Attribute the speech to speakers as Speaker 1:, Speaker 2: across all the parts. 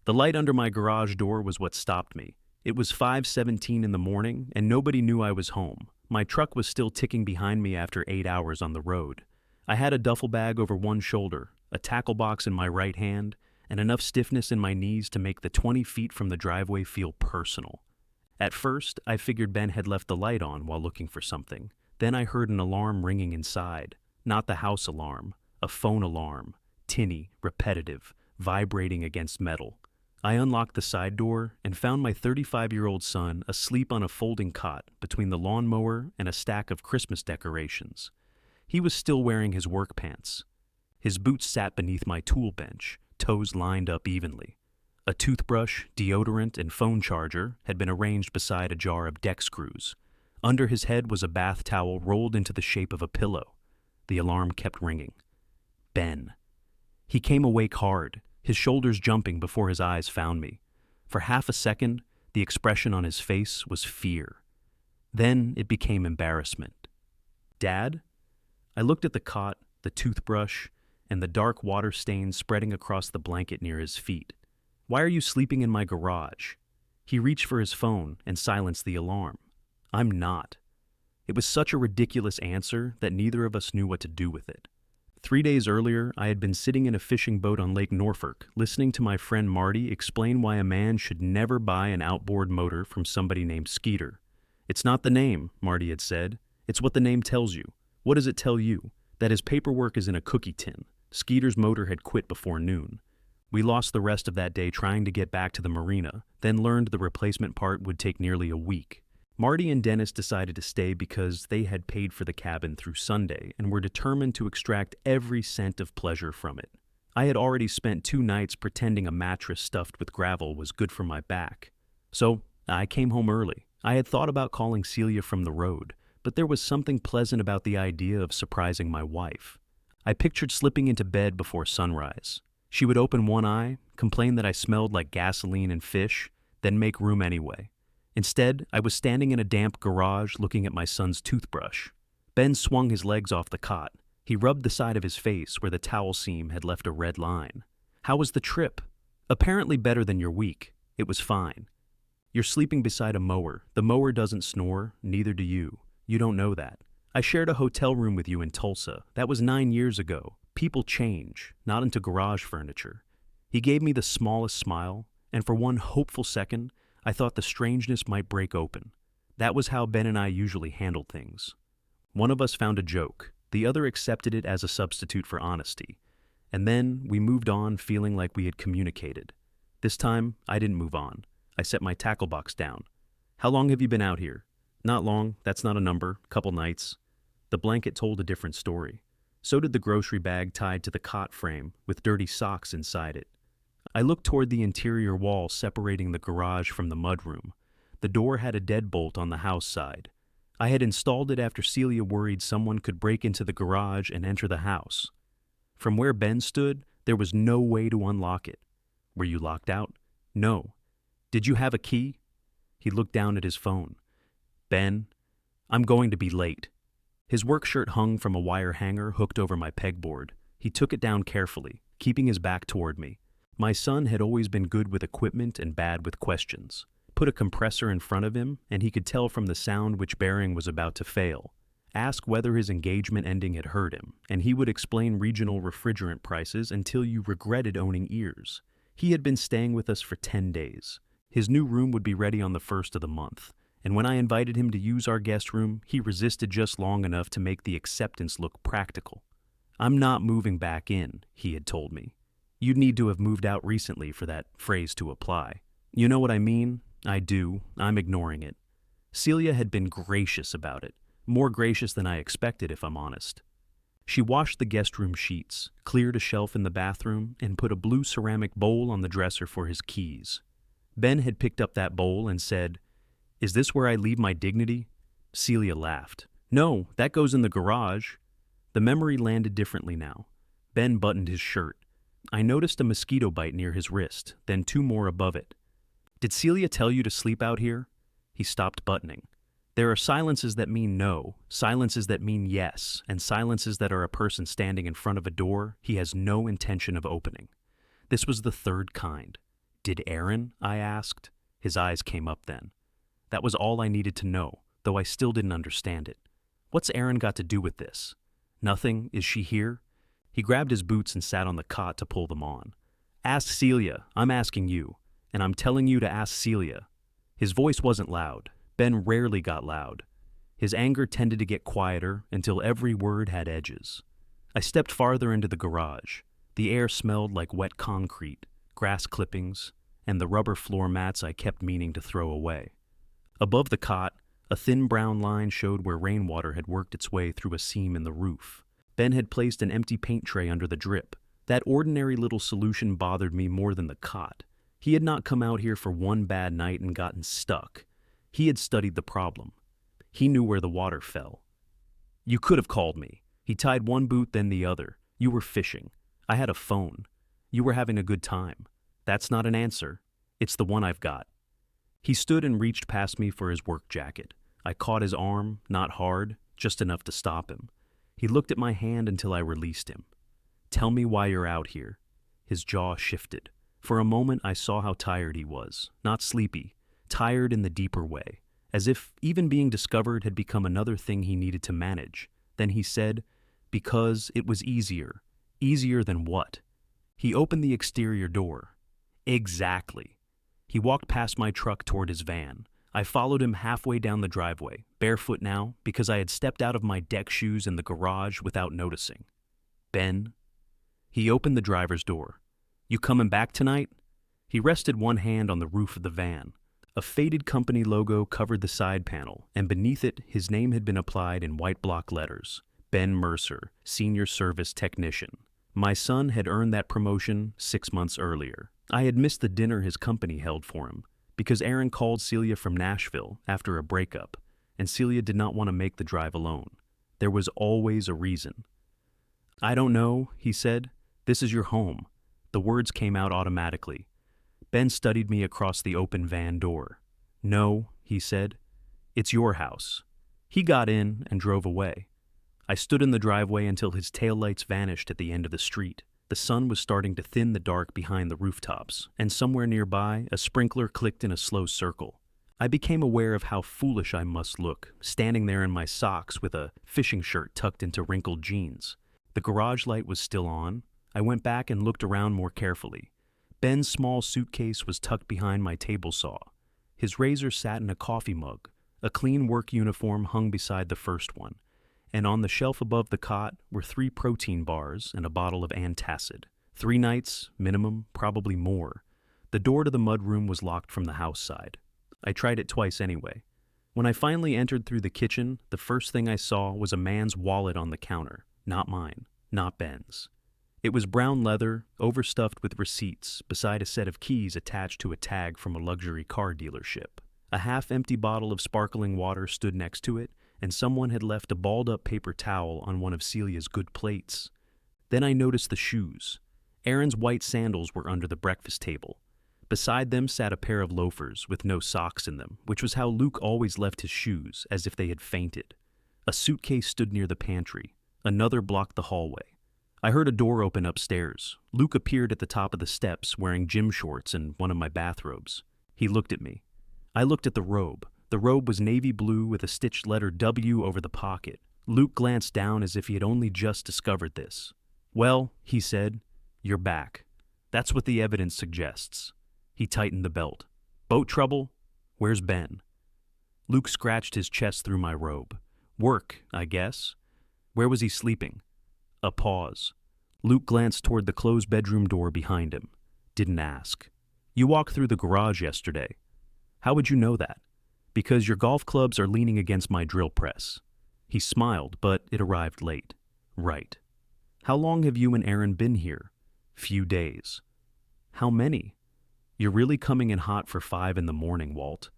Speaker 1: The light under my garage door was what stopped me. It was 5:17 in the morning, and nobody knew I was home. My truck was still ticking behind me after 8 hours on the road. I had a duffel bag over one shoulder, a tackle box in my right hand, and enough stiffness in my knees to make the 20 feet from the driveway feel personal. At first, I figured Ben had left the light on while looking for something. Then I heard an alarm ringing inside. Not the house alarm, a phone alarm, tinny, repetitive, vibrating against metal. I unlocked the side door and found my 35-year-old son asleep on a folding cot between the lawnmower and a stack of Christmas decorations. He was still wearing his work pants. His boots sat beneath my tool bench, toes lined up evenly. A toothbrush, deodorant, and phone charger had been arranged beside a jar of deck screws. Under his head was a bath towel rolled into the shape of a pillow. The alarm kept ringing. Ben. He came awake hard, his shoulders jumping before his eyes found me. For half a second, the expression on his face was fear. Then it became embarrassment. Dad? I looked at the cot, the toothbrush, and the dark water stains spreading across the blanket near his feet. Why are you sleeping in my garage? He reached for his phone and silenced the alarm. I'm not. It was such a ridiculous answer that neither of us knew what to do with it. 3 days earlier, I had been sitting in a fishing boat on Lake Norfolk, listening to my friend Marty explain why a man should never buy an outboard motor from somebody named Skeeter. It's not the name, Marty had said. It's what the name tells you. What does it tell you? That his paperwork is in a cookie tin. Skeeter's motor had quit before noon. We lost the rest of that day trying to get back to the marina, then learned the replacement part would take nearly a week. Marty and Dennis decided to stay because they had paid for the cabin through Sunday and were determined to extract every cent of pleasure from it. I had already spent 2 nights pretending a mattress stuffed with gravel was good for my back. So I came home early. I had thought about calling Celia from the road, but there was something pleasant about the idea of surprising my wife. I pictured slipping into bed before sunrise. She would open one eye, complain that I smelled like gasoline and fish, then make room anyway. Instead, I was standing in a damp garage looking at my son's toothbrush. Ben swung his legs off the cot. He rubbed the side of his face where the towel seam had left a red line. How was the trip? Apparently better than your week. It was fine. You're sleeping beside a mower. The mower doesn't snore, neither do you. You don't know that. I shared a hotel room with you in Tulsa. That was 9 years ago. People change, not into garage furniture. He gave me the smallest smile, and for one hopeful second, I thought the strangeness might break open. That was how Ben and I usually handled things. One of us found a joke, the other accepted it as a substitute for honesty, and then we moved on feeling like we had communicated. This time, I didn't move on. I set my tackle box down. How long have you been out here? Not long, that's not a number, couple nights. The blanket told a different story. So did the grocery bag tied to the cot frame with dirty socks inside it. I looked toward the interior wall separating the garage from the mudroom. The door had a deadbolt on the house side. I had installed it after Celia worried someone could break into the garage and enter the house. From where Ben stood, there was no way to unlock it. Were you locked out? No. Did you have a key? He looked down at his phone. Ben, I'm going to be late. His work shirt hung from a wire hanger hooked over my pegboard. He took it down carefully, keeping his back toward me. My son had always been good with equipment and bad with questions. Put a compressor in front of him, and he could tell from the sound which bearing was about to fail. Ask whether his engagement ending had hurt him, and he would explain regional refrigerant prices until you regretted owning ears. He had been staying with us for 10 days. His new room would be ready on the 1st of the month, and when I invited him to use our guest room, he resisted just long enough to make the acceptance look practical. I'm not moving back in, he had told me. You'd need to have moved out recently for that phrase to apply. You know what I mean? I do. I'm ignoring it. Celia had been gracious about it. More gracious than I expected, if I'm honest. She washed the guest room sheets, cleared a shelf in the bathroom, and put a blue ceramic bowl on the dresser for his keys. Ben had picked up that bowl and said, "Is this where I leave my dignity?" Celia laughed. "No, that goes in the garage." The memory landed differently now. Ben buttoned his shirt. I noticed a mosquito bite near his wrist, then 2 more above it. "Did Celia tell you to sleep out here?" He stopped buttoning. There are silences that mean no, silences that mean yes, and silences that are a person standing in front of a door he has no intention of opening. This was the third kind. Did Aaron? I asked. His eyes came up then. That was all I needed to know, though I still didn't understand it. What's Aaron got to do with this? Nothing. Is she here? He grabbed his boots and sat on the cot to pull them on. Ask Celia. I'm asking you. And I'm telling you to ask Celia. His voice wasn't loud. Ben rarely got loud. His anger tended to get quieter until every word had edges. I stepped farther into the garage. The air smelled like wet concrete, grass clippings, and the rubber floor mats I kept meaning to throw away. Above the cot, a thin brown line showed where rainwater had worked its way through a seam in the roof. Ben had placed an empty paint tray under the drip. That ordinary little solution bothered me more than the cot. He had not come out here for one bad night and gotten stuck. He had studied the problem. He knew where the water fell. You could have called me. He tied one boot, then the other. You were fishing. I had a phone. You were having a good time. That's not an answer. It's the one I've got. He stood and reached past me for his work jacket. I caught his arm, not hard, just enough to stop him. He looked at my hand until I released him. Tell me why you're out here. His jaw shifted. For a moment I saw how tired he was, not sleepy, tired in the deeper way, as if even being discovered had become another thing he needed to manage. Then he said, because it was easier. Easier than what? He opened the exterior door. Exactly. He walked past my truck toward his van. I followed him halfway down the driveway, barefoot now, because I had stepped out of my deck shoes in the garage without noticing. Ben? He opened the driver's door. You coming back tonight? He rested one hand on the roof of the van. A faded company logo covered the side panel, and beneath it his name had been applied in white block letters. Ben Mercer, Senior Service Technician. My son had earned that promotion 6 months earlier. I had missed the dinner his company held for him, because Aaron called Celia from Nashville after a breakup, and Celia did not want to make the drive alone. There was always a reason. I don't know, he said. This is your home. The words came out automatically. Ben studied me across the open van door. No, he said. It's your house. He got in and drove away. I stood in the driveway until his taillights vanished at the end of the street. The sun was starting to thin the dark behind the rooftops, and somewhere nearby, a sprinkler clicked in a slow circle. I became aware of how foolish I must look, standing there in my socks with a fishing shirt tucked into wrinkled jeans. The garage light was still on. I went back and looked around more carefully. Ben's small suitcase was tucked behind my table saw. His razor sat in a coffee mug. A clean work uniform hung beside the first one, and on the shelf above the cot were 3 protein bars and a bottle of antacid. 3 nights, minimum, probably more. The door to the mudroom was locked from the house side. I tried it twice anyway. When I finally entered through the kitchen, the first thing I saw was a man's wallet on the counter. Not mine, not Ben's. It was brown leather, overstuffed with receipts, beside a set of keys attached to a tag from a luxury car dealership. A half-empty bottle of sparkling water stood next to it, and someone had left a balled-up paper towel on one of Celia's good plates. Then I noticed the shoes. Aaron's white sandals were under the breakfast table. Beside them sat a pair of loafers with no socks in them, which was how Luke always left his shoes, as if they had fainted. A suitcase stood near the pantry. Another blocked the hallway. I heard a door open upstairs. Luke appeared at the top of the steps wearing gym shorts and one of my bathrobes. He looked at me. I looked at the robe. The robe was navy blue with a stitched letter W over the pocket. Luke glanced down as if he had only just discovered this. Well, he said, you're back. That's what the evidence suggests. He tightened the belt. Boat trouble? Where's Ben? Luke scratched his chest through my robe. Work, I guess. Where was he sleeping? A pause. Luke glanced toward the closed bedroom door behind him. Didn't ask. You walked through the garage yesterday. How would you know that? Because your golf clubs are leaning against my drill press. He smiled, but it arrived late. Right. How long have you and Aaron been here? Few days. How many? You're really coming in hot for 5 in the morning, Walt.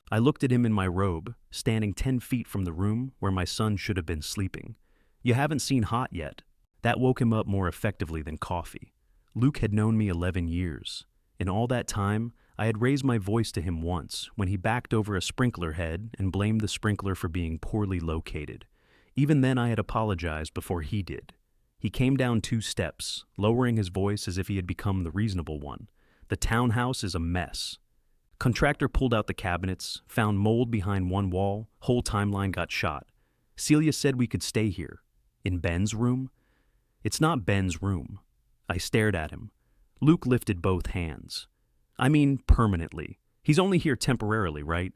Speaker 1: I looked at him in my robe, standing 10 feet from the room where my son should have been sleeping. You haven't seen hot yet. That woke him up more effectively than coffee. Luke had known me 11 years. In all that time, I had raised my voice to him once when he backed over a sprinkler head and blamed the sprinkler for being poorly located. Even then I had apologized before he did. He came down 2 steps, lowering his voice as if he had become the reasonable one. The townhouse is a mess. Contractor pulled out the cabinets, found mold behind one wall, whole timeline got shot. Celia said we could stay here. In Ben's room? It's not Ben's room. I stared at him. Luke lifted both hands. I mean, permanently. He's only here temporarily, right?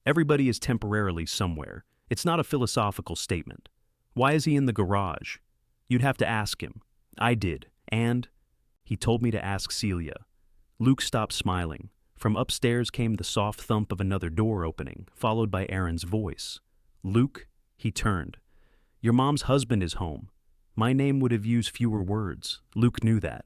Speaker 1: Everybody is temporarily somewhere. It's not a philosophical statement. Why is he in the garage? You'd have to ask him. I did, and he told me to ask Celia. Luke stopped smiling. From upstairs came the soft thump of another door opening, followed by Aaron's voice. Luke, he turned. Your mom's husband is home. My name would have used fewer words. Luke knew that.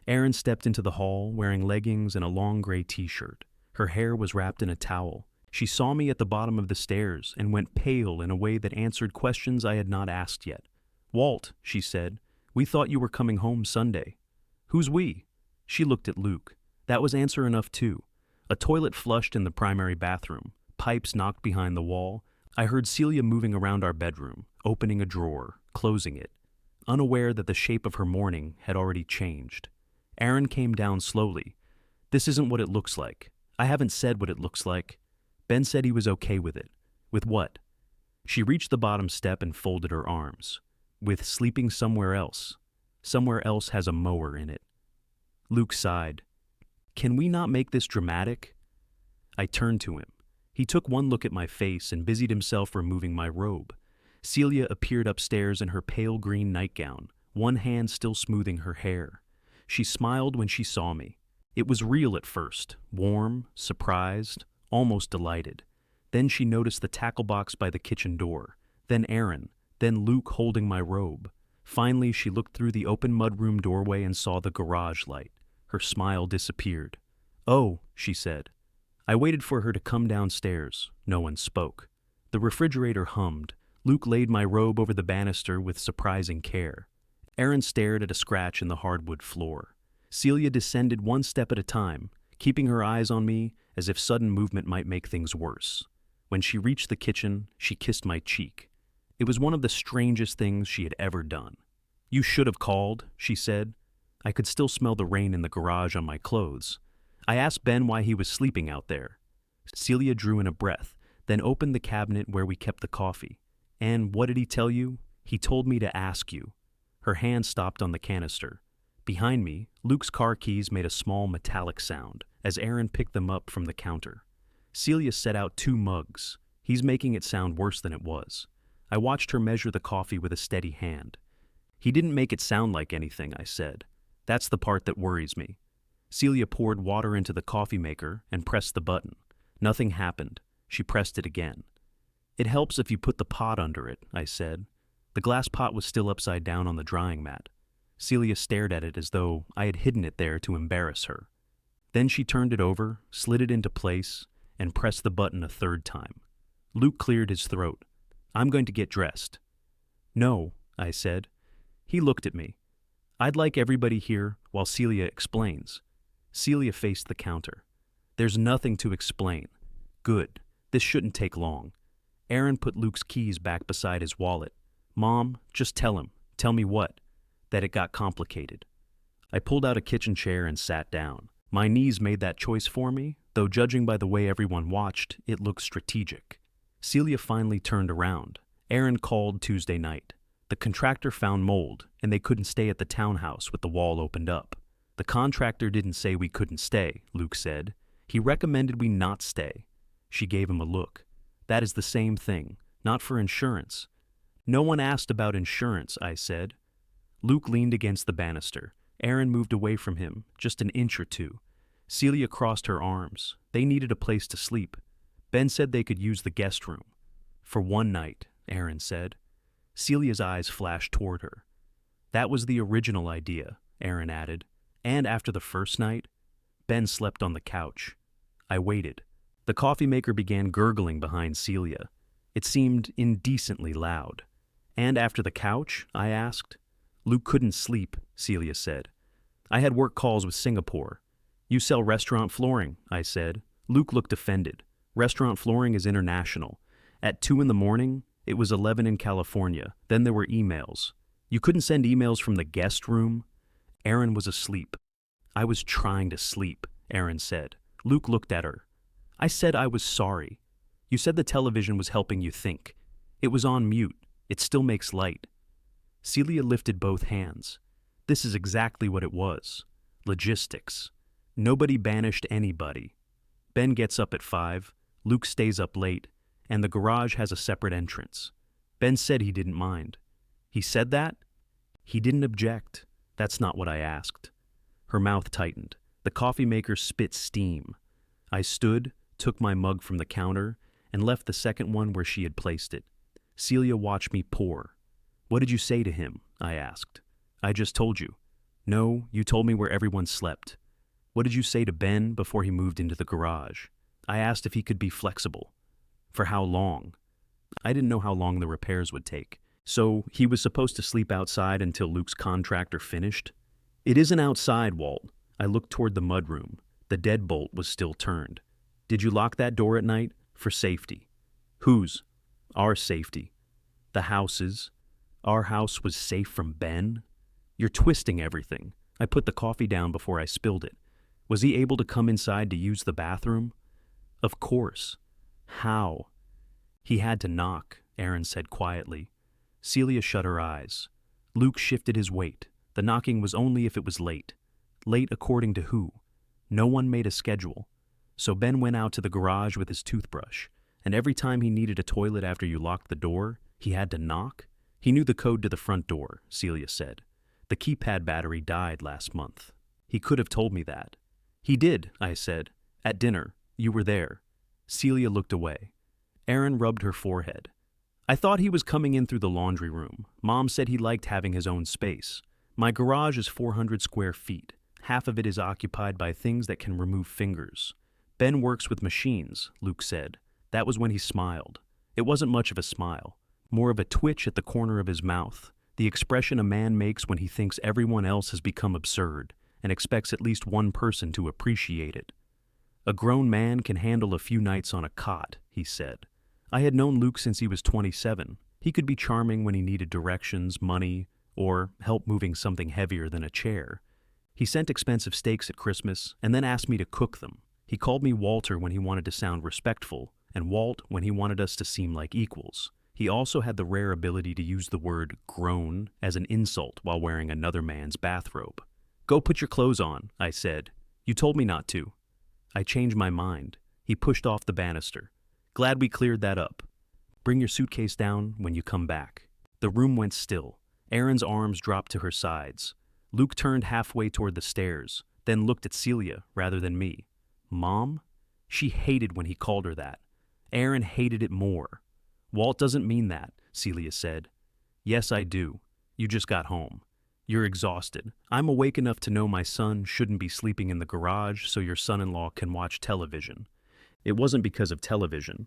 Speaker 1: Aaron stepped into the hall, wearing leggings and a long gray t-shirt. Her hair was wrapped in a towel. She saw me at the bottom of the stairs and went pale in a way that answered questions I had not asked yet. Walt, she said, we thought you were coming home Sunday. Who's we? She looked at Luke. That was answer enough too. A toilet flushed in the primary bathroom. Pipes knocked behind the wall. I heard Celia moving around our bedroom, opening a drawer, closing it, unaware that the shape of her morning had already changed. Aaron came down slowly. This isn't what it looks like. I haven't said what it looks like. Ben said he was okay with it. With what? She reached the bottom step and folded her arms. With sleeping somewhere else. Somewhere else has a mower in it. Luke sighed. Can we not make this dramatic? I turned to him. He took one look at my face and busied himself removing my robe. Celia appeared upstairs in her pale green nightgown, one hand still smoothing her hair. She smiled when she saw me. It was real at first, warm, surprised, almost delighted. Then she noticed the tackle box by the kitchen door, then Aaron, then Luke holding my robe. Finally, she looked through the open mudroom doorway and saw the garage light. Her smile disappeared. Oh, she said. I waited for her to come downstairs. No one spoke. The refrigerator hummed. Luke laid my robe over the banister with surprising care. Aaron stared at a scratch in the hardwood floor. Celia descended one step at a time, keeping her eyes on me as if sudden movement might make things worse. When she reached the kitchen, she kissed my cheek. It was one of the strangest things she had ever done. You should have called, she said. I could still smell the rain in the garage on my clothes. I asked Ben why he was sleeping out there. Celia drew in a breath, then opened the cabinet where we kept the coffee. And what did he tell you? He told me to ask you. Her hand stopped on the canister. Behind me, Luke's car keys made a small metallic sound as Aaron picked them up from the counter. Celia set out 2 mugs. He's making it sound worse than it was. I watched her measure the coffee with a steady hand. He didn't make it sound like anything, I said. That's the part that worries me. Celia poured water into the coffee maker and pressed the button. Nothing happened. She pressed it again. It helps if you put the pot under it, I said. The glass pot was still upside down on the drying mat. Celia stared at it as though I had hidden it there to embarrass her. Then she turned it over, slid it into place, and pressed the button a 3rd time. Luke cleared his throat. I'm going to get dressed. No, I said. He looked at me. I'd like everybody here while Celia explains. Celia faced the counter. There's nothing to explain. Good. This shouldn't take long. Aaron put Luke's keys back beside his wallet. Mom, just tell him. Tell me what? That it got complicated. I pulled out a kitchen chair and sat down. My knees made that choice for me, though judging by the way everyone watched, it looked strategic. Celia finally turned around. Aaron called Tuesday night. The contractor found mold, and they couldn't stay at the townhouse with the wall opened up. The contractor didn't say we couldn't stay, Luke said. He recommended we not stay. She gave him a look. That is the same thing, not for insurance. No one asked about insurance, I said. Luke leaned against the banister. Aaron moved away from him, just an inch or 2. Celia crossed her arms. They needed a place to sleep. Ben said they could use the guest room. For one night, Aaron said. Celia's eyes flashed toward her. That was the original idea, Aaron added. And after the first night, Ben slept on the couch. I waited. The coffee maker began gurgling behind Celia. It seemed indecently loud. And after the couch? I asked. Luke couldn't sleep, Celia said. I had work calls with Singapore. You sell restaurant flooring, I said. Luke looked offended. Restaurant flooring is international. At 2 in the morning, it was 11 in California. Then there were emails. You couldn't send emails from the guest room? Aaron was asleep. I was trying to sleep. Aaron said. Luke looked at her. I said I was sorry. You said the television was helping you think. It was on mute. It still makes light. Celia lifted both hands. This is exactly what it was. Logistics. Nobody banished anybody. Ben gets up at 5, Luke stays up late, and the garage has a separate entrance. Ben said he didn't mind. He said that? He didn't object. That's not what I asked. Her mouth tightened. The coffee maker spit steam. I stood, took my mug from the counter, and left the second one where she had placed it. Celia watched me pour. What did you say to him? I asked. I just told you. No, you told me where everyone slept. What did you say to Ben before he moved into the garage? I asked if he could be flexible. For how long? I didn't know how long the repairs would take. So he was supposed to sleep outside until Luke's contractor finished? It isn't outside, Walt. I looked toward the mudroom. The deadbolt was still turned. Did you lock that door at night? For safety. Whose? Our safety. The house's. Our house was safe from Ben? You're twisting everything. I put the coffee down before I spilled it. Was he able to come inside to use the bathroom? Of course. How? He had to knock, Aaron said quietly. Celia shut her eyes. Luke shifted his weight. The knocking was only if it was late. Late according to who? No one made a schedule. So Ben went out to the garage with his toothbrush, and every time he needed a toilet after you locked the door, he had to knock? He knew the code to the front door, Celia said. The keypad battery died last month. He could have told me that. He did, I said. At dinner. You were there. Celia looked away. Aaron rubbed her forehead. I thought he was coming in through the laundry room. Mom said he liked having his own space. My garage is 400 square feet. Half of it is occupied by things that can remove fingers. Ben works with machines, Luke said. That was when he smiled. It wasn't much of a smile, more of a twitch at the corner of his mouth, the expression a man makes when he thinks everyone else has become absurd and expects at least one person to appreciate it. A grown man can handle a few nights on a cot, he said. I had known Luke since he was 27. He could be charming when he needed directions, money, or help moving something heavier than a chair. He sent expensive steaks at Christmas and then asked me to cook them. He called me Walter when he wanted to sound respectful, and Walt when he wanted us to seem like equals. He also had the rare ability to use the word grown as an insult while wearing another man's bathrobe. Go put your clothes on, I said. You told me not to. I changed my mind. He pushed off the banister. Glad we cleared that up. Bring your suitcase down when you come back. The room went still. Aaron's arms dropped to her sides. Luke turned halfway toward the stairs, then looked at Celia rather than me. Mom? She hated when he called her that. Aaron hated it more. Walt doesn't mean that, Celia said. Yes, I do. You just got home. You're exhausted. I'm awake enough to know my son shouldn't be sleeping in the garage so your son-in-law can watch television. It wasn't because of television.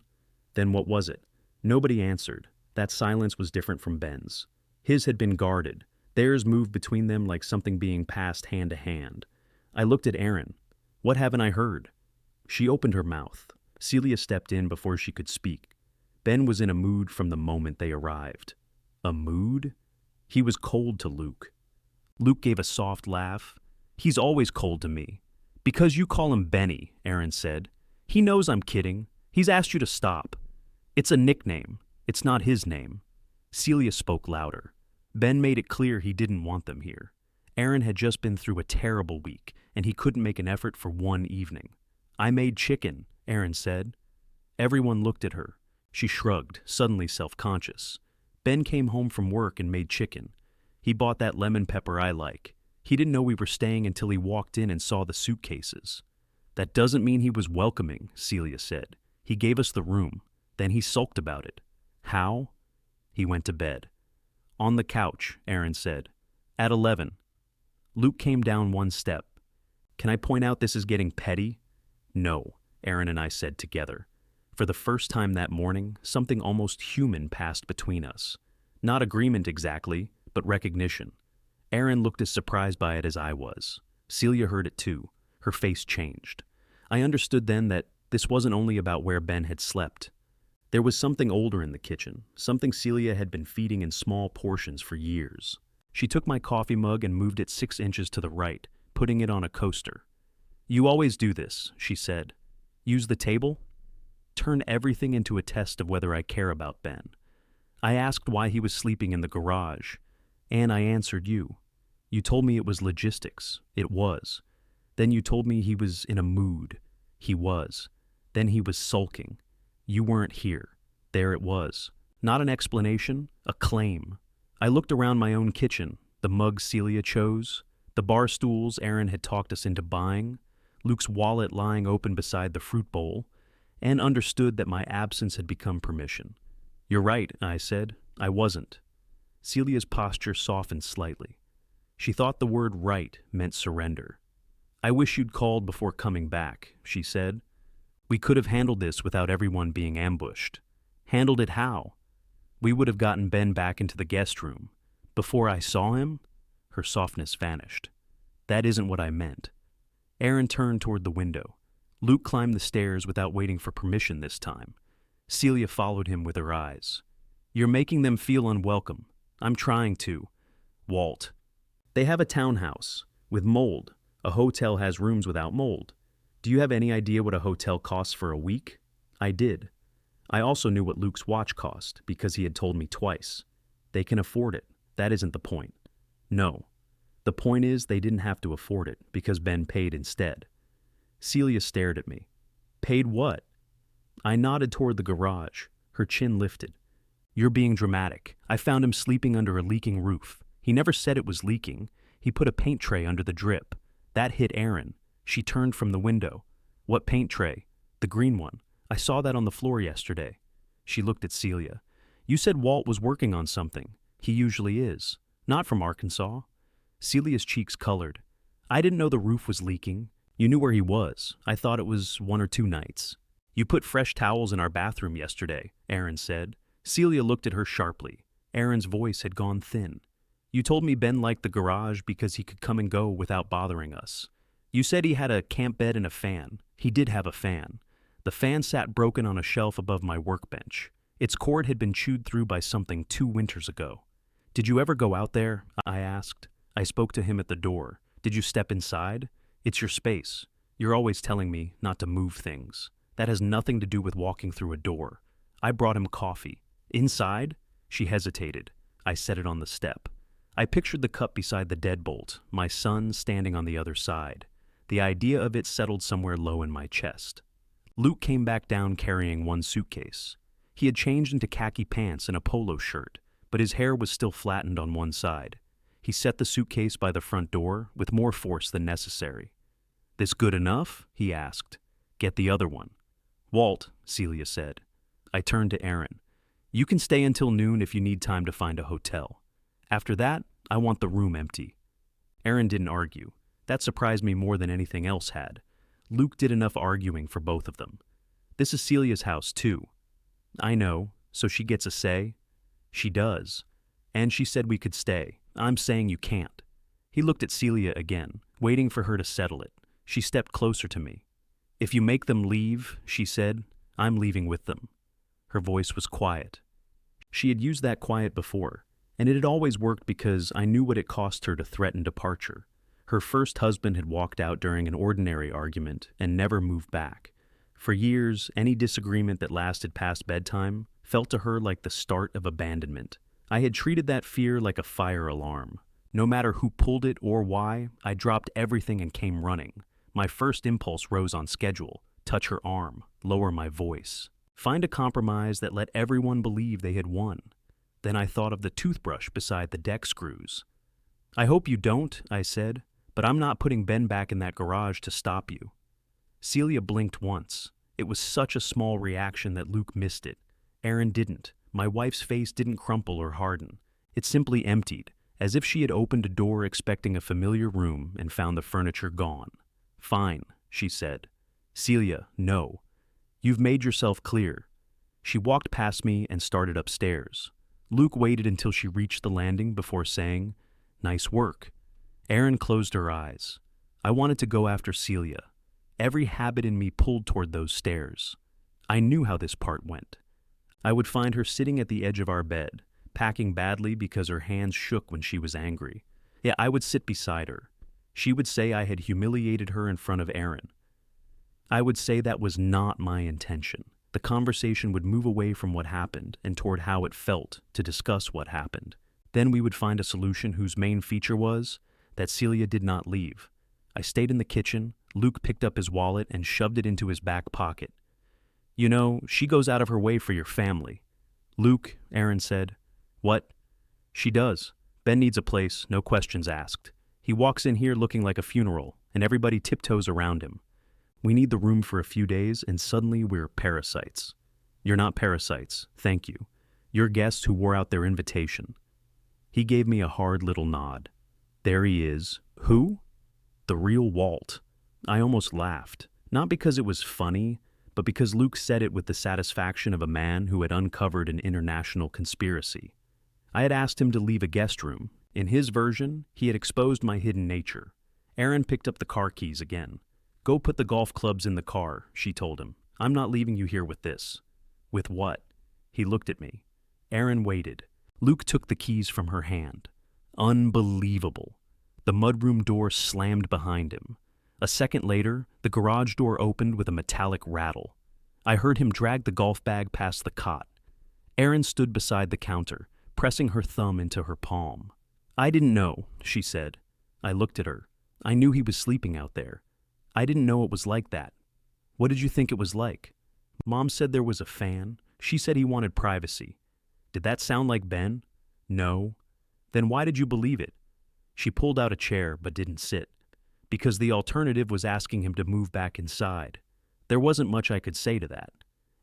Speaker 1: Then what was it? Nobody answered. That silence was different from Ben's. His had been guarded. Theirs moved between them like something being passed hand to hand. I looked at Aaron. What haven't I heard? She opened her mouth. Celia stepped in before she could speak. Ben was in a mood from the moment they arrived. A mood? He was cold to Luke. Luke gave a soft laugh. He's always cold to me. Because you call him Benny, Aaron said. He knows I'm kidding. He's asked you to stop. It's a nickname. It's not his name. Celia spoke louder. Ben made it clear he didn't want them here. Aaron had just been through a terrible week, and he couldn't make an effort for one evening. I made chicken, Aaron said. Everyone looked at her. She shrugged, suddenly self-conscious. Ben came home from work and made chicken. He bought that lemon pepper I like. He didn't know we were staying until he walked in and saw the suitcases. That doesn't mean he was welcoming, Celia said. He gave us the room. Then he sulked about it. How? He went to bed. On the couch, Aaron said. At 11. Luke came down one step. Can I point out this is getting petty? No, Aaron and I said together. For the first time that morning, something almost human passed between us. Not agreement exactly, but recognition. Aaron looked as surprised by it as I was. Celia heard it too. Her face changed. I understood then that this wasn't only about where Ben had slept. There was something older in the kitchen, something Celia had been feeding in small portions for years. She took my coffee mug and moved it 6 inches to the right, putting it on a coaster. You always do this, she said. Use the table? Turn everything into a test of whether I care about Ben. I asked why he was sleeping in the garage, and I answered you. You told me it was logistics. It was. Then you told me he was in a mood. He was. Then he was sulking. You weren't here. There it was. Not an explanation, a claim. I looked around my own kitchen, the mug Celia chose, the bar stools Aaron had talked us into buying, Luke's wallet lying open beside the fruit bowl, and understood that my absence had become permission. You're right, I said. I wasn't. Celia's posture softened slightly. She thought the word right meant surrender. I wish you'd called before coming back, she said. We could have handled this without everyone being ambushed. Handled it how? We would have gotten Ben back into the guest room. Before I saw him, her softness vanished. That isn't what I meant. Aaron turned toward the window. Luke climbed the stairs without waiting for permission this time. Celia followed him with her eyes. You're making them feel unwelcome. I'm trying to. Walt. They have a townhouse with mold. A hotel has rooms without mold. Do you have any idea what a hotel costs for a week? I did. I also knew what Luke's watch cost because he had told me twice. They can afford it. That isn't the point. No. The point is they didn't have to afford it because Ben paid instead. Celia stared at me. Paid what? I nodded toward the garage. Her chin lifted. You're being dramatic. I found him sleeping under a leaking roof. He never said it was leaking. He put a paint tray under the drip. That hit Aaron. She turned from the window. What paint tray? The green one. I saw that on the floor yesterday. She looked at Celia. You said Walt was working on something. He usually is. Not from Arkansas. Celia's cheeks colored. I didn't know the roof was leaking. You knew where he was. I thought it was 1 or 2 nights. You put fresh towels in our bathroom yesterday, Aaron said. Celia looked at her sharply. Aaron's voice had gone thin. You told me Ben liked the garage because he could come and go without bothering us. You said he had a camp bed and a fan. He did have a fan. The fan sat broken on a shelf above my workbench. Its cord had been chewed through by something 2 winters ago. Did you ever go out there? I asked. I spoke to him at the door. Did you step inside? It's your space. You're always telling me not to move things. That has nothing to do with walking through a door. I brought him coffee. Inside? She hesitated. I set it on the step. I pictured the cup beside the deadbolt, my son standing on the other side. The idea of it settled somewhere low in my chest. Luke came back down carrying 1 suitcase. He had changed into khaki pants and a polo shirt, but his hair was still flattened on one side. He set the suitcase by the front door with more force than necessary. This good enough? He asked. Get the other one. Walt, Celia said. I turned to Aaron. You can stay until noon if you need time to find a hotel. After that, I want the room empty. Aaron didn't argue. That surprised me more than anything else had. Luke did enough arguing for both of them. This is Celia's house, too. I know, so she gets a say. She does. And she said we could stay. I'm saying you can't. He looked at Celia again, waiting for her to settle it. She stepped closer to me. If you make them leave, she said, I'm leaving with them. Her voice was quiet. She had used that quiet before, and it had always worked because I knew what it cost her to threaten departure. Her first husband had walked out during an ordinary argument and never moved back. For years, any disagreement that lasted past bedtime felt to her like the start of abandonment. I had treated that fear like a fire alarm. No matter who pulled it or why, I dropped everything and came running. My first impulse rose on schedule, touch her arm, lower my voice. Find a compromise that let everyone believe they had won. Then I thought of the toothbrush beside the deck screws. I hope you don't, I said, but I'm not putting Ben back in that garage to stop you. Celia blinked once. It was such a small reaction that Luke missed it. Aaron didn't. My wife's face didn't crumple or harden. It simply emptied, as if she had opened a door expecting a familiar room and found the furniture gone. Fine, she said. Celia, no. You've made yourself clear. She walked past me and started upstairs. Luke waited until she reached the landing before saying, Nice work. Aaron closed her eyes. I wanted to go after Celia. Every habit in me pulled toward those stairs. I knew how this part went. I would find her sitting at the edge of our bed, packing badly because her hands shook when she was angry. Yeah, I would sit beside her. She would say I had humiliated her in front of Aaron. I would say that was not my intention. The conversation would move away from what happened and toward how it felt to discuss what happened. Then we would find a solution whose main feature was that Celia did not leave. I stayed in the kitchen. Luke picked up his wallet and shoved it into his back pocket. You know, she goes out of her way for your family. Luke, Aaron said. What? She does. Ben needs a place, no questions asked. He walks in here looking like a funeral, and everybody tiptoes around him. We need the room for a few days, and suddenly we're parasites. You're not parasites, thank you. You're guests who wore out their invitation. He gave me a hard little nod. There he is. Who? The real Walt. I almost laughed, not because it was funny, but because Luke said it with the satisfaction of a man who had uncovered an international conspiracy. I had asked him to leave a guest room. In his version, he had exposed my hidden nature. Aaron picked up the car keys again. Go put the golf clubs in the car, she told him. I'm not leaving you here with this. With what? He looked at me. Aaron waited. Luke took the keys from her hand. Unbelievable. The mudroom door slammed behind him. A second later, the garage door opened with a metallic rattle. I heard him drag the golf bag past the cot. Aaron stood beside the counter, pressing her thumb into her palm. I didn't know, she said. I looked at her. I knew he was sleeping out there. I didn't know it was like that. What did you think it was like? Mom said there was a fan. She said he wanted privacy. Did that sound like Ben? No. Then why did you believe it? She pulled out a chair but didn't sit. Because the alternative was asking him to move back inside. There wasn't much I could say to that.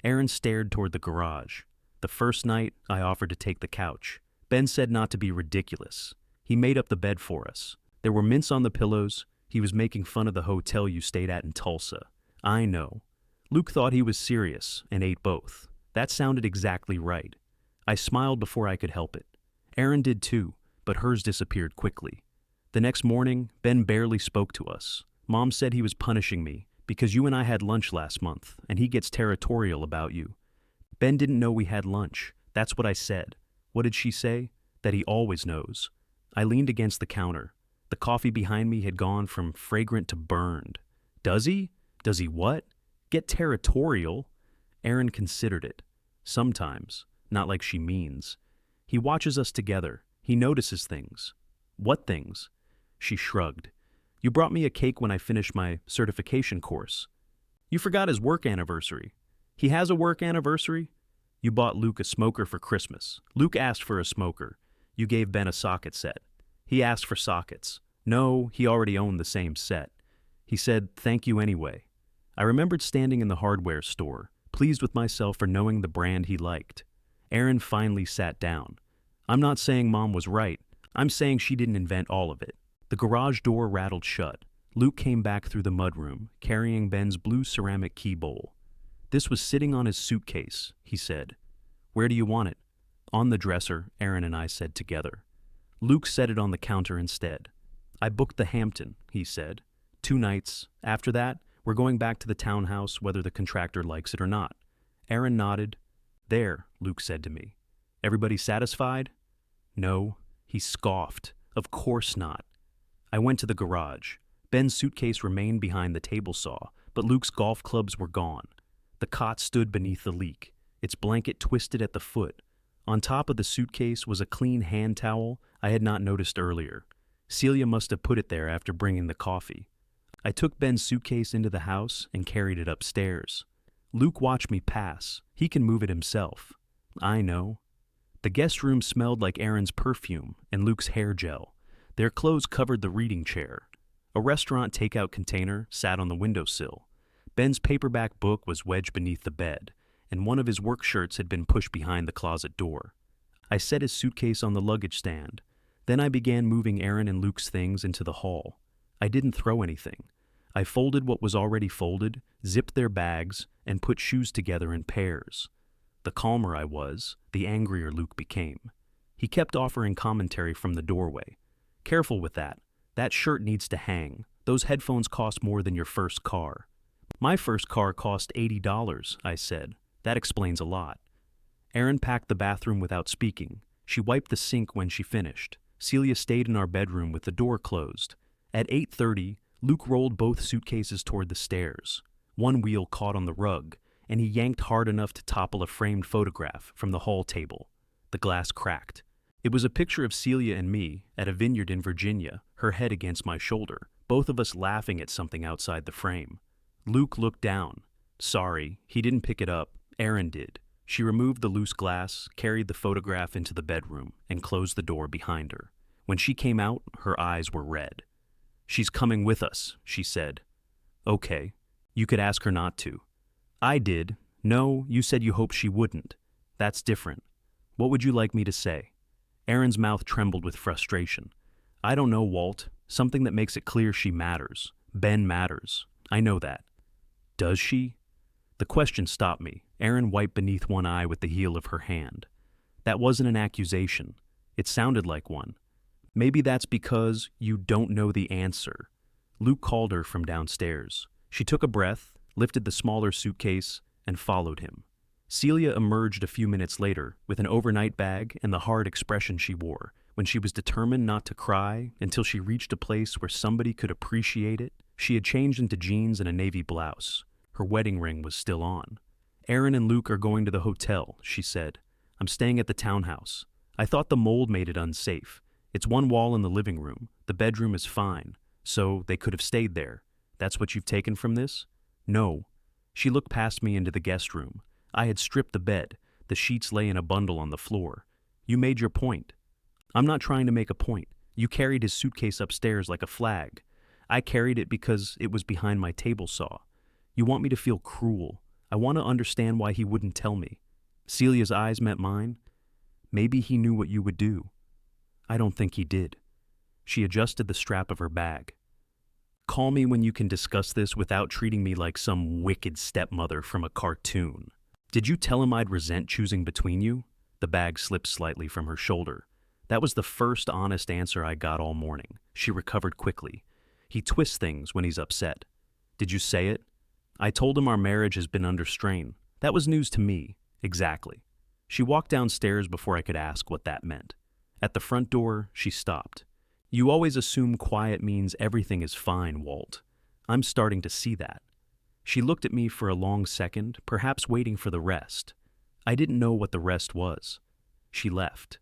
Speaker 1: Aaron stared toward the garage. The first night, I offered to take the couch. Ben said not to be ridiculous. He made up the bed for us. There were mints on the pillows. He was making fun of the hotel you stayed at in Tulsa. I know. Luke thought he was serious and ate both. That sounded exactly right. I smiled before I could help it. Aaron did too, but hers disappeared quickly. The next morning, Ben barely spoke to us. Mom said he was punishing me because you and I had lunch last month, and he gets territorial about you. Ben didn't know we had lunch. That's what I said. What did she say? That he always knows. I leaned against the counter. The coffee behind me had gone from fragrant to burned. Does he? Does he what? Get territorial? Aaron considered it. Sometimes. Not like she means. He watches us together. He notices things. What things? She shrugged. You brought me a cake when I finished my certification course. You forgot his work anniversary. He has a work anniversary? You bought Luke a smoker for Christmas. Luke asked for a smoker. You gave Ben a socket set. He asked for sockets. No, he already owned the same set. He said, thank you anyway. I remembered standing in the hardware store, pleased with myself for knowing the brand he liked. Aaron finally sat down. I'm not saying Mom was right. I'm saying she didn't invent all of it. The garage door rattled shut. Luke came back through the mudroom, carrying Ben's blue ceramic key bowl. This was sitting on his suitcase, he said. Where do you want it? On the dresser, Aaron and I said together. Luke set it on the counter instead. I booked the Hampton, he said. 2 nights. After that, we're going back to the townhouse whether the contractor likes it or not. Aaron nodded. There, Luke said to me. Everybody satisfied? No. He scoffed. Of course not. I went to the garage. Ben's suitcase remained behind the table saw, but Luke's golf clubs were gone. The cot stood beneath the leak, its blanket twisted at the foot. On top of the suitcase was a clean hand towel I had not noticed earlier. Celia must have put it there after bringing the coffee. I took Ben's suitcase into the house and carried it upstairs. Luke watched me pass. He can move it himself. I know. The guest room smelled like Aaron's perfume and Luke's hair gel. Their clothes covered the reading chair. A restaurant takeout container sat on the windowsill. Ben's paperback book was wedged beneath the bed, and one of his work shirts had been pushed behind the closet door. I set his suitcase on the luggage stand. Then I began moving Aaron and Luke's things into the hall. I didn't throw anything. I folded what was already folded, zipped their bags, and put shoes together in pairs. The calmer I was, the angrier Luke became. He kept offering commentary from the doorway. Careful with that. That shirt needs to hang. Those headphones cost more than your first car. My first car cost $80, I said. That explains a lot. Aaron packed the bathroom without speaking. She wiped the sink when she finished. Celia stayed in our bedroom with the door closed. At 8:30, Luke rolled both suitcases toward the stairs. One wheel caught on the rug, and he yanked hard enough to topple a framed photograph from the hall table. The glass cracked. It was a picture of Celia and me at a vineyard in Virginia, her head against my shoulder, both of us laughing at something outside the frame. Luke looked down. Sorry, he didn't pick it up. Erin did. She removed the loose glass, carried the photograph into the bedroom, and closed the door behind her. When she came out, her eyes were red. "She's coming with us," she said. "Okay. You could ask her not to." "I did. No, you said you hoped she wouldn't. That's different. What would you like me to say?" Erin's mouth trembled with frustration. "I don't know, Walt. Something that makes it clear she matters. Ben matters. I know that." "Does she?" The question stopped me. Erin wiped beneath one eye with the heel of her hand. That wasn't an accusation. It sounded like one. "Maybe that's because you don't know the answer." Luke called her from downstairs. She took a breath, lifted the smaller suitcase, and followed him. Celia emerged a few minutes later with an overnight bag and the hard expression she wore when she was determined not to cry until she reached a place where somebody could appreciate it. She had changed into jeans and a navy blouse. Her wedding ring was still on. "Erin and Luke are going to the hotel," she said. "I'm staying at the townhouse. I thought the mold made it unsafe. It's one wall in the living room. The bedroom is fine, so they could have stayed there. That's what you've taken from this?" "No." She looked past me into the guest room. I had stripped the bed. The sheets lay in a bundle on the floor. "You made your point." "I'm not trying to make a point. You carried his suitcase upstairs like a flag. I carried it because it was behind my table saw. You want me to feel cruel. I want to understand why he wouldn't tell me." Celia's eyes met mine. "Maybe he knew what you would do." "I don't think he did." She adjusted the strap of her bag. "Call me when you can discuss this without treating me like some wicked stepmother from a cartoon." "Did you tell him I'd resent choosing between you?" The bag slipped slightly from her shoulder. That was the first honest answer I got all morning. She recovered quickly. "He twists things when he's upset." "Did you say it?" "I told him our marriage has been under strain." That was news to me. Exactly. She walked downstairs before I could ask what that meant. At the front door, she stopped. "You always assume quiet means everything is fine, Walt. I'm starting to see that." She looked at me for a long second, perhaps waiting for the rest. I didn't know what the rest was. She left.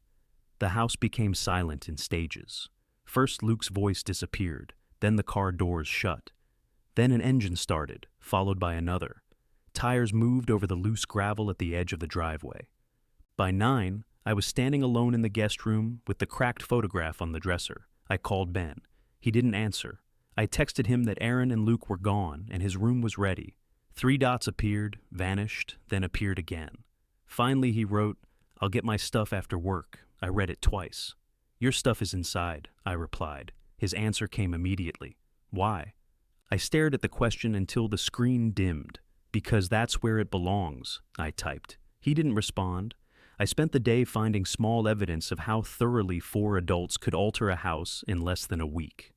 Speaker 1: The house became silent in stages. First, Luke's voice disappeared, then the car doors shut. Then an engine started, followed by another. Tires moved over the loose gravel at the edge of the driveway. By 9, I was standing alone in the guest room with the cracked photograph on the dresser. I called Ben. He didn't answer. I texted him that Erin and Luke were gone and his room was ready. 3 dots appeared, vanished, then appeared again. Finally, he wrote, "I'll get my stuff after work." I read it twice. "Your stuff is inside," I replied. His answer came immediately. "Why?" I stared at the question until the screen dimmed. "Because that's where it belongs," I typed. He didn't respond. I spent the day finding small evidence of how thoroughly 4 adults could alter a house in less than a week.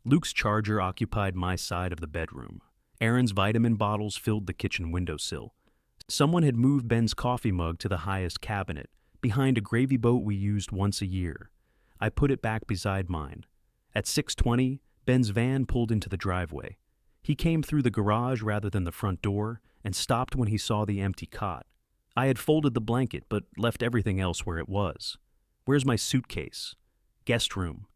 Speaker 1: Luke's charger occupied my side of the bedroom. Erin's vitamin bottles filled the kitchen windowsill. Someone had moved Ben's coffee mug to the highest cabinet, behind a gravy boat we used once a year. I put it back beside mine. At 6:20, Ben's van pulled into the driveway. He came through the garage rather than the front door and stopped when he saw the empty cot. I had folded the blanket but left everything else where it was. "Where's my suitcase?" "Guest room."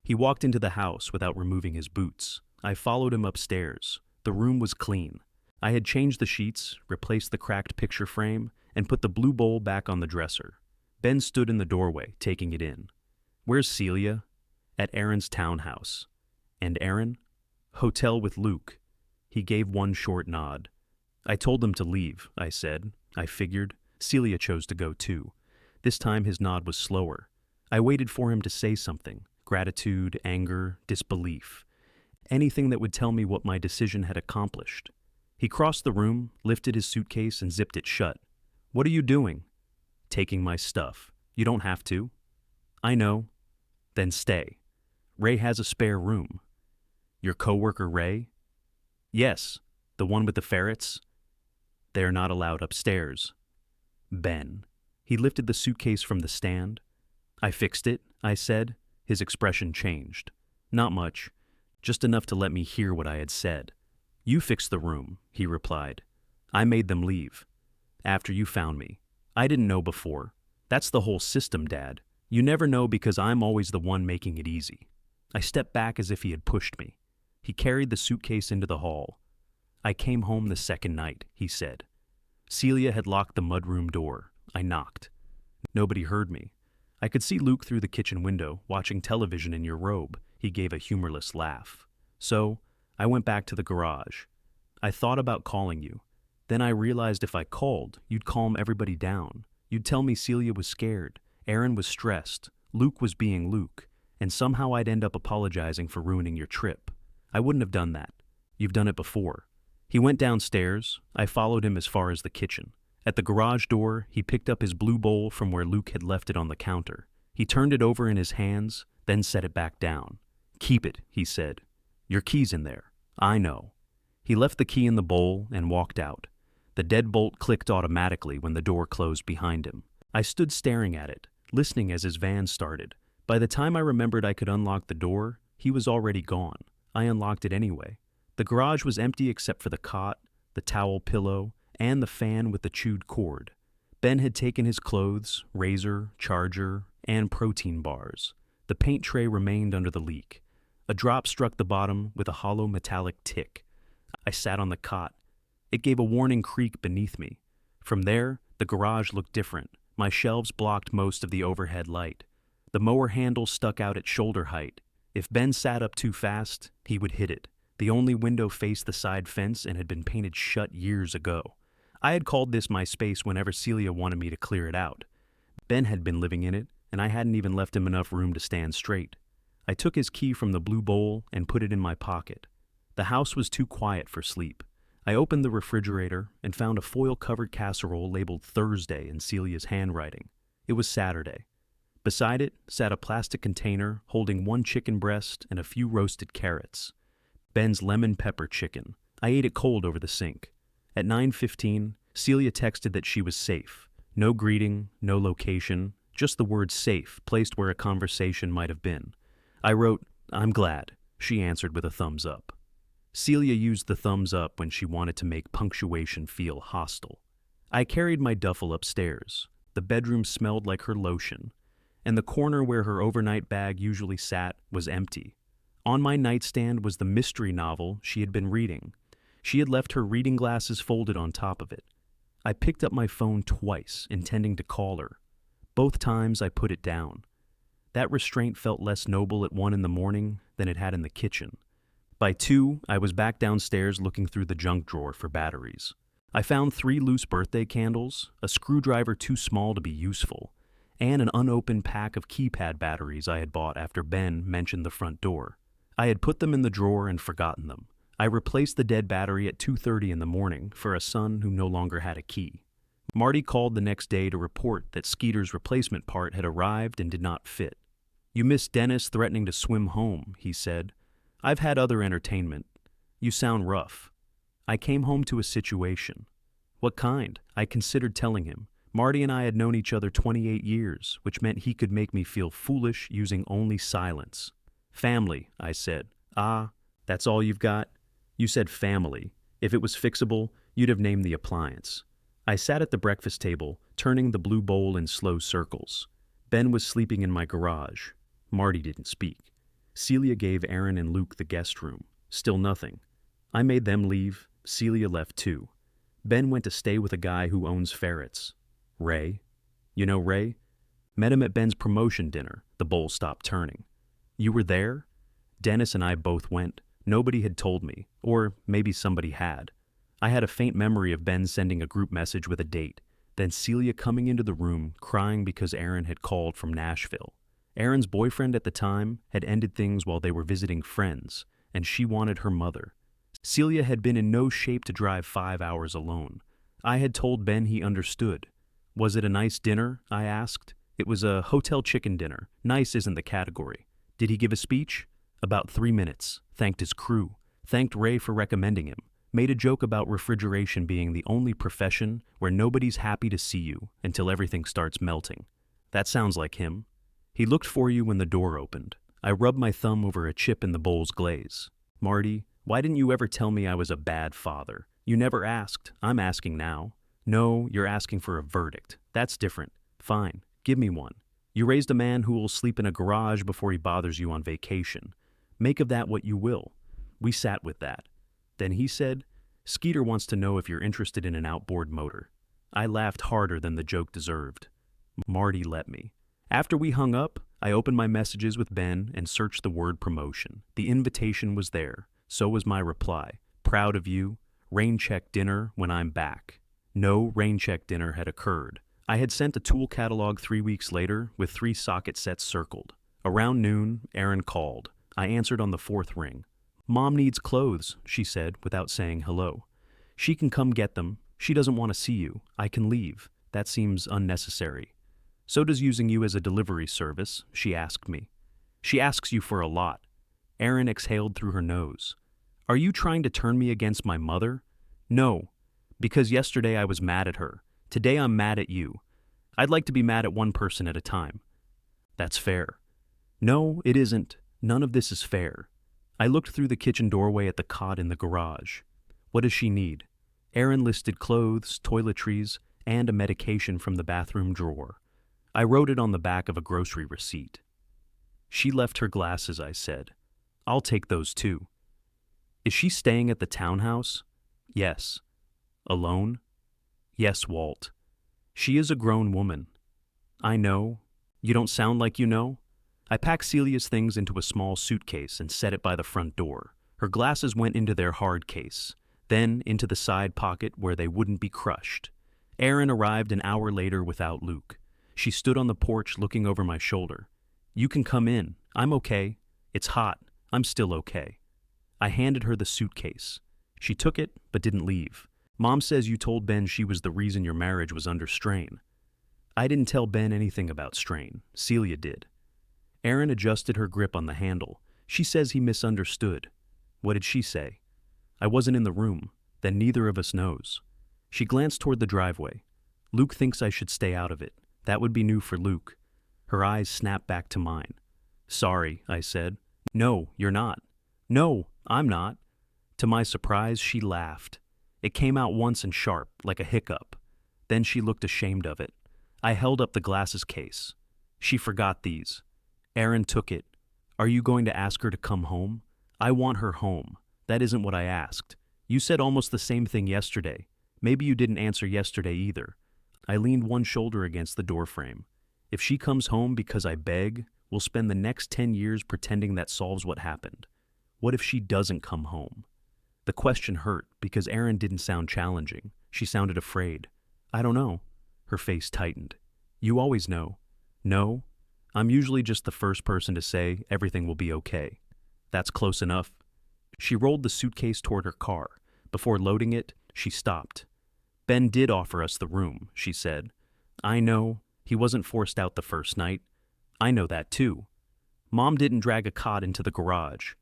Speaker 1: He walked into the house without removing his boots. I followed him upstairs. The room was clean. I had changed the sheets, replaced the cracked picture frame, and put the blue bowl back on the dresser. Ben stood in the doorway, taking it in. "Where's Celia?" "At Erin's townhouse." "And Erin?" "Hotel with Luke." He gave one short nod. "I told them to leave," I said. I figured. Celia chose to go too. This time his nod was slower. I waited for him to say something. Gratitude, anger, disbelief. Anything that would tell me what my decision had accomplished. He crossed the room, lifted his suitcase, and zipped it shut. "What are you doing?" "Taking my stuff. You don't have to." "I know." "Then stay. Ray has a spare room." "Your coworker Ray?" "Yes, the one with the ferrets." "They are not allowed upstairs." "Ben." He lifted the suitcase from the stand. "I fixed it," I said. His expression changed. "Not much. just enough to let me hear what I had said. "You fixed the room," he replied. "I made them leave. After you found me. I didn't know before. That's the whole system, Dad. You never know because I'm always the one making it easy." I stepped back as if he had pushed me. He carried the suitcase into the hall. "I came home the second night," he said. Celia had locked the mudroom door. I knocked. Nobody heard me. "I could see Luke through the kitchen window, watching television in your robe." He gave a humorless laugh. "So, I went back to the garage. I thought about calling you. Then I realized if I called, you'd calm everybody down. You'd tell me Celia was scared, Aaron was stressed, Luke was being Luke, and somehow I'd end up apologizing for ruining your trip. I wouldn't have done that. You've done it before." He went downstairs. I followed him as far as the kitchen. At the garage door, he picked up his blue bowl from where Luke had left it on the counter. He turned it over in his hands, then set it back down. "Keep it," he said. "Your key's in there. I know." He left the key in the bowl and walked out. The deadbolt clicked automatically when the door closed behind him. I stood staring at it, listening as his van started. By the time I remembered I could unlock the door, he was already gone. I unlocked it anyway. The garage was empty except for the cot, the towel pillow, and the fan with the chewed cord. Ben had taken his clothes, razor, charger, and protein bars. The paint tray remained under the leak. A drop struck the bottom with a hollow metallic tick. I sat on the cot. It gave a warning creak beneath me. From there, the garage looked different. My shelves blocked most of the overhead light. The mower handle stuck out at shoulder height. If Ben sat up too fast, he would hit it. The only window faced the side fence and had been painted shut years ago. I had called this my space whenever Celia wanted me to clear it out. Ben had been living in it, and I hadn't even left him enough room to stand straight. I took his key from the blue bowl and put it in my pocket. The house was too quiet for sleep. I opened the refrigerator and found a foil-covered casserole labeled Thursday in Celia's handwriting. It was Saturday. Beside it sat a plastic container holding one chicken breast and a few roasted carrots. Ben's lemon pepper chicken. I ate it cold over the sink. At 9:15, Celia texted that she was safe. No greeting, no location, just the word safe placed where a conversation might have been. I wrote, "I'm glad." She answered with a thumbs up. Celia used the thumbs up when she wanted to make punctuation feel hostile. I carried my duffel upstairs. The bedroom smelled like her lotion, and the corner where her overnight bag usually sat was empty. On my nightstand was the mystery novel she had been reading. She had left her reading glasses folded on top of it. I picked up my phone twice, intending to call her. Both times I put it down. That restraint felt less noble at 1 a.m. than it had in the kitchen. By 2, I was back downstairs looking through the junk drawer for batteries. I found 3 loose birthday candles, a screwdriver too small to be useful, and an unopened pack of keypad batteries I had bought after Ben mentioned the front door. I had put them in the drawer and forgotten them. I replaced the dead battery at 2:30 in the morning for a son who no longer had a key. Marty called the next day to report that Skeeter's replacement part had arrived and did not fit. "You missed Dennis threatening to swim home," he said. "I've had other entertainment. You sound rough." I came home to a situation. What kind? I considered telling him. Marty and I had known each other 28 years, which meant he could make me feel foolish using only silence. "Family," I said. "Ah, that's all you've got?" "You said family. If it was fixable, you'd have named the appliance." I sat at the breakfast table, turning the blue bowl in slow circles. Ben was sleeping in my garage. Marty didn't speak. Celia gave Aaron and Luke the guest room. Still nothing. I made them leave. Celia left too. Ben went to stay with a guy who owns ferrets. Ray. You know Ray? Met him at Ben's promotion dinner. The bowl stopped turning. "You were there?" Dennis and I both went. Nobody had told me, or maybe somebody had. I had a faint memory of Ben sending a group message with a date, then Celia coming into the room crying because Aaron had called from Nashville. Aaron's boyfriend at the time had ended things while they were visiting friends, and she wanted her mother. Celia had been in no shape to drive 5 hours alone. I had told Ben he understood. "Was it a nice dinner?" I asked. "It was a hotel chicken dinner. Nice isn't the category." "Did he give a speech?" "About 3 minutes. Thanked his crew. Thanked Ray for recommending him. Made a joke about refrigeration being the only profession where nobody's happy to see you until everything starts melting. That sounds like him. He looked for you when the door opened. I rubbed my thumb over a chip in the bowl's glaze. Marty, why didn't you ever tell me I was a bad father? You never asked. I'm asking now. No, you're asking for a verdict. That's different. Fine, give me one. You raised a man who will sleep in a garage before he bothers you on vacation. Make of that what you will. We sat with that. Then he said, Skeeter wants to know if you're interested in an outboard motor. I laughed harder than the joke deserved. Marty let me. After we hung up, I opened my messages with Ben and searched the word promotion. The invitation was there. So was my reply. Proud of you. Rain check dinner when I'm back. No rain check dinner had occurred. I had sent a tool catalog 3 weeks later with 3 socket sets circled. Around noon, Erin called. I answered on the 4th ring. Mom needs clothes, she said without saying hello. She can come get them. She doesn't want to see you. I can leave. That seems unnecessary. So does using you as a delivery service, she asked me. She asks you for a lot. Erin exhaled through her nose. Are you trying to turn me against my mother? No, because yesterday I was mad at her. Today I'm mad at you. I'd like to be mad at one person at a time. That's fair. No, it isn't. None of this is fair. I looked through the kitchen doorway at the cot in the garage. What does she need? Erin listed clothes, toiletries, and a medication from the bathroom drawer. I wrote it on the back of a grocery receipt. She left her glasses, I said. I'll take those too. Is she staying at the townhouse? Yes. Alone? Yes, Walt. She is a grown woman. I know. You don't sound like you know. I packed Celia's things into a small suitcase and set it by the front door. Her glasses went into their hard case, then into the side pocket where they wouldn't be crushed. Erin arrived an hour later without Luke. She stood on the porch looking over my shoulder. You can come in. I'm okay. It's hot. I'm still okay. I handed her the suitcase. She took it, but didn't leave. Mom says you told Ben she was the reason your marriage was under strain. I didn't tell Ben anything about strain. Celia did. Erin adjusted her grip on the handle. She says he misunderstood. What did she say? I wasn't in the room. Then neither of us knows. She glanced toward the driveway. Luke thinks I should stay out of it. That would be new for Luke. Her eyes snapped back to mine. Sorry, I said. No, you're not. No, I'm not. To my surprise, she laughed. It came out once and sharp, like a hiccup. Then she looked ashamed of it. I held up the glasses case. She forgot these. Erin took it. Are you going to ask her to come home? I want her home. That isn't what I asked. You said almost the same thing yesterday. Maybe you didn't answer yesterday either. I leaned one shoulder against the doorframe. If she comes home because I beg, we'll spend the next 10 years pretending that solves what happened. What if she doesn't come home? The question hurt because Erin didn't sound challenging. She sounded afraid. I don't know. Her face tightened. You always know. No? I'm usually just the first person to say everything will be okay. That's close enough. She rolled the suitcase toward her car. Before loading it, she stopped. Ben did offer us the room, she said. I know. He wasn't forced out the first night. I know that too. Mom didn't drag a cot into the garage.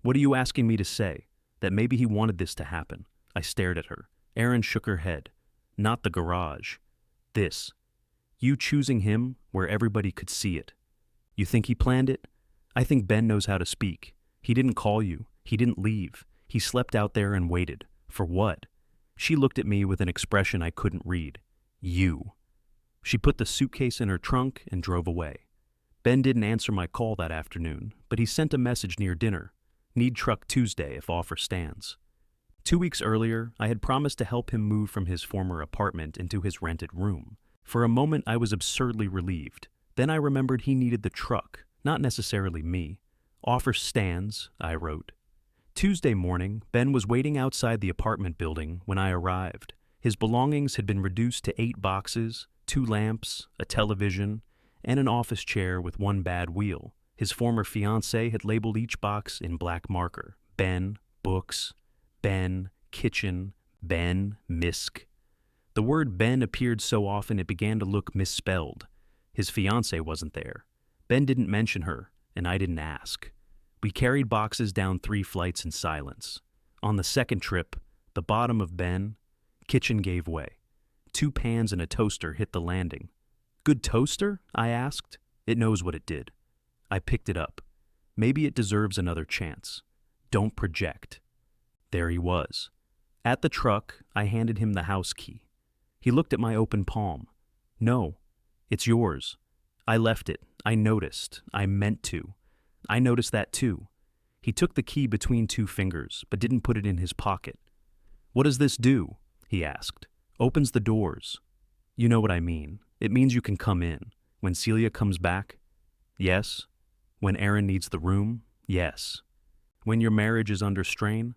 Speaker 1: What are you asking me to say? That maybe he wanted this to happen? I stared at her. Erin shook her head. Not the garage. This. You choosing him where everybody could see it. You think he planned it? I think Ben knows how to speak. He didn't call you. He didn't leave. He slept out there and waited. For what? She looked at me with an expression I couldn't read. You. She put the suitcase in her trunk and drove away. Ben didn't answer my call that afternoon, but he sent a message near dinner. Need truck Tuesday if offer stands. 2 weeks earlier, I had promised to help him move from his former apartment into his rented room. For a moment, I was absurdly relieved. Then I remembered he needed the truck, not necessarily me. Offer stands, I wrote. Tuesday morning, Ben was waiting outside the apartment building when I arrived. His belongings had been reduced to 8 boxes, 2 lamps, a television, and an office chair with 1 bad wheel. His former fiancée had labeled each box in black marker. Ben, books, Ben, kitchen, Ben, misc. The word Ben appeared so often it began to look misspelled. His fiancée wasn't there. Ben didn't mention her, and I didn't ask. We carried boxes down 3 flights in silence. On the second trip, the bottom of Ben, kitchen gave way. 2 pans and a toaster hit the landing. Good toaster? I asked. It knows what it did. I picked it up. Maybe it deserves another chance. Don't project. There he was. At the truck, I handed him the house key. He looked at my open palm. No, it's yours. I left it. I noticed. I meant to. I noticed that too. He took the key between two fingers, but didn't put it in his pocket. What does this do? He asked. Opens the doors. You know what I mean. It means you can come in. When Celia comes back? Yes. When Aaron needs the room? Yes. When your marriage is under strain?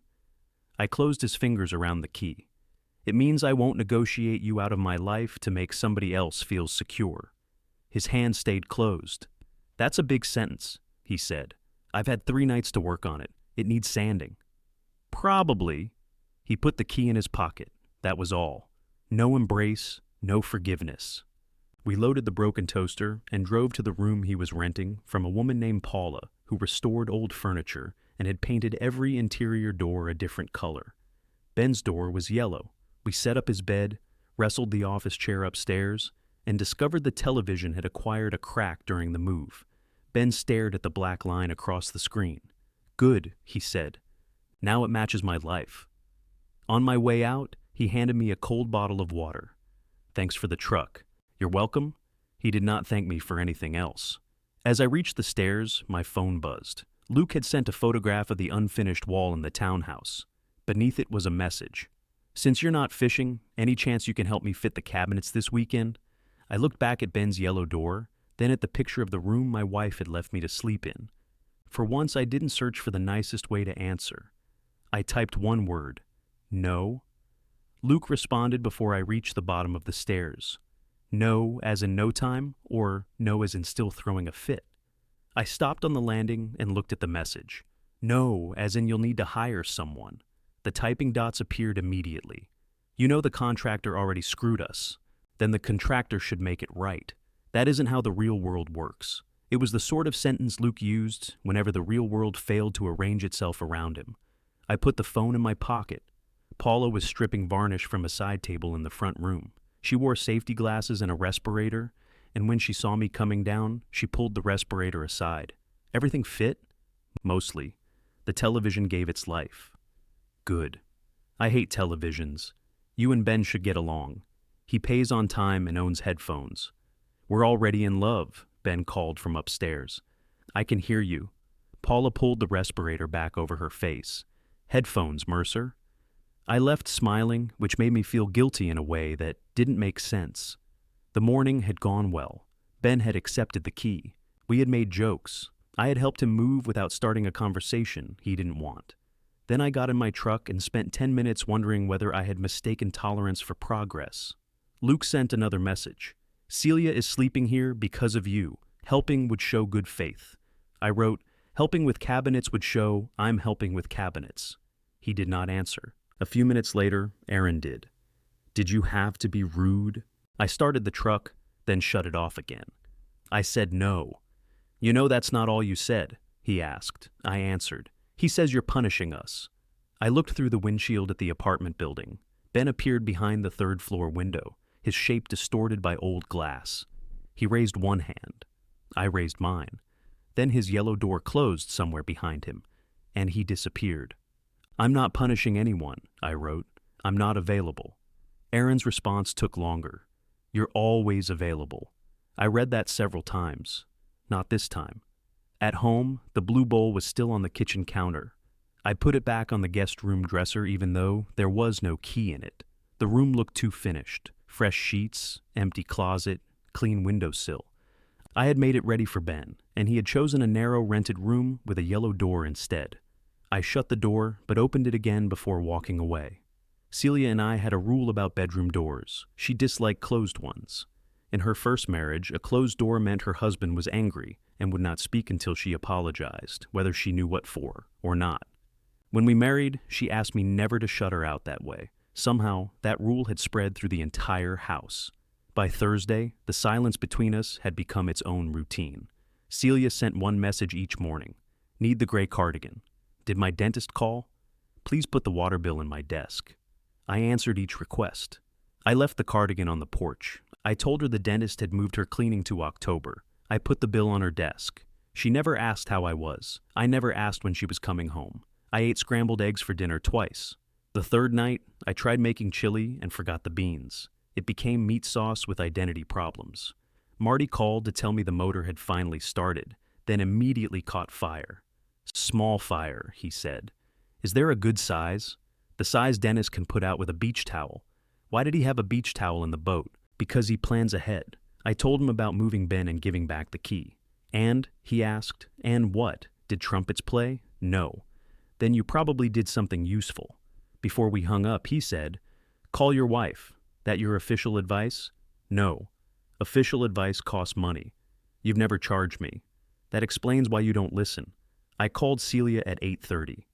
Speaker 1: I closed his fingers around the key. It means I won't negotiate you out of my life to make somebody else feel secure. His hand stayed closed. That's a big sentence, he said. I've had 3 nights to work on it. It needs sanding. Probably. He put the key in his pocket. That was all. No embrace, no forgiveness. We loaded the broken toaster and drove to the room he was renting from a woman named Paula, who restored old furniture and had painted every interior door a different color. Ben's door was yellow. We set up his bed, wrestled the office chair upstairs, and discovered the television had acquired a crack during the move. Ben stared at the black line across the screen. Good, he said. Now it matches my life. On my way out, he handed me a cold bottle of water. Thanks for the truck. You're welcome? He did not thank me for anything else. As I reached the stairs, my phone buzzed. Luke had sent a photograph of the unfinished wall in the townhouse. Beneath it was a message. Since you're not fishing, any chance you can help me fit the cabinets this weekend? I looked back at Ben's yellow door, then at the picture of the room my wife had left me to sleep in. For once, I didn't search for the nicest way to answer. I typed one word. No. Luke responded before I reached the bottom of the stairs. No as in no time, or no as in still throwing a fit. I stopped on the landing and looked at the message. No as in you'll need to hire someone. The typing dots appeared immediately. You know the contractor already screwed us. Then the contractor should make it right. That isn't how the real world works. It was the sort of sentence Luke used whenever the real world failed to arrange itself around him. I put the phone in my pocket. Paula was stripping varnish from a side table in the front room. She wore safety glasses and a respirator, and when she saw me coming down, she pulled the respirator aside. Everything fit? Mostly. The television gave its life. Good. I hate televisions. You and Ben should get along. He pays on time and owns headphones. We're already in love, Ben called from upstairs. I can hear you. Paula pulled the respirator back over her face. Headphones, Mercer. I left smiling, which made me feel guilty in a way that didn't make sense. The morning had gone well. Ben had accepted the key. We had made jokes. I had helped him move without starting a conversation he didn't want. Then I got in my truck and spent 10 minutes wondering whether I had mistaken tolerance for progress. Luke sent another message. Celia is sleeping here because of you. Helping would show good faith. I wrote, helping with cabinets would show I'm helping with cabinets. He did not answer. A few minutes later, Aaron did. Did you have to be rude? I started the truck, then shut it off again. I said no. You know that's not all you said, he asked. I answered. He says you're punishing us. I looked through the windshield at the apartment building. Ben appeared behind the third-floor window, his shape distorted by old glass. He raised one hand. I raised mine. Then his yellow door closed somewhere behind him, and he disappeared. I'm not punishing anyone, I wrote. I'm not available. Aaron's response took longer. You're always available. I read that several times. Not this time. At home, the blue bowl was still on the kitchen counter. I put it back on the guest room dresser even though there was no key in it. The room looked too finished. Fresh sheets, empty closet, clean windowsill. I had made it ready for Ben, and he had chosen a narrow rented room with a yellow door instead. I shut the door, but opened it again before walking away. Celia and I had a rule about bedroom doors. She disliked closed ones. In her first marriage, a closed door meant her husband was angry and would not speak until she apologized, whether she knew what for or not. When we married, she asked me never to shut her out that way. Somehow, that rule had spread through the entire house. By Thursday, the silence between us had become its own routine. Celia sent one message each morning. Need the gray cardigan. Did my dentist call? Please put the water bill in my desk. I answered each request. I left the cardigan on the porch. I told her the dentist had moved her cleaning to October. I put the bill on her desk. She never asked how I was. I never asked when she was coming home. I ate scrambled eggs for dinner twice. The third night, I tried making chili and forgot the beans. It became meat sauce with identity problems. Marty called to tell me the motor had finally started, then immediately caught fire. Small fire, he said. Is there a good size? The size Dennis can put out with a beach towel. Why did he have a beach towel in the boat? Because he plans ahead. I told him about moving Ben and giving back the key. And, he asked, and what? Did trumpets play? No. Then you probably did something useful. Before we hung up, he said, call your wife. That your official advice? No. Official advice costs money. You've never charged me. That explains why you don't listen. I called Celia at 8:30.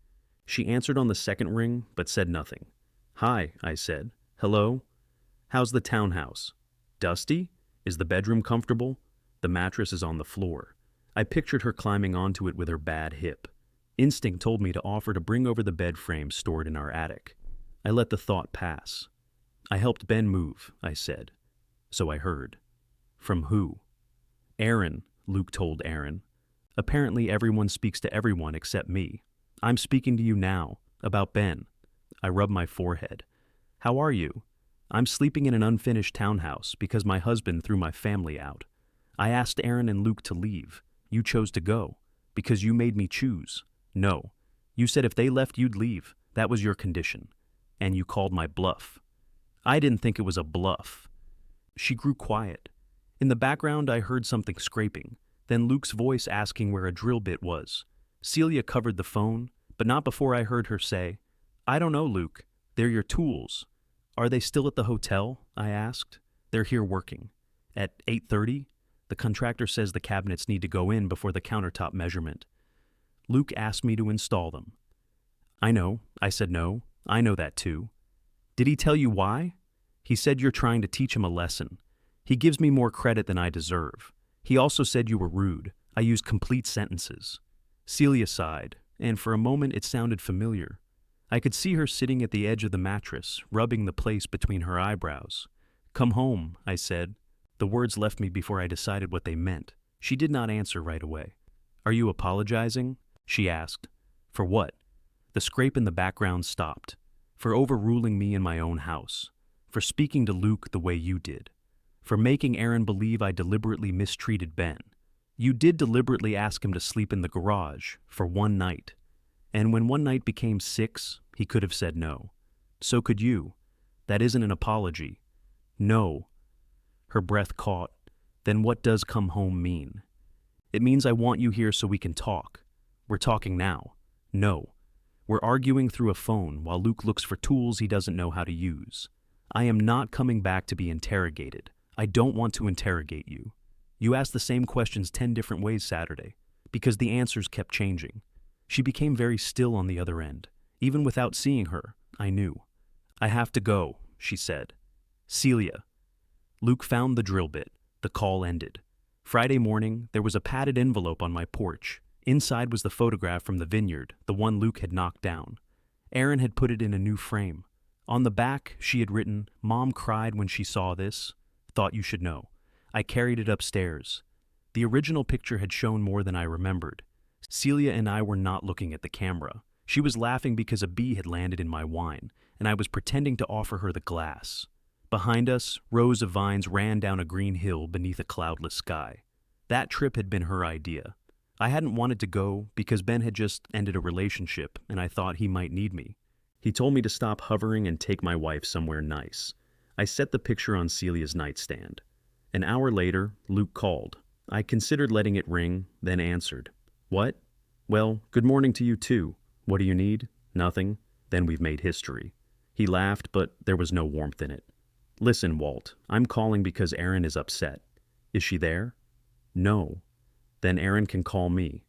Speaker 1: She answered on the second ring, but said nothing. Hi, I said. Hello? How's the townhouse? Dusty? Is the bedroom comfortable? The mattress is on the floor. I pictured her climbing onto it with her bad hip. Instinct told me to offer to bring over the bed frame stored in our attic. I let the thought pass. I helped Ben move, I said. So I heard. From who? Aaron, Luke told Aaron. Apparently everyone speaks to everyone except me. I'm speaking to you now, about Ben. I rubbed my forehead. How are you? I'm sleeping in an unfinished townhouse because my husband threw my family out. I asked Aaron and Luke to leave. You chose to go, because you made me choose. No. You said if they left you'd leave. That was your condition. And you called my bluff. I didn't think it was a bluff. She grew quiet. In the background I heard something scraping, then Luke's voice asking where a drill bit was. Celia covered the phone, but not before I heard her say, I don't know, Luke. They're your tools. Are they still at the hotel? I asked. They're here working. At 8:30? The contractor says the cabinets need to go in before the countertop measurement. Luke asked me to install them. I know. I said no. I know that too. Did he tell you why? He said you're trying to teach him a lesson. He gives me more credit than I deserve. He also said you were rude. I used complete sentences. Celia sighed, and for a moment it sounded familiar. I could see her sitting at the edge of the mattress, rubbing the place between her eyebrows. Come home, I said. The words left me before I decided what they meant. She did not answer right away. Are you apologizing? She asked. For what? The scrape in the background stopped. For overruling me in my own house. For speaking to Luke the way you did. For making Aaron believe I deliberately mistreated Ben. You did deliberately ask him to sleep in the garage for one night. And when one night became 6, he could have said no. So could you. That isn't an apology. No. Her breath caught. Then what does come home mean? It means I want you here so we can talk. We're talking now. No. We're arguing through a phone while Luke looks for tools he doesn't know how to use. I am not coming back to be interrogated. I don't want to interrogate you. You asked the same questions 10 different ways Saturday, because the answers kept changing. She became very still on the other end. Even without seeing her, I knew. I have to go, she said. Celia. Luke found the drill bit. The call ended. Friday morning, there was a padded envelope on my porch. Inside was the photograph from the vineyard, the one Luke had knocked down. Aaron had put it in a new frame. On the back, she had written, Mom cried when she saw this. Thought you should know. I carried it upstairs. The original picture had shown more than I remembered. Celia and I were not looking at the camera. She was laughing because a bee had landed in my wine, and I was pretending to offer her the glass. Behind us, rows of vines ran down a green hill beneath a cloudless sky. That trip had been her idea. I hadn't wanted to go because Ben had just ended a relationship, and I thought he might need me. He told me to stop hovering and take my wife somewhere nice. I set the picture on Celia's nightstand. An hour later, Luke called. I considered letting it ring, then answered. What? Well, good morning to you too. What do you need? Nothing. Then we've made history. He laughed, but there was no warmth in it. Listen, Walt, I'm calling because Erin is upset. Is she there? No. Then Erin can call me.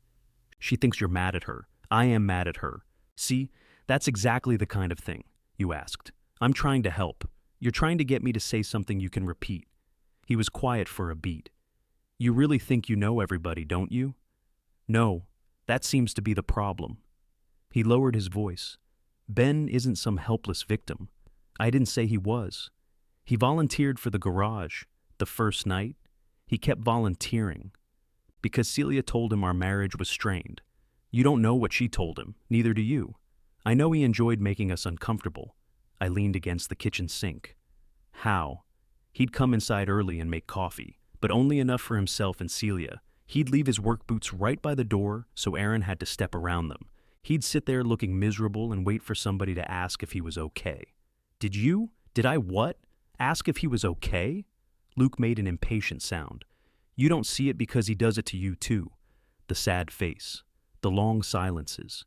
Speaker 1: She thinks you're mad at her. I am mad at her. See, that's exactly the kind of thing, you asked. I'm trying to help. You're trying to get me to say something you can repeat. He was quiet for a beat. You really think you know everybody, don't you? No, that seems to be the problem. He lowered his voice. Ben isn't some helpless victim. I didn't say he was. He volunteered for the garage. The first night, he kept volunteering. Because Celia told him our marriage was strained. You don't know what she told him, neither do you. I know he enjoyed making us uncomfortable. I leaned against the kitchen sink. How? He'd come inside early and make coffee, but only enough for himself and Celia. He'd leave his work boots right by the door, so Aaron had to step around them. He'd sit there looking miserable and wait for somebody to ask if he was okay. Did I what? Ask if he was okay? Luke made an impatient sound. You don't see it because he does it to you too. The sad face. The long silences.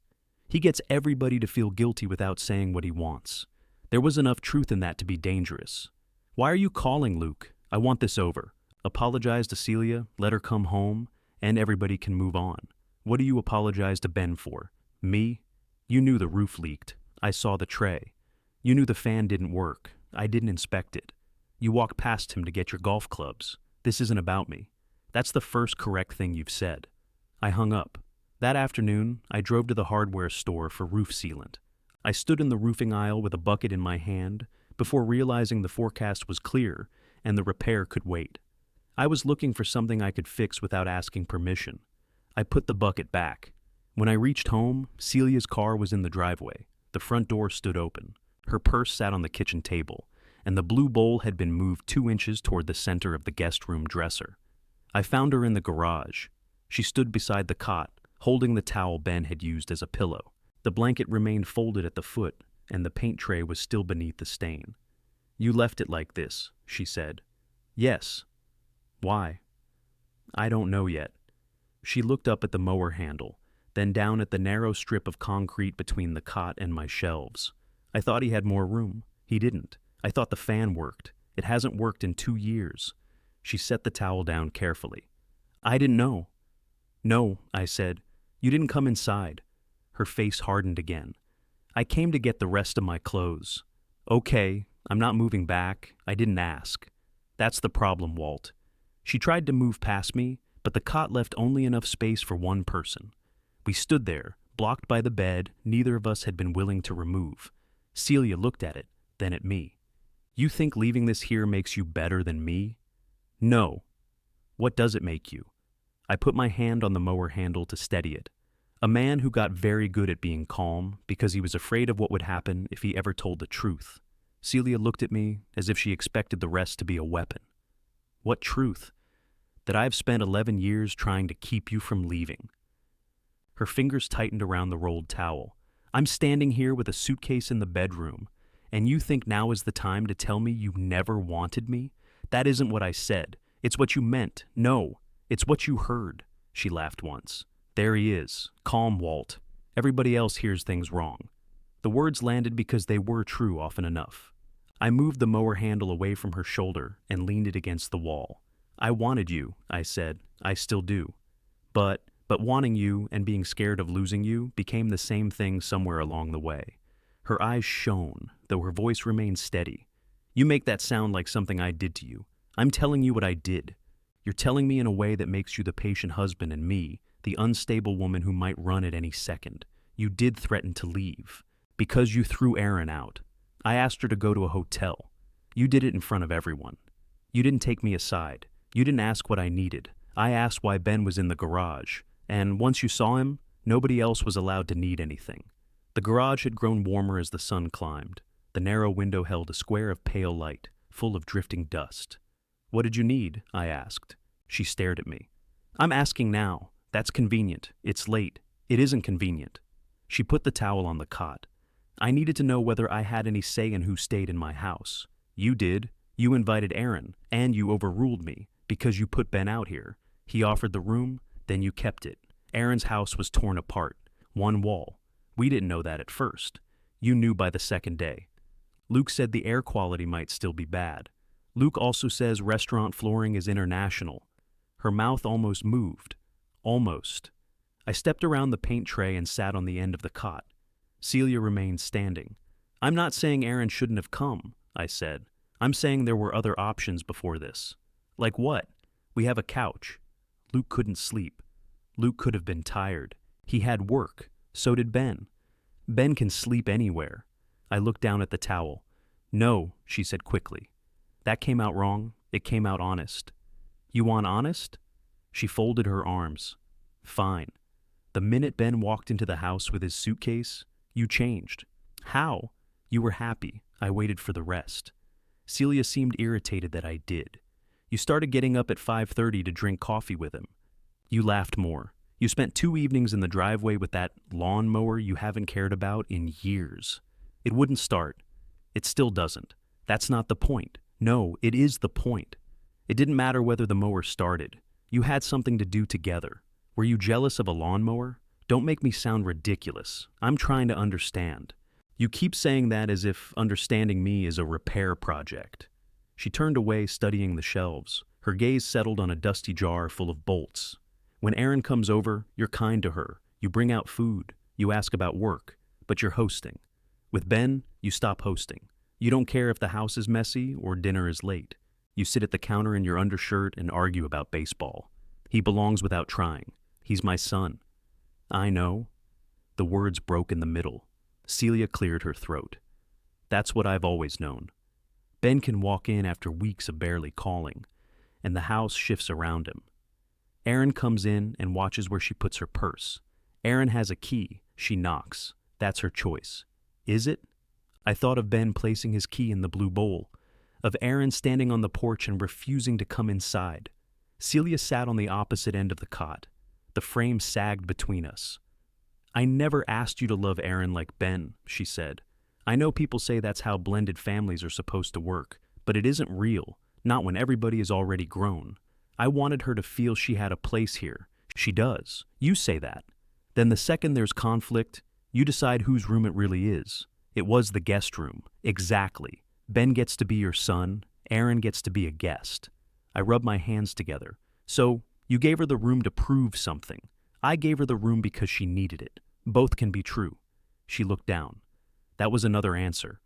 Speaker 1: He gets everybody to feel guilty without saying what he wants. There was enough truth in that to be dangerous. Why are you calling, Luke? I want this over. Apologize to Celia, let her come home, and everybody can move on. What do you apologize to Ben for? Me? You knew the roof leaked. I saw the tray. You knew the fan didn't work. I didn't inspect it. You walked past him to get your golf clubs. This isn't about me. That's the first correct thing you've said. I hung up. That afternoon, I drove to the hardware store for roof sealant. I stood in the roofing aisle with a bucket in my hand before realizing the forecast was clear and the repair could wait. I was looking for something I could fix without asking permission. I put the bucket back. When I reached home, Celia's car was in the driveway. The front door stood open. Her purse sat on the kitchen table, and the blue bowl had been moved 2 inches toward the center of the guest room dresser. I found her in the garage. She stood beside the cot, holding the towel Ben had used as a pillow. The blanket remained folded at the foot, and the paint tray was still beneath the stain. You left it like this, she said. Yes. Why? I don't know yet. She looked up at the mower handle, then down at the narrow strip of concrete between the cot and my shelves. I thought he had more room. He didn't. I thought the fan worked. It hasn't worked in 2 years. She set the towel down carefully. I didn't know. No, I said. You didn't come inside. Her face hardened again. I came to get the rest of my clothes. Okay, I'm not moving back. I didn't ask. That's the problem, Walt. She tried to move past me, but the cot left only enough space for one person. We stood there, blocked by the bed neither of us had been willing to remove. Celia looked at it, then at me. You think leaving this here makes you better than me? No. What does it make you? I put my hand on the mower handle to steady it. A man who got very good at being calm because he was afraid of what would happen if he ever told the truth. Celia looked at me as if she expected the rest to be a weapon. What truth? That I've spent 11 years trying to keep you from leaving. Her fingers tightened around the rolled towel. I'm standing here with a suitcase in the bedroom, and you think now is the time to tell me you never wanted me? That isn't what I said. It's what you meant. No, it's what you heard. She laughed once. There he is. Calm, Walt. Everybody else hears things wrong. The words landed because they were true often enough. I moved the mower handle away from her shoulder and leaned it against the wall. I wanted you, I said. I still do. But wanting you and being scared of losing you became the same thing somewhere along the way. Her eyes shone, though her voice remained steady. You make that sound like something I did to you. I'm telling you what I did. You're telling me in a way that makes you the patient husband and me, the unstable woman who might run at any second. You did threaten to leave. Because you threw Erin out. I asked her to go to a hotel. You did it in front of everyone. You didn't take me aside. You didn't ask what I needed. I asked why Ben was in the garage. And once you saw him, nobody else was allowed to need anything. The garage had grown warmer as the sun climbed. The narrow window held a square of pale light, full of drifting dust. What did you need? I asked. She stared at me. I'm asking now. That's convenient. It's late. It isn't convenient. She put the towel on the cot. I needed to know whether I had any say in who stayed in my house. You did. You invited Aaron, and you overruled me, because you put Ben out here. He offered the room, then you kept it. Aaron's house was torn apart. One wall. We didn't know that at first. You knew by the second day. Luke said the air quality might still be bad. Luke also says restaurant flooring is international. Her mouth almost moved. Almost. I stepped around the paint tray and sat on the end of the cot. Celia remained standing. I'm not saying Aaron shouldn't have come, I said. I'm saying there were other options before this. Like what? We have a couch. Luke couldn't sleep. Luke could have been tired. He had work. So did Ben. Ben can sleep anywhere. I looked down at the towel. No, she said quickly. That came out wrong. It came out honest. You want honest? She folded her arms. Fine. The minute Ben walked into the house with his suitcase, you changed. How? You were happy. I waited for the rest. Celia seemed irritated that I did. You started getting up at 5:30 to drink coffee with him. You laughed more. You spent 2 evenings in the driveway with that lawnmower you haven't cared about in years. It wouldn't start. It still doesn't. That's not the point. No, it is the point. It didn't matter whether the mower started. You had something to do together. Were you jealous of a lawnmower? Don't make me sound ridiculous. I'm trying to understand. You keep saying that as if understanding me is a repair project. She turned away, studying the shelves. Her gaze settled on a dusty jar full of bolts. When Erin comes over, you're kind to her. You bring out food. You ask about work. But you're hosting. With Ben, you stop hosting. You don't care if the house is messy or dinner is late. You sit at the counter in your undershirt and argue about baseball. He belongs without trying. He's my son. I know. The words broke in the middle. Celia cleared her throat. That's what I've always known. Ben can walk in after weeks of barely calling, and the house shifts around him. Erin comes in and watches where she puts her purse. Erin has a key. She knocks. That's her choice. Is it? I thought of Ben placing his key in the blue bowl, of Erin standing on the porch and refusing to come inside. Celia sat on the opposite end of the cot. The frame sagged between us. I never asked you to love Erin like Ben, she said. I know people say that's how blended families are supposed to work, but it isn't real, not when everybody is already grown. I wanted her to feel she had a place here. She does. You say that. Then the second there's conflict, you decide whose room it really is. It was the guest room. Exactly. Ben gets to be your son. Erin gets to be a guest. I rubbed my hands together. So, you gave her the room to prove something. I gave her the room because she needed it. Both can be true. She looked down. That was another answer.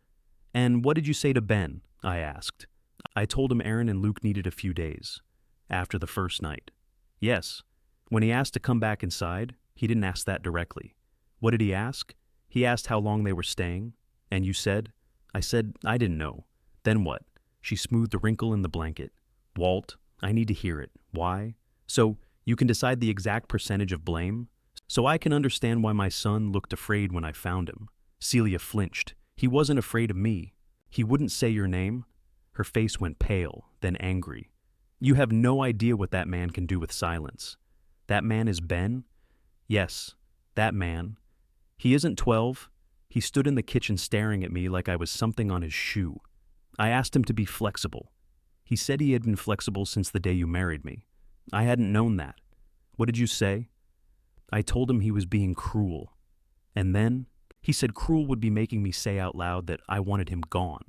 Speaker 1: And what did you say to Ben? I asked. I told him Erin and Luke needed a few days. After the first night. Yes. When he asked to come back inside, he didn't ask that directly. What did he ask? He asked how long they were staying. And you said? I said, I didn't know. Then what? She smoothed the wrinkle in the blanket. Walt, I need to hear it. Why? So, you can decide the exact percentage of blame? So I can understand why my son looked afraid when I found him. Celia flinched. He wasn't afraid of me. He wouldn't say your name. Her face went pale, then angry. You have no idea what that man can do with silence. That man is Ben? Yes, that man. He isn't 12. He stood in the kitchen staring at me like I was something on his shoe. I asked him to be flexible. He said he had been flexible since the day you married me. I hadn't known that. What did you say? I told him he was being cruel. And then, he said cruel would be making me say out loud that I wanted him gone.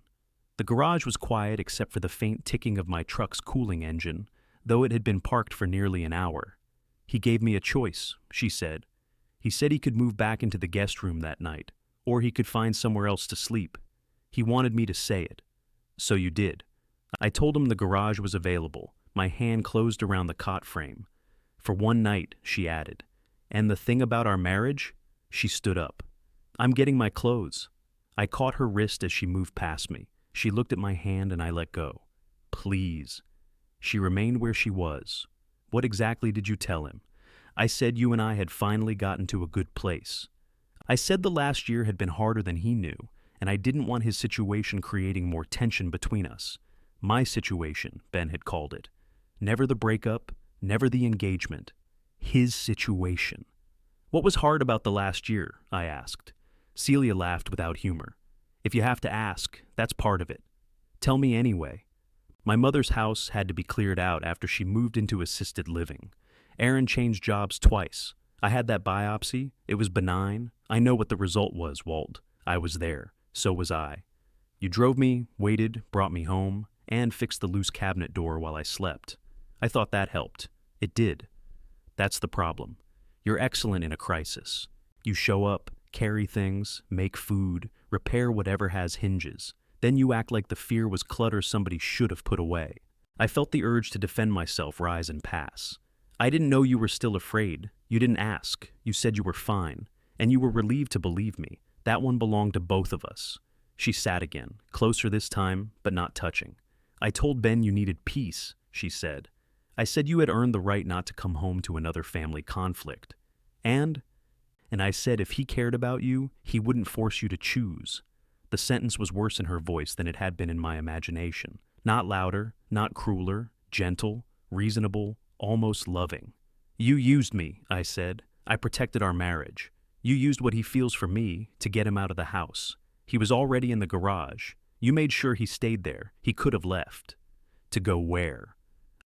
Speaker 1: The garage was quiet except for the faint ticking of my truck's cooling engine, though it had been parked for nearly an hour. He gave me a choice, she said. He said he could move back into the guest room that night, or he could find somewhere else to sleep. He wanted me to say it. So you did. I told him the garage was available. My hand closed around the cot frame. For one night, she added. And the thing about our marriage? She stood up. I'm getting my clothes. I caught her wrist as she moved past me. She looked at my hand and I let go. Please. She remained where she was. What exactly did you tell him? I said you and I had finally gotten to a good place. I said the last year had been harder than he knew, and I didn't want his situation creating more tension between us. My situation, Ben had called it. Never the breakup, never the engagement. His situation. What was hard about the last year? I asked. Celia laughed without humor. If you have to ask, that's part of it. Tell me anyway. My mother's house had to be cleared out after she moved into assisted living. Erin changed jobs twice. I had that biopsy. It was benign. I know what the result was, Walt. I was there. So was I. You drove me, waited, brought me home, and fixed the loose cabinet door while I slept. I thought that helped. It did. That's the problem. You're excellent in a crisis. You show up, carry things, make food, repair whatever has hinges. Then you act like the fear was clutter somebody should have put away. I felt the urge to defend myself rise and pass. I didn't know you were still afraid. You didn't ask. You said you were fine. And you were relieved to believe me. That one belonged to both of us. She sat again, closer this time, but not touching. I told Ben you needed peace, she said. I said you had earned the right not to come home to another family conflict. And I said if he cared about you, he wouldn't force you to choose. The sentence was worse in her voice than it had been in my imagination. Not louder, not crueler, gentle, reasonable, almost loving. You used me, I said. I protected our marriage. You used what he feels for me to get him out of the house. He was already in the garage. You made sure he stayed there. He could have left. To go where?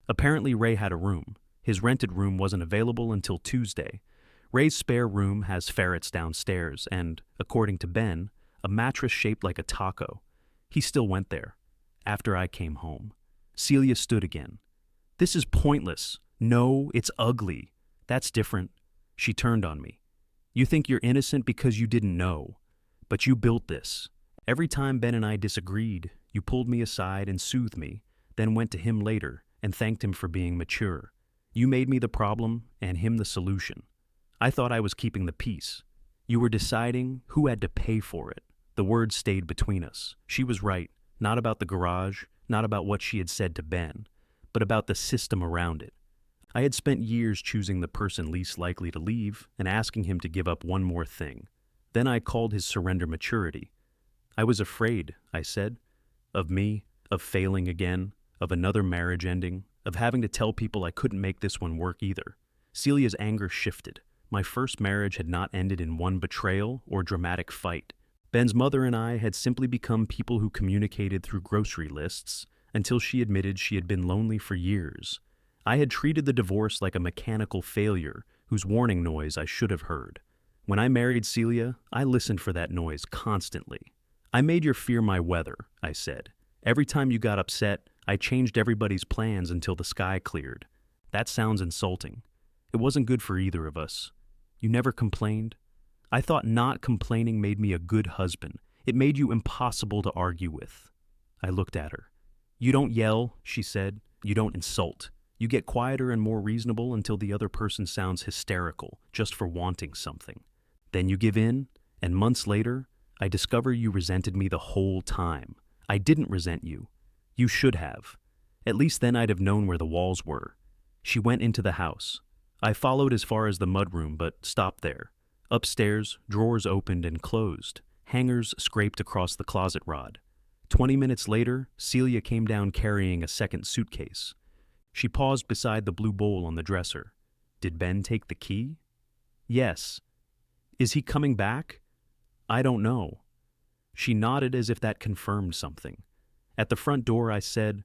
Speaker 1: Apparently Ray had a room. His rented room wasn't available until Tuesday. Ray's spare room has ferrets downstairs and, according to Ben, a mattress shaped like a taco. He still went there. After I came home. Celia stood again. This is pointless. No, it's ugly. That's different. She turned on me. You think you're innocent because you didn't know. But you built this. Every time Ben and I disagreed, you pulled me aside and soothed me, then went to him later and thanked him for being mature. You made me the problem and him the solution. I thought I was keeping the peace. You were deciding who had to pay for it. The words stayed between us. She was right, not about the garage, not about what she had said to Ben, but about the system around it. I had spent years choosing the person least likely to leave and asking him to give up one more thing. Then I called his surrender maturity. I was afraid, I said, of me, of failing again, of another marriage ending, of having to tell people I couldn't make this one work either. Celia's anger shifted. My first marriage had not ended in one betrayal or dramatic fight. Ben's mother and I had simply become people who communicated through grocery lists until she admitted she had been lonely for years. I had treated the divorce like a mechanical failure whose warning noise I should have heard. When I married Celia, I listened for that noise constantly. I made your fear my weather, I said. Every time you got upset, I changed everybody's plans until the sky cleared. That sounds insulting. It wasn't good for either of us. You never complained? I thought not complaining made me a good husband. It made you impossible to argue with. I looked at her. You don't yell, she said. You don't insult. You get quieter and more reasonable until the other person sounds hysterical, just for wanting something. Then you give in, and months later, I discover you resented me the whole time. I didn't resent you. You should have. At least then I'd have known where the walls were. She went into the house. I followed as far as the mudroom, but stopped there. Upstairs, drawers opened and closed. Hangers scraped across the closet rod. 20 minutes later, Celia came down carrying a second suitcase. She paused beside the blue bowl on the dresser. Did Ben take the key? Yes. Is he coming back? I don't know. She nodded as if that confirmed something. At the front door I said,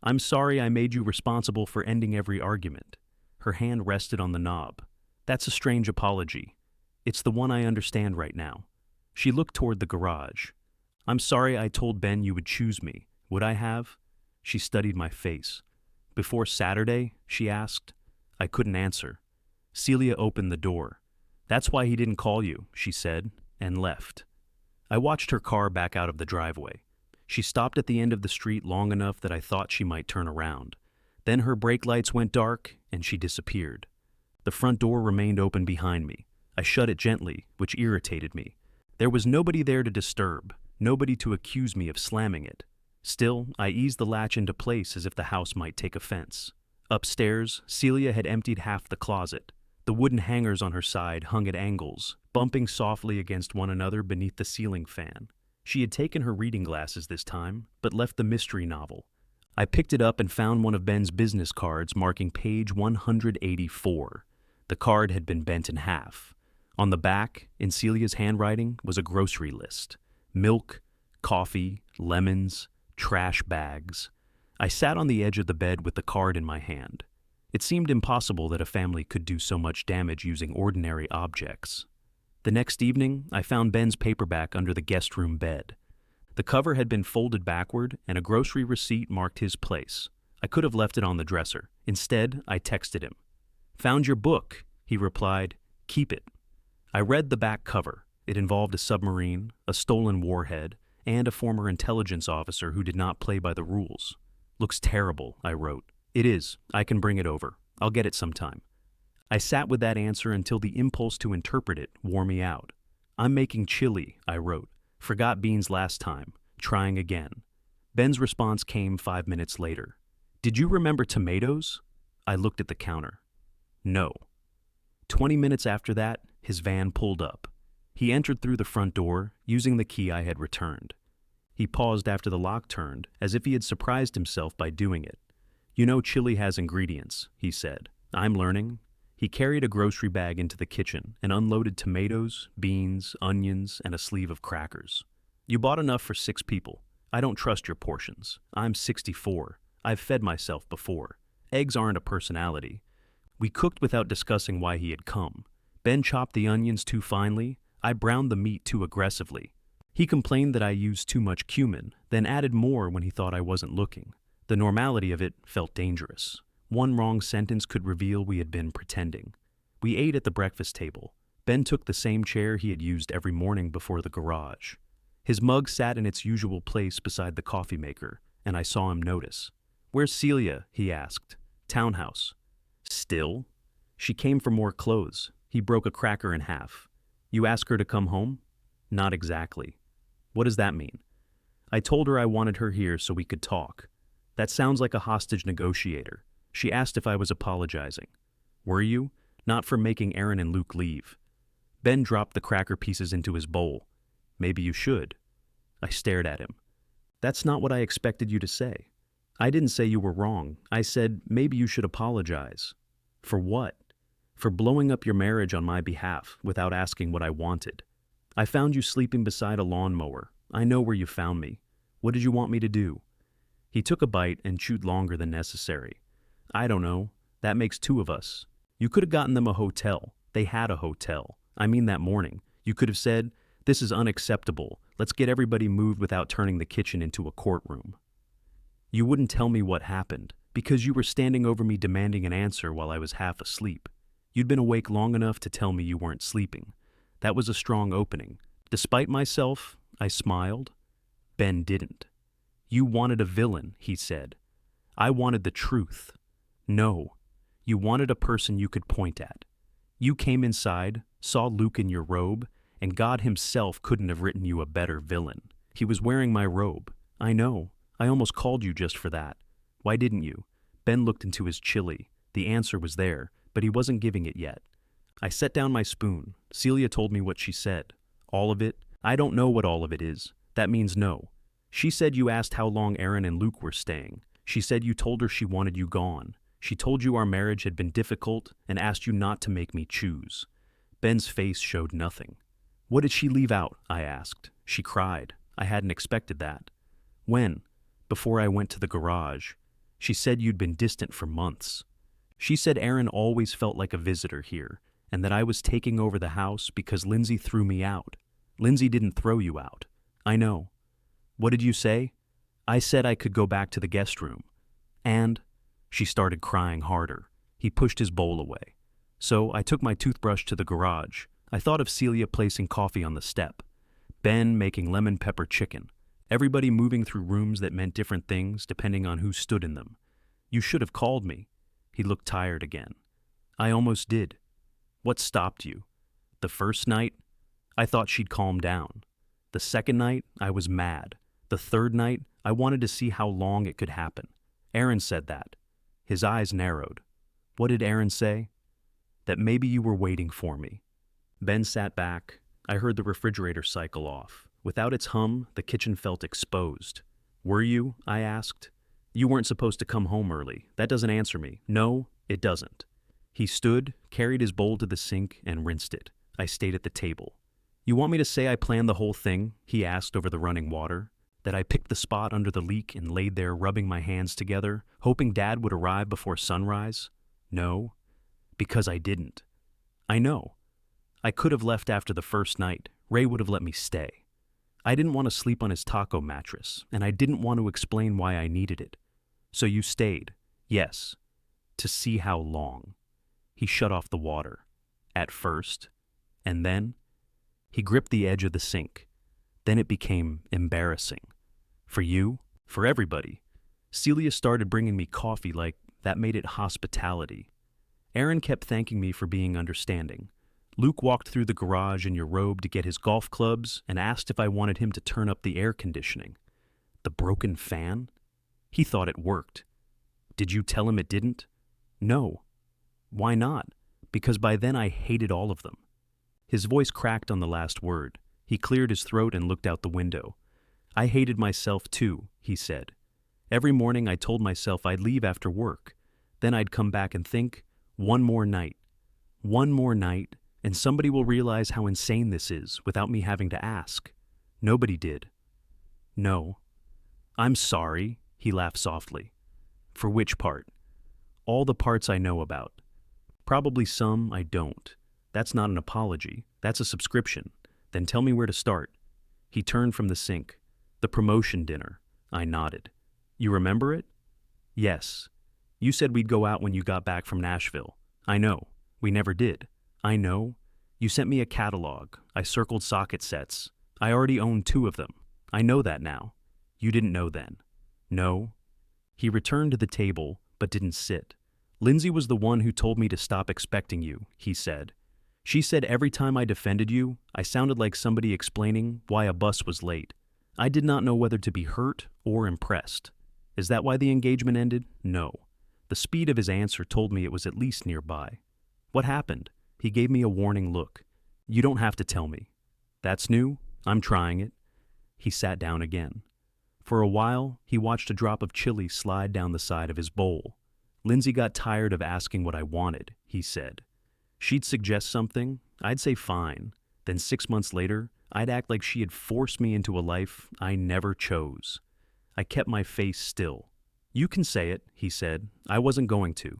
Speaker 1: I'm sorry I made you responsible for ending every argument. Her hand rested on the knob. That's a strange apology. It's the one I understand right now. She looked toward the garage. I'm sorry I told Ben you would choose me. Would I have? She studied my face. Before Saturday? She asked. I couldn't answer. Celia opened the door. That's why he didn't call you, she said, and left. I watched her car back out of the driveway. She stopped at the end of the street long enough that I thought she might turn around. Then her brake lights went dark, and she disappeared. The front door remained open behind me. I shut it gently, which irritated me. There was nobody there to disturb, nobody to accuse me of slamming it. Still, I eased the latch into place as if the house might take offense. Upstairs, Celia had emptied half the closet. The wooden hangers on her side hung at angles, bumping softly against one another beneath the ceiling fan. She had taken her reading glasses this time, but left the mystery novel. I picked it up and found one of Ben's business cards marking page 184. The card had been bent in half. On the back, in Celia's handwriting, was a grocery list. Milk, coffee, lemons, trash bags. I sat on the edge of the bed with the card in my hand. It seemed impossible that a family could do so much damage using ordinary objects. The next evening, I found Ben's paperback under the guest room bed. The cover had been folded backward, and a grocery receipt marked his place. I could have left it on the dresser. Instead, I texted him. Found your book, he replied. Keep it. I read the back cover. It involved a submarine, a stolen warhead, and a former intelligence officer who did not play by the rules. Looks terrible, I wrote. It is. I can bring it over. I'll get it sometime. I sat with that answer until the impulse to interpret it wore me out. I'm making chili, I wrote. Forgot beans last time. Trying again. Ben's response came 5 minutes later. Did you remember tomatoes? I looked at the counter. No. 20 minutes after that, his van pulled up. He entered through the front door, using the key I had returned. He paused after the lock turned, as if he had surprised himself by doing it. "You know chili has ingredients," he said. "I'm learning." He carried a grocery bag into the kitchen and unloaded tomatoes, beans, onions, and a sleeve of crackers. "You bought enough for 6 people. I don't trust your portions. I'm 64. I've fed myself before. Eggs aren't a personality." We cooked without discussing why he had come. Ben chopped the onions too finely. I browned the meat too aggressively. He complained that I used too much cumin, then added more when he thought I wasn't looking. The normality of it felt dangerous. One wrong sentence could reveal we had been pretending. We ate at the breakfast table. Ben took the same chair he had used every morning before the garage. His mug sat in its usual place beside the coffee maker, and I saw him notice. "Where's Celia?" he asked. "Townhouse." "Still?" "She came for more clothes." He broke a cracker in half. "You asked her to come home?" "Not exactly." "What does that mean?" "I told her I wanted her here so we could talk." "That sounds like a hostage negotiator." She asked if I was apologizing. "Were you?" "Not for making Aaron and Luke leave." Ben dropped the cracker pieces into his bowl. "Maybe you should." I stared at him. "That's not what I expected you to say." "I didn't say you were wrong. I said maybe you should apologize." "For what?" "For blowing up your marriage on my behalf without asking what I wanted." "I found you sleeping beside a lawnmower. I know where you found me. What did you want me to do?" He took a bite and chewed longer than necessary. "I don't know. That makes 2 of us. You could have gotten them a hotel. They had a hotel. I mean that morning. You could have said, 'This is unacceptable. Let's get everybody moved without turning the kitchen into a courtroom.' You wouldn't tell me what happened, because you were standing over me demanding an answer while I was half asleep. You'd been awake long enough to tell me you weren't sleeping. That was a strong opening. Despite myself, I smiled. Ben didn't. You wanted a villain, he said. I wanted the truth. No, you wanted a person you could point at. You came inside, saw Luke in your robe, and God himself couldn't have written you a better villain. He was wearing my robe. I know. I almost called you just for that. Why didn't you? Ben looked into his chili. The answer was there, but he wasn't giving it yet. I set down my spoon. Celia told me what she said. All of it? I don't know what all of it is. That means no. She said you asked how long Aaron and Luke were staying. She said you told her she wanted you gone. She told you our marriage had been difficult and asked you not to make me choose. Ben's face showed nothing. What did she leave out? I asked. She cried. I hadn't expected that. When? Before I went to the garage. She said you'd been distant for months. She said Aaron always felt like a visitor here, and that I was taking over the house because Lindsay threw me out. Lindsay didn't throw you out. I know. What did you say? I said I could go back to the guest room. And? She started crying harder. He pushed his bowl away. So I took my toothbrush to the garage. I thought of Celia placing coffee on the step. Ben making lemon pepper chicken. Everybody moving through rooms that meant different things depending on who stood in them. You should have called me. He looked tired again. I almost did. What stopped you? The first night, I thought she'd calm down. The second night, I was mad. The third night, I wanted to see how long it could happen. Aaron said that. His eyes narrowed. What did Aaron say? That maybe you were waiting for me. Ben sat back. I heard the refrigerator cycle off. Without its hum, the kitchen felt exposed. Were you? I asked. You weren't supposed to come home early. That doesn't answer me. No, it doesn't. He stood, carried his bowl to the sink, and rinsed it. I stayed at the table. You want me to say I planned the whole thing? He asked over the running water. That I picked the spot under the leak and laid there rubbing my hands together, hoping Dad would arrive before sunrise? No, because I didn't. I know. I could have left after the first night. Ray would have let me stay. I didn't want to sleep on his taco mattress, and I didn't want to explain why I needed it. So you stayed, yes, to see how long. He shut off the water. At first. And then? He gripped the edge of the sink. Then it became embarrassing. For you, for everybody. Celia started bringing me coffee like that made it hospitality. Aaron kept thanking me for being understanding. Luke walked through the garage in your robe to get his golf clubs and asked if I wanted him to turn up the air conditioning. The broken fan? He thought it worked. Did you tell him it didn't? No. Why not? because by then I hated all of them. His voice cracked on the last word. He cleared his throat and looked out the window. I hated myself too, he said. Every morning I told myself I'd leave after work. Then I'd come back and think, one more night, and somebody will realize how insane this is without me having to ask. Nobody did. No. I'm sorry, he laughed softly. For which part? All the parts I know about. Probably some I don't. That's not an apology. That's a subscription. Then tell me where to start. He turned from the sink. The promotion dinner. I nodded. You remember it? Yes. You said we'd go out when you got back from Nashville. I know. We never did. I know. You sent me a catalog. I circled socket sets. I already owned 2 of them. I know that now. You didn't know then. No. He returned to the table, but didn't sit. Lindsay was the one who told me to stop expecting you, he said. She said every time I defended you, I sounded like somebody explaining why a bus was late. I did not know whether to be hurt or impressed. Is that why the engagement ended? No. The speed of his answer told me it was at least nearby. What happened? He gave me a warning look. You don't have to tell me. That's new? I'm trying it. He sat down again. For a while, he watched a drop of chili slide down the side of his bowl. Lindsay got tired of asking what I wanted, he said. She'd suggest something, I'd say fine. Then 6 months later, I'd act like she had forced me into a life I never chose. I kept my face still. You can say it, he said. I wasn't going to.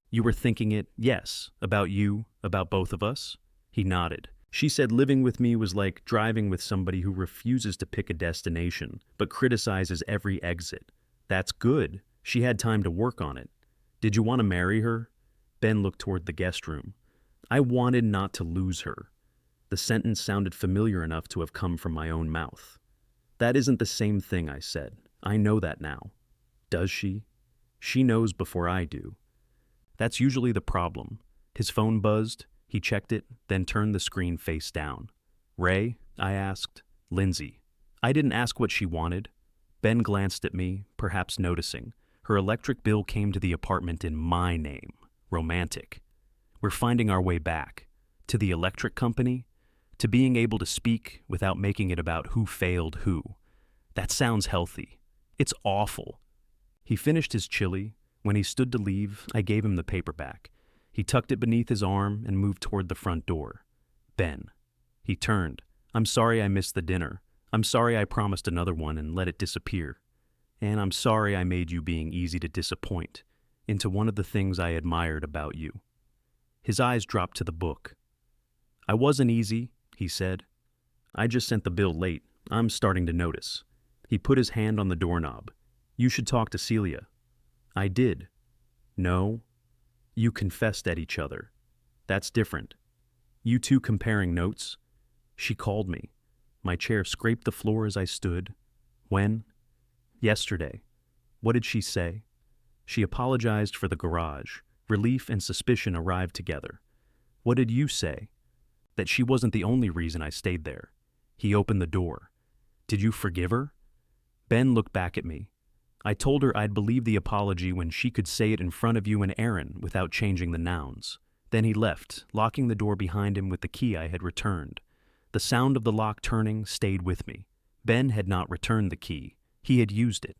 Speaker 1: You were thinking it, yes, about you, about both of us? He nodded. She said living with me was like driving with somebody who refuses to pick a destination, but criticizes every exit. That's good. She had time to work on it. Did you want to marry her? Ben looked toward the guest room. I wanted not to lose her. The sentence sounded familiar enough to have come from my own mouth. That isn't the same thing, I said. I know that now. Does she? She knows before I do. That's usually the problem. His phone buzzed. He checked it, then turned the screen face down. Ray? I asked. Lindsay. I didn't ask what she wanted. Ben glanced at me, perhaps noticing. Her electric bill came to the apartment in my name. Romantic. We're finding our way back. To the electric company? To being able to speak without making it about who failed who. That sounds healthy. It's awful. He finished his chili. When he stood to leave, I gave him the paperback. He tucked it beneath his arm and moved toward the front door. Ben. He turned. I'm sorry I missed the dinner. I'm sorry I promised another one and let it disappear. And I'm sorry I made you being easy to disappoint into one of the things I admired about you. His eyes dropped to the book. I wasn't easy, he said. I just sent the bill late. I'm starting to notice. He put his hand on the doorknob. You should talk to Celia. I did. No. You confessed at each other. That's different. You two comparing notes? She called me. My chair scraped the floor as I stood. When? Yesterday. What did she say? She apologized for the garage. Relief and suspicion arrived together. What did you say? That she wasn't the only reason I stayed there. He opened the door. Did you forgive her? Ben looked back at me. I told her I'd believe the apology when she could say it in front of you and Aaron without changing the nouns. Then he left, locking the door behind him with the key I had returned. The sound of the lock turning stayed with me. Ben had not returned the key. He had used it.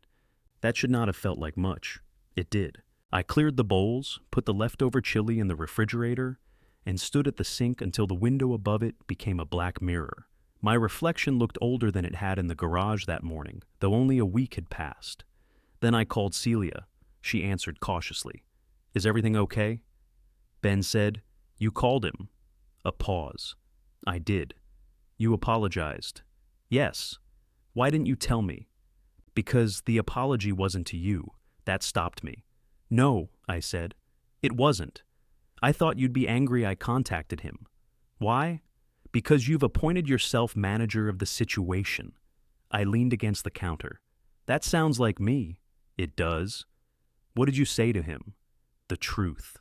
Speaker 1: That should not have felt like much. It did. I cleared the bowls, put the leftover chili in the refrigerator, and stood at the sink until the window above it became a black mirror. My reflection looked older than it had in the garage that morning, though only a week had passed. Then I called Celia. She answered cautiously. Is everything okay? Ben said, You called him. A pause. I did. You apologized. Yes. Why didn't you tell me? Because the apology wasn't to you. That stopped me. No, I said. It wasn't. I thought you'd be angry I contacted him. Why? Because you've appointed yourself manager of the situation. I leaned against the counter. That sounds like me. It does. What did you say to him? The truth.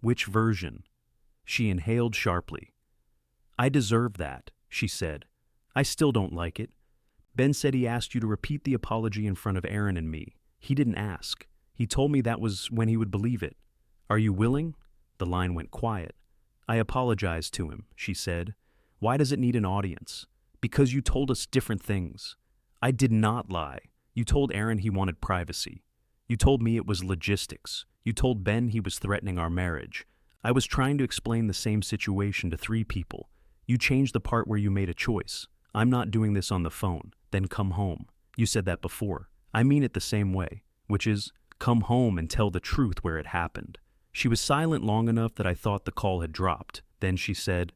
Speaker 1: Which version? She inhaled sharply. I deserve that, she said. I still don't like it. Ben said he asked you to repeat the apology in front of Aaron and me. He didn't ask. He told me that was when he would believe it. Are you willing? The line went quiet. I apologized to him, she said. Why does it need an audience? Because you told us different things. I did not lie. You told Aaron he wanted privacy. You told me it was logistics. You told Ben he was threatening our marriage. I was trying to explain the same situation to 3 people. You changed the part where you made a choice. I'm not doing this on the phone. Then come home. You said that before. I mean it the same way, which is, come home and tell the truth where it happened. She was silent long enough that I thought the call had dropped. Then she said,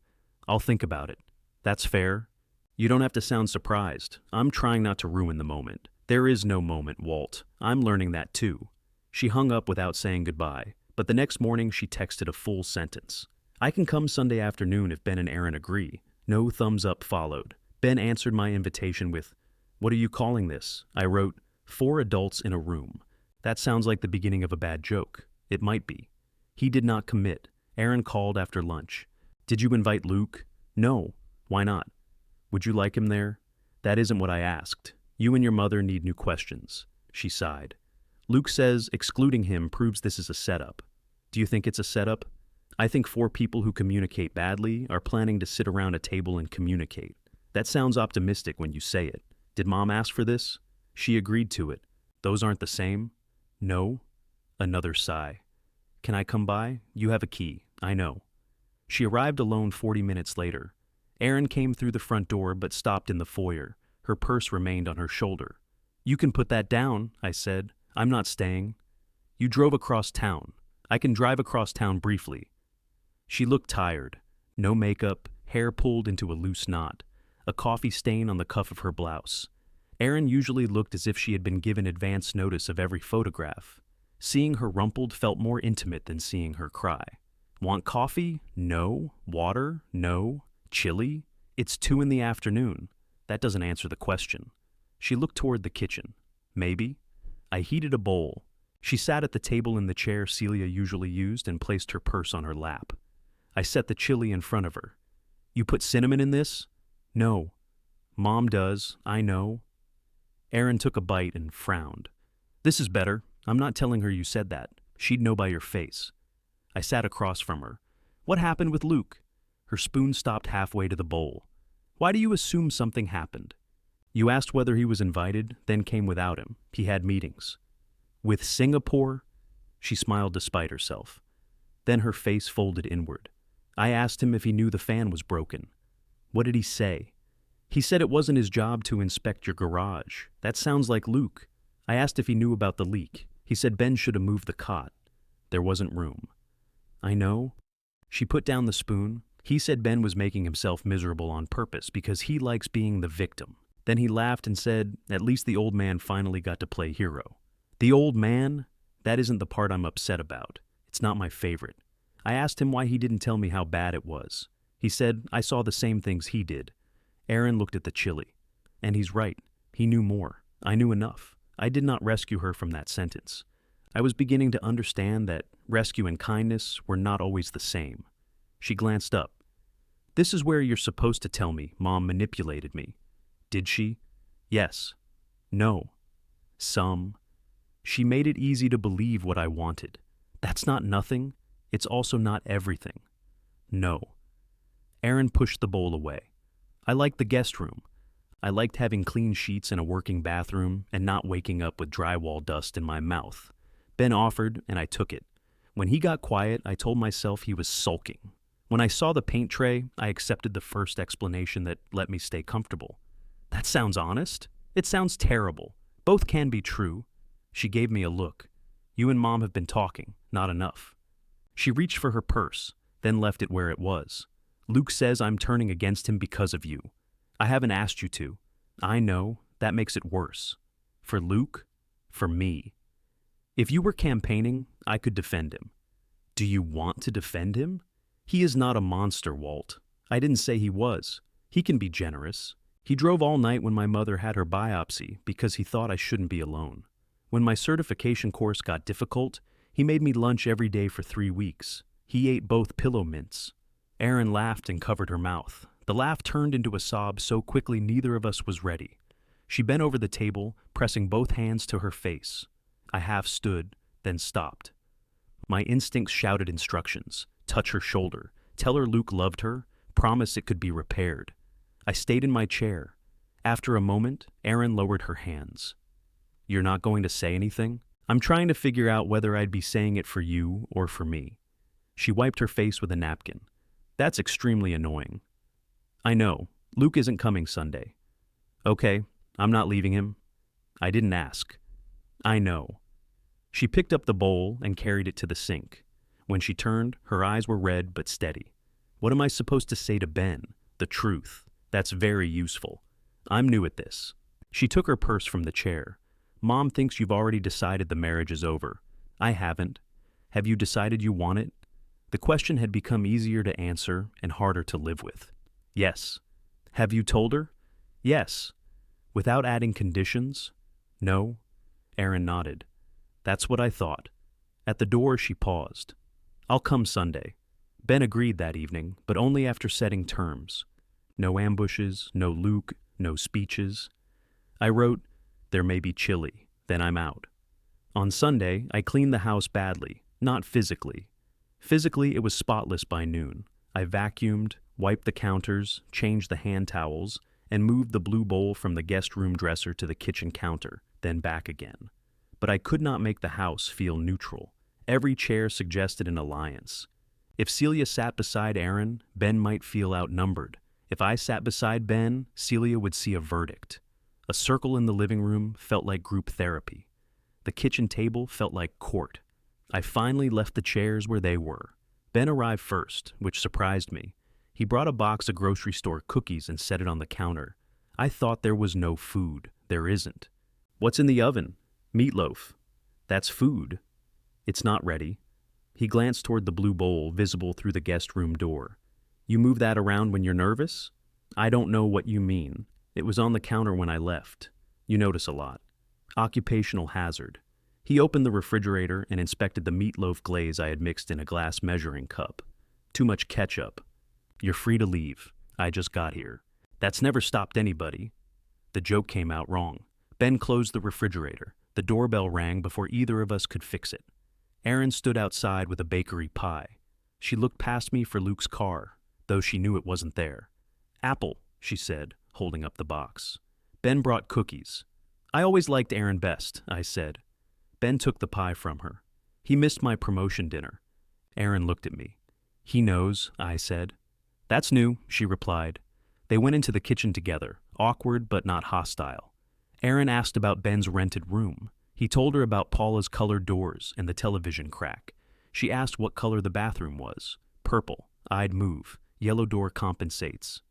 Speaker 1: I'll think about it. That's fair. You don't have to sound surprised. I'm trying not to ruin the moment. There is no moment, Walt. I'm learning that too. She hung up without saying goodbye, but the next morning she texted a full sentence. I can come Sunday afternoon if Ben and Aaron agree. No thumbs up followed. Ben answered my invitation with, What are you calling this? I wrote, 4 adults in a room. That sounds like the beginning of a bad joke. It might be. He did not commit. Aaron called after lunch. Did you invite Luke? No. Why not? Would you like him there? That isn't what I asked. You and your mother need new questions. She sighed. Luke says excluding him proves this is a setup. Do you think it's a setup? I think 4 people who communicate badly are planning to sit around a table and communicate. That sounds optimistic when you say it. Did Mom ask for this? She agreed to it. Those aren't the same? No. Another sigh. Can I come by? You have a key. I know. She arrived alone 40 minutes later. Erin came through the front door but stopped in the foyer. Her purse remained on her shoulder. You can put that down, I said. I'm not staying. You drove across town. I can drive across town briefly. She looked tired. No makeup, hair pulled into a loose knot, a coffee stain on the cuff of her blouse. Erin usually looked as if she had been given advance notice of every photograph. Seeing her rumpled felt more intimate than seeing her cry. Want coffee? No. Water? No. Chili? It's 2 p.m. That doesn't answer the question. She looked toward the kitchen. Maybe. I heated a bowl. She sat at the table in the chair Celia usually used and placed her purse on her lap. I set the chili in front of her. You put cinnamon in this? No. Mom does. I know. Erin took a bite and frowned. This is better. I'm not telling her you said that. She'd know by your face. I sat across from her. What happened with Luke? Her spoon stopped halfway to the bowl. Why do you assume something happened? You asked whether he was invited, then came without him. He had meetings. With Singapore? She smiled despite herself. Then her face folded inward. I asked him if he knew the fan was broken. What did he say? He said it wasn't his job to inspect your garage. That sounds like Luke. I asked if he knew about the leak. He said Ben should have moved the cot. There wasn't room. I know. She put down the spoon. He said Ben was making himself miserable on purpose because he likes being the victim. Then he laughed and said, at least the old man finally got to play hero. The old man? That isn't the part I'm upset about. It's not my favorite. I asked him why he didn't tell me how bad it was. He said, I saw the same things he did. Erin looked at the chili. And he's right. He knew more. I knew enough. I did not rescue her from that sentence. I was beginning to understand that rescue and kindness were not always the same. She glanced up. This is where you're supposed to tell me Mom manipulated me. Did she? Yes. No. Some. She made it easy to believe what I wanted. That's not nothing. It's also not everything. No. Erin pushed the bowl away. I liked the guest room. I liked having clean sheets and a working bathroom and not waking up with drywall dust in my mouth. Ben offered, and I took it. When he got quiet, I told myself he was sulking. When I saw the paint tray, I accepted the first explanation that let me stay comfortable. That sounds honest. It sounds terrible. Both can be true. She gave me a look. You and Mom have been talking. Not enough. She reached for her purse, then left it where it was. Luke says I'm turning against him because of you. I haven't asked you to. I know. That makes it worse. For Luke? For me. If you were campaigning, I could defend him. Do you want to defend him? He is not a monster, Walt. I didn't say he was. He can be generous. He drove all night when my mother had her biopsy because he thought I shouldn't be alone. When my certification course got difficult, he made me lunch every day for 3 weeks. He ate both pillow mints. Erin laughed and covered her mouth. The laugh turned into a sob so quickly neither of us was ready. She bent over the table, pressing both hands to her face. I half stood, then stopped. My instincts shouted instructions. Touch her shoulder. Tell her Luke loved her. Promise it could be repaired. I stayed in my chair. After a moment, Erin lowered her hands. You're not going to say anything? I'm trying to figure out whether I'd be saying it for you or for me. She wiped her face with a napkin. That's extremely annoying. I know. Luke isn't coming Sunday. Okay, I'm not leaving him. I didn't ask. I know. She picked up the bowl and carried it to the sink. When she turned, her eyes were red but steady. What am I supposed to say to Ben? The truth. That's very useful. I'm new at this. She took her purse from the chair. Mom thinks you've already decided the marriage is over. I haven't. Have you decided you want it? The question had become easier to answer and harder to live with. Yes. Have you told her? Yes. Without adding conditions? No. Erin nodded. That's what I thought. At the door, she paused. I'll come Sunday. Ben agreed that evening, but only after setting terms. No ambushes, no Luke, no speeches. I wrote, there may be chili, then I'm out. On Sunday, I cleaned the house badly, not physically. Physically, it was spotless by noon. I vacuumed, wiped the counters, changed the hand towels, and moved the blue bowl from the guest room dresser to the kitchen counter, then back again. But I could not make the house feel neutral. Every chair suggested an alliance. If Celia sat beside Erin, Ben might feel outnumbered. If I sat beside Ben, Celia would see a verdict. A circle in the living room felt like group therapy. The kitchen table felt like court. I finally left the chairs where they were. Ben arrived first, which surprised me. He brought a box of grocery store cookies and set it on the counter. I thought there was no food. There isn't. What's in the oven? Meatloaf. That's food. It's not ready. He glanced toward the blue bowl visible through the guest room door. You move that around when you're nervous? I don't know what you mean. It was on the counter when I left. You notice a lot. Occupational hazard. He opened the refrigerator and inspected the meatloaf glaze I had mixed in a glass measuring cup. Too much ketchup. You're free to leave. I just got here. That's never stopped anybody. The joke came out wrong. Ben closed the refrigerator. The doorbell rang before either of us could fix it. Erin stood outside with a bakery pie. She looked past me for Luke's car, though she knew it wasn't there. Apple, she said, holding up the box. Ben brought cookies. I always liked Erin best, I said. Ben took the pie from her. He missed my promotion dinner. Erin looked at me. He knows, I said. That's new, she replied. They went into the kitchen together, awkward but not hostile. Erin asked about Ben's rented room. He told her about Paula's colored doors and the television crack. She asked what color the bathroom was. Purple. I'd move. Yellow door compensates.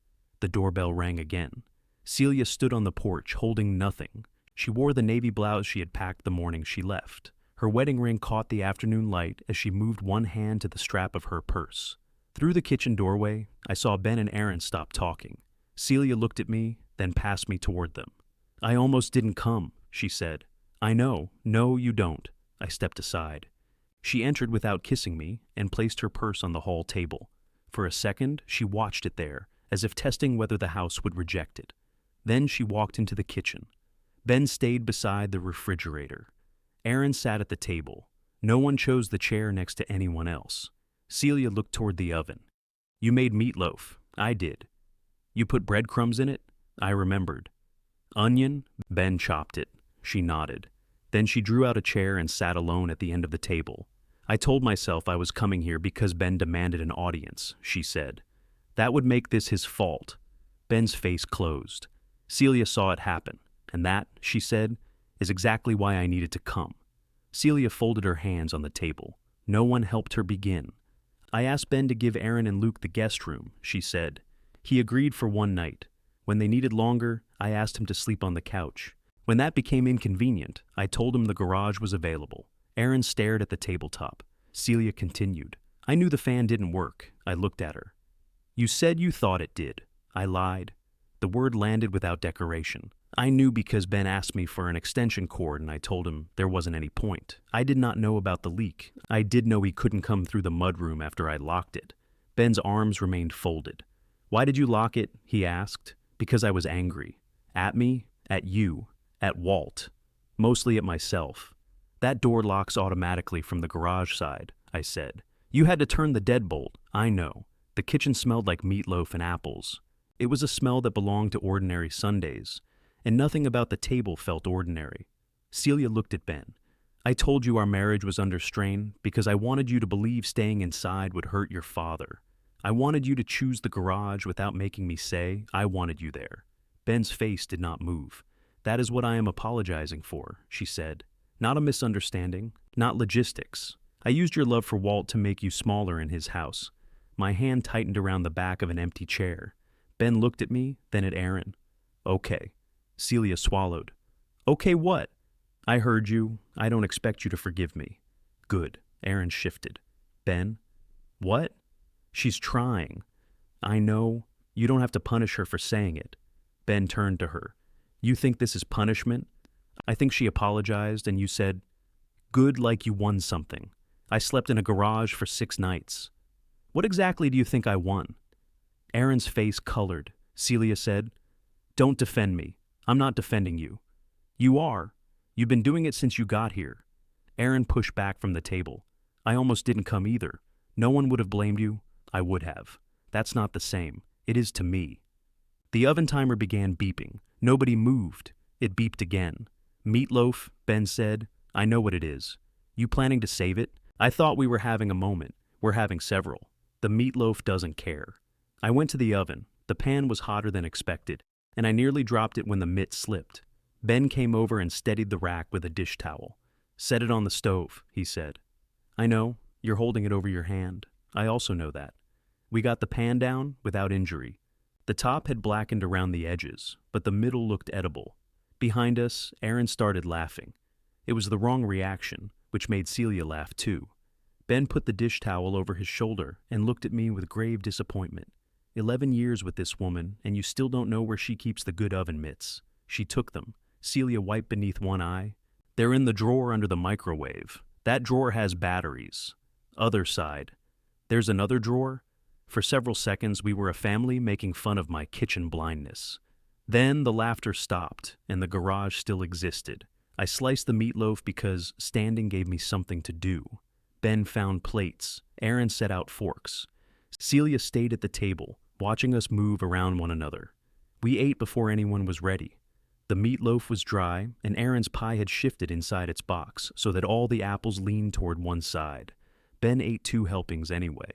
Speaker 1: The doorbell rang again. Celia stood on the porch, holding nothing. She wore the navy blouse she had packed the morning she left. Her wedding ring caught the afternoon light as she moved one hand to the strap of her purse. Through the kitchen doorway, I saw Ben and Erin stop talking. Celia looked at me, then passed me toward them. I almost didn't come, she said. I know. No, you don't. I stepped aside. She entered without kissing me and placed her purse on the hall table. For a second, she watched it there, as if testing whether the house would reject it. Then she walked into the kitchen. Ben stayed beside the refrigerator. Erin sat at the table. No one chose the chair next to anyone else. Celia looked toward the oven. You made meatloaf. I did. You put breadcrumbs in it? I remembered. Onion? Ben chopped it. She nodded. Then she drew out a chair and sat alone at the end of the table. I told myself I was coming here because Ben demanded an audience, she said. That would make this his fault. Ben's face closed. Celia saw it happen, and that, she said, is exactly why I needed to come. Celia folded her hands on the table. No one helped her begin. I asked Ben to give Erin and Luke the guest room, she said. He agreed for one night. When they needed longer, I asked him to sleep on the couch. When that became inconvenient, I told him the garage was available. Erin stared at the tabletop. Celia continued. I knew the fan didn't work. I looked at her. You said you thought it did. I lied. The word landed without decoration. I knew because Ben asked me for an extension cord and I told him there wasn't any point. I did not know about the leak. I did know he couldn't come through the mudroom after I locked it. Ben's arms remained folded. Why did you lock it? He asked. Because I was angry. At me, at you, at Walt. Mostly at myself. That door locks automatically from the garage side, I said. You had to turn the deadbolt. I know. The kitchen smelled like meatloaf and apples. It was a smell that belonged to ordinary Sundays, and nothing about the table felt ordinary. Celia looked at Ben. I told you our marriage was under strain because I wanted you to believe staying inside would hurt your father. I wanted you to choose the garage without making me say I wanted you there. Ben's face did not move. That is what I am apologizing for, she said. Not a misunderstanding, not logistics. I used your love for Walt to make you smaller in his house. My hand tightened around the back of an empty chair. Ben looked at me, then at Aaron. Okay. Celia swallowed. Okay what? I heard you. I don't expect you to forgive me. Good. Aaron shifted. Ben? What? She's trying. I know. You don't have to punish her for saying it. Ben turned to her. You think this is punishment? I think she apologized and you said, good, like you won something. I slept in a garage for 6 nights. What exactly do you think I won? Aaron's face colored. Celia said, don't defend me. I'm not defending you. You are. You've been doing it since you got here. Aaron pushed back from the table. I almost didn't come either. No one would have blamed you. I would have. That's not the same. It is to me. The oven timer began beeping. Nobody moved. It beeped again. Meatloaf, Ben said. I know what it is. You planning to save it? I thought we were having a moment. We're having several. The meatloaf doesn't care. I went to the oven. The pan was hotter than expected, and I nearly dropped it when the mitt slipped. Ben came over and steadied the rack with a dish towel. Set it on the stove, he said. I know. You're holding it over your hand. I also know that. We got the pan down without injury. The top had blackened around the edges, but the middle looked edible. Behind us, Aaron started laughing. It was the wrong reaction, which made Celia laugh too. Ben put the dish towel over his shoulder and looked at me with grave disappointment. 11 years with this woman, and you still don't know where she keeps the good oven mitts. She took them. Celia wiped beneath one eye. They're in the drawer under the microwave. That drawer has batteries. Other side. There's another drawer. For several seconds, we were a family making fun of my kitchen blindness. Then the laughter stopped, and the garage still existed. I sliced the meatloaf because standing gave me something to do. Ben found plates. Aaron set out forks. Celia stayed at the table, watching us move around one another. We ate before anyone was ready. The meatloaf was dry, and Aaron's pie had shifted inside its box so that all the apples leaned toward one side. Ben ate 2 helpings anyway.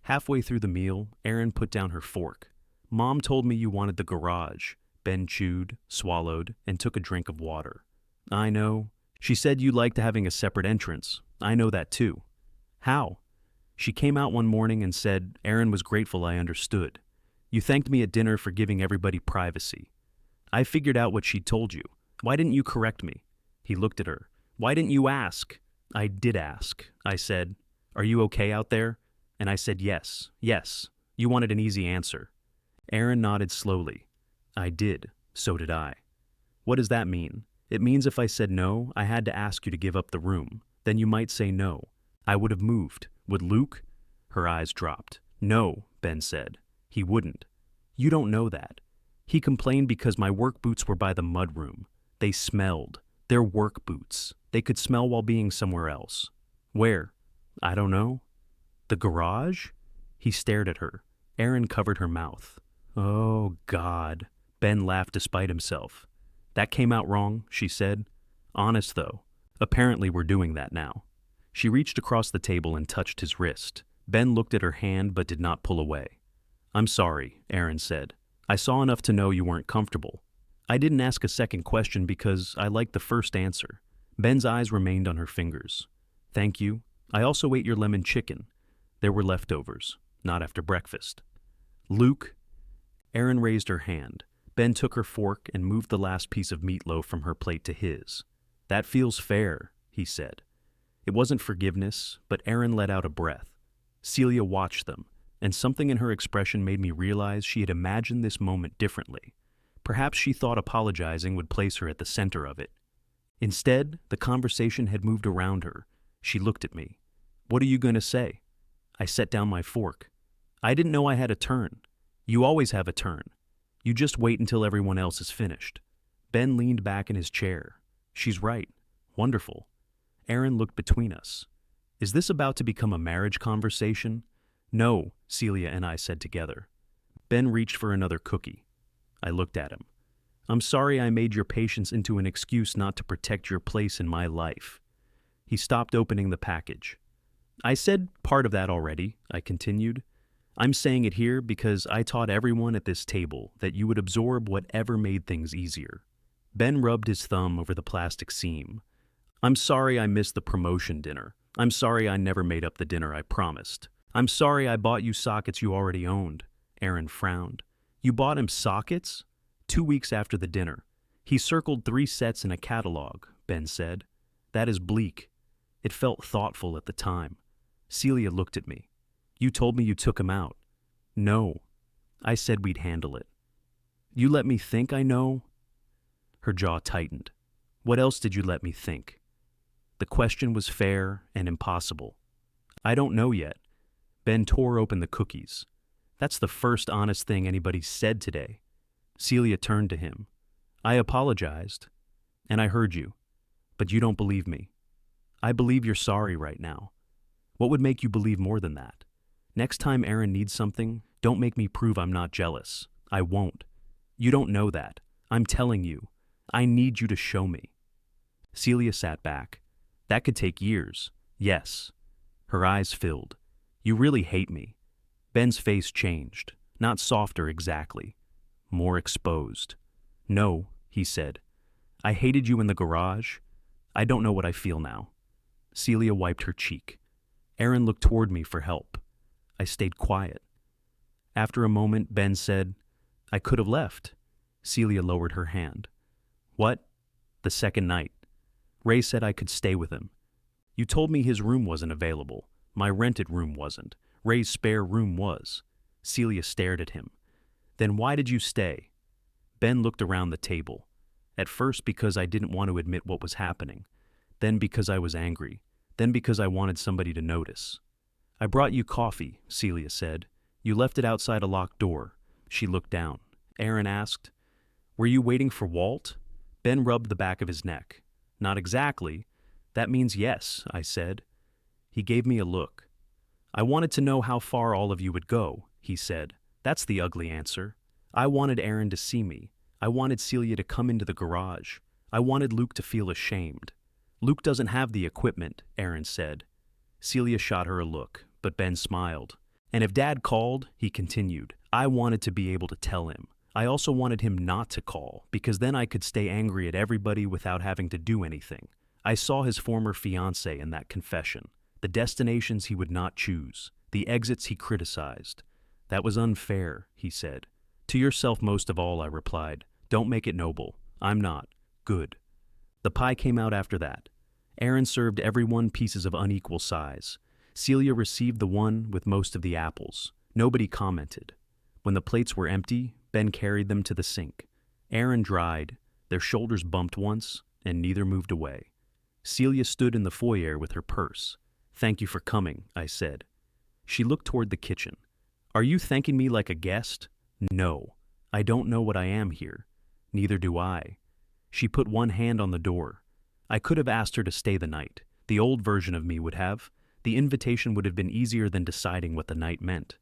Speaker 1: Halfway through the meal, Aaron put down her fork. Mom told me you wanted the garage. Ben chewed, swallowed, and took a drink of water. I know. She said you liked having a separate entrance. I know that too. How? She came out one morning and said Aaron was grateful I understood. You thanked me at dinner for giving everybody privacy. I figured out what she'd told you. Why didn't you correct me? He looked at her. Why didn't you ask? I did ask. I said, are you okay out there? And I said yes, yes. You wanted an easy answer. Aaron nodded slowly. I did. So did I. What does that mean? It means if I said no, I had to ask you to give up the room. Then you might say no. I would have moved. Would Luke? Her eyes dropped. No, Ben said. He wouldn't. You don't know that. He complained because my work boots were by the mudroom. They smelled. They're work boots. They could smell while being somewhere else. Where? I don't know. The garage? He stared at her. Aaron covered her mouth. Oh, God. Ben laughed despite himself. That came out wrong, she said. Honest, though. Apparently we're doing that now. She reached across the table and touched his wrist. Ben looked at her hand but did not pull away. I'm sorry, Aaron said. I saw enough to know you weren't comfortable. I didn't ask a second question because I liked the first answer. Ben's eyes remained on her fingers. Thank you. I also ate your lemon chicken. There were leftovers, not after breakfast. Luke? Aaron raised her hand. Ben took her fork and moved the last piece of meatloaf from her plate to his. That feels fair, he said. It wasn't forgiveness, but Aaron let out a breath. Celia watched them, and something in her expression made me realize she had imagined this moment differently. Perhaps she thought apologizing would place her at the center of it. Instead, the conversation had moved around her. She looked at me. What are you going to say? I set down my fork. I didn't know I had a turn. You always have a turn. You just wait until everyone else is finished. Ben leaned back in his chair. She's right. Wonderful. Aaron looked between us. Is this about to become a marriage conversation? No, Celia and I said together. Ben reached for another cookie. I looked at him. I'm sorry I made your patience into an excuse not to protect your place in my life. He stopped opening the package. I said part of that already, I continued. I'm saying it here because I taught everyone at this table that you would absorb whatever made things easier. Ben rubbed his thumb over the plastic seam. I'm sorry I missed the promotion dinner. I'm sorry I never made up the dinner I promised. I'm sorry I bought you sockets you already owned. Aaron frowned. You bought him sockets? 2 weeks after the dinner. He circled 3 sets in a catalog, Ben said. That is bleak. It felt thoughtful at the time. Celia looked at me. You told me you took him out. No. I said we'd handle it. You let me think I know? Her jaw tightened. What else did you let me think? The question was fair and impossible. I don't know yet. Ben tore open the cookies. That's the first honest thing anybody said today. Celia turned to him. I apologized, and I heard you, but you don't believe me. I believe you're sorry right now. What would make you believe more than that? Next time Aaron needs something, don't make me prove I'm not jealous. I won't. You don't know that. I'm telling you. I need you to show me. Celia sat back. That could take years. Yes. Her eyes filled. You really hate me. Ben's face changed. Not softer exactly. More exposed. No, he said. I hated you in the garage. I don't know what I feel now. Celia wiped her cheek. Aaron looked toward me for help. I stayed quiet. After a moment, Ben said, I could have left. Celia lowered her hand. What? The second night. Ray said I could stay with him. You told me his room wasn't available. My rented room wasn't. Ray's spare room was. Celia stared at him. Then why did you stay? Ben looked around the table. At first because I didn't want to admit what was happening. Then because I was angry. Then because I wanted somebody to notice. I brought you coffee, Celia said. You left it outside a locked door. She looked down. Aaron asked, Were you waiting for Walt? Ben rubbed the back of his neck. Not exactly. That means yes, I said. He gave me a look. I wanted to know how far all of you would go, he said. That's the ugly answer. I wanted Aaron to see me. I wanted Celia to come into the garage. I wanted Luke to feel ashamed. Luke doesn't have the equipment, Aaron said. Celia shot her a look, but Ben smiled. And if Dad called, he continued, I wanted to be able to tell him. I also wanted him not to call, because then I could stay angry at everybody without having to do anything. I saw his former fiancée in that confession, the destinations he would not choose, the exits he criticized. That was unfair, he said. To yourself most of all, I replied. Don't make it noble. I'm not. Good. The pie came out after that. Aaron served everyone pieces of unequal size. Celia received the one with most of the apples. Nobody commented. When the plates were empty, Ben carried them to the sink. Aaron dried. Their shoulders bumped once, and neither moved away. Celia stood in the foyer with her purse. Thank you for coming, I said. She looked toward the kitchen. Are you thanking me like a guest? No. I don't know what I am here. Neither do I. She put one hand on the door. I could have asked her to stay the night. The old version of me would have. The invitation would have been easier than deciding what the night meant.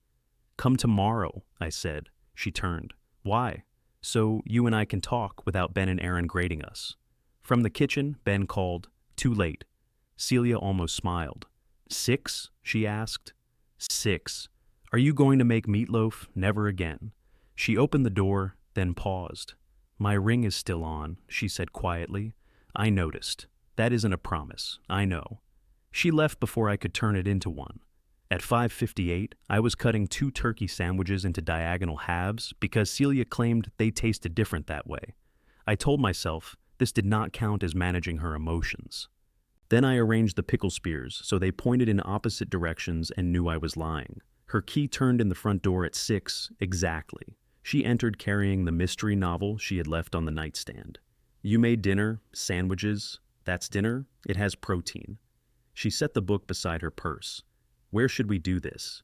Speaker 1: Come tomorrow, I said. She turned. Why? So you and I can talk without Ben and Aaron grading us. From the kitchen, Ben called. Too late. Celia almost smiled. 6? She asked. 6. Are you going to make meatloaf? Never again. She opened the door, then paused. My ring is still on, she said quietly. I noticed. That isn't a promise. I know. She left before I could turn it into one. At 5:58, I was cutting 2 turkey sandwiches into diagonal halves because Celia claimed they tasted different that way. I told myself this did not count as managing her emotions. Then I arranged the pickle spears so they pointed in opposite directions and knew I was lying. Her key turned in the front door at 6 exactly. She entered carrying the mystery novel she had left on the nightstand. You made dinner, sandwiches. That's dinner. It has protein. She set the book beside her purse. Where should we do this?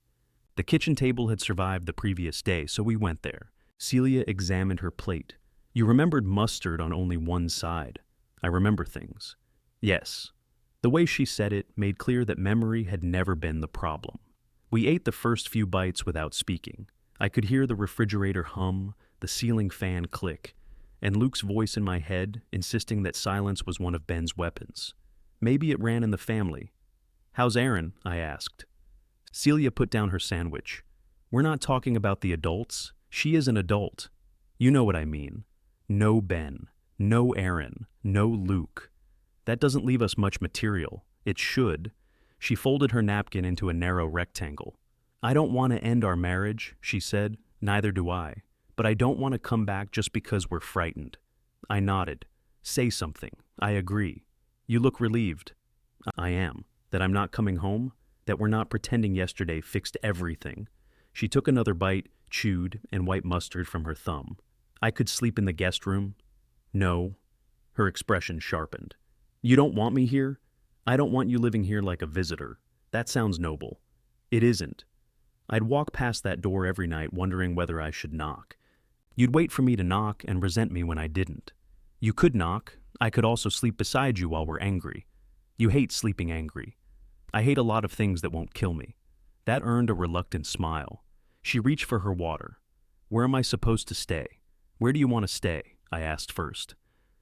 Speaker 1: The kitchen table had survived the previous day, so we went there. Celia examined her plate. You remembered mustard on only one side. I remember things. Yes. The way she said it made clear that memory had never been the problem. We ate the first few bites without speaking. I could hear the refrigerator hum, the ceiling fan click, and Luke's voice in my head insisting that silence was one of Ben's weapons. Maybe it ran in the family. "How's Aaron?" I asked. Celia put down her sandwich. "We're not talking about the adults. She is an adult. You know what I mean. No Ben, no Aaron, no Luke. That doesn't leave us much material. It should." She folded her napkin into a narrow rectangle. "I don't want to end our marriage," she said. "Neither do I. But I don't want to come back just because we're frightened." I nodded. "Say something. I agree. You look relieved." "I am. That I'm not coming home? That we're not pretending yesterday fixed everything." She took another bite, chewed, and wiped mustard from her thumb. "I could sleep in the guest room?" "No." Her expression sharpened. "You don't want me here? I don't want you living here like a visitor. That sounds noble." "It isn't." I'd walk past that door every night wondering whether I should knock. You'd wait for me to knock and resent me when I didn't. You could knock. I could also sleep beside you while we're angry. You hate sleeping angry. I hate a lot of things that won't kill me. That earned a reluctant smile. She reached for her water. "Where am I supposed to stay? Where do you want to stay?" I asked first.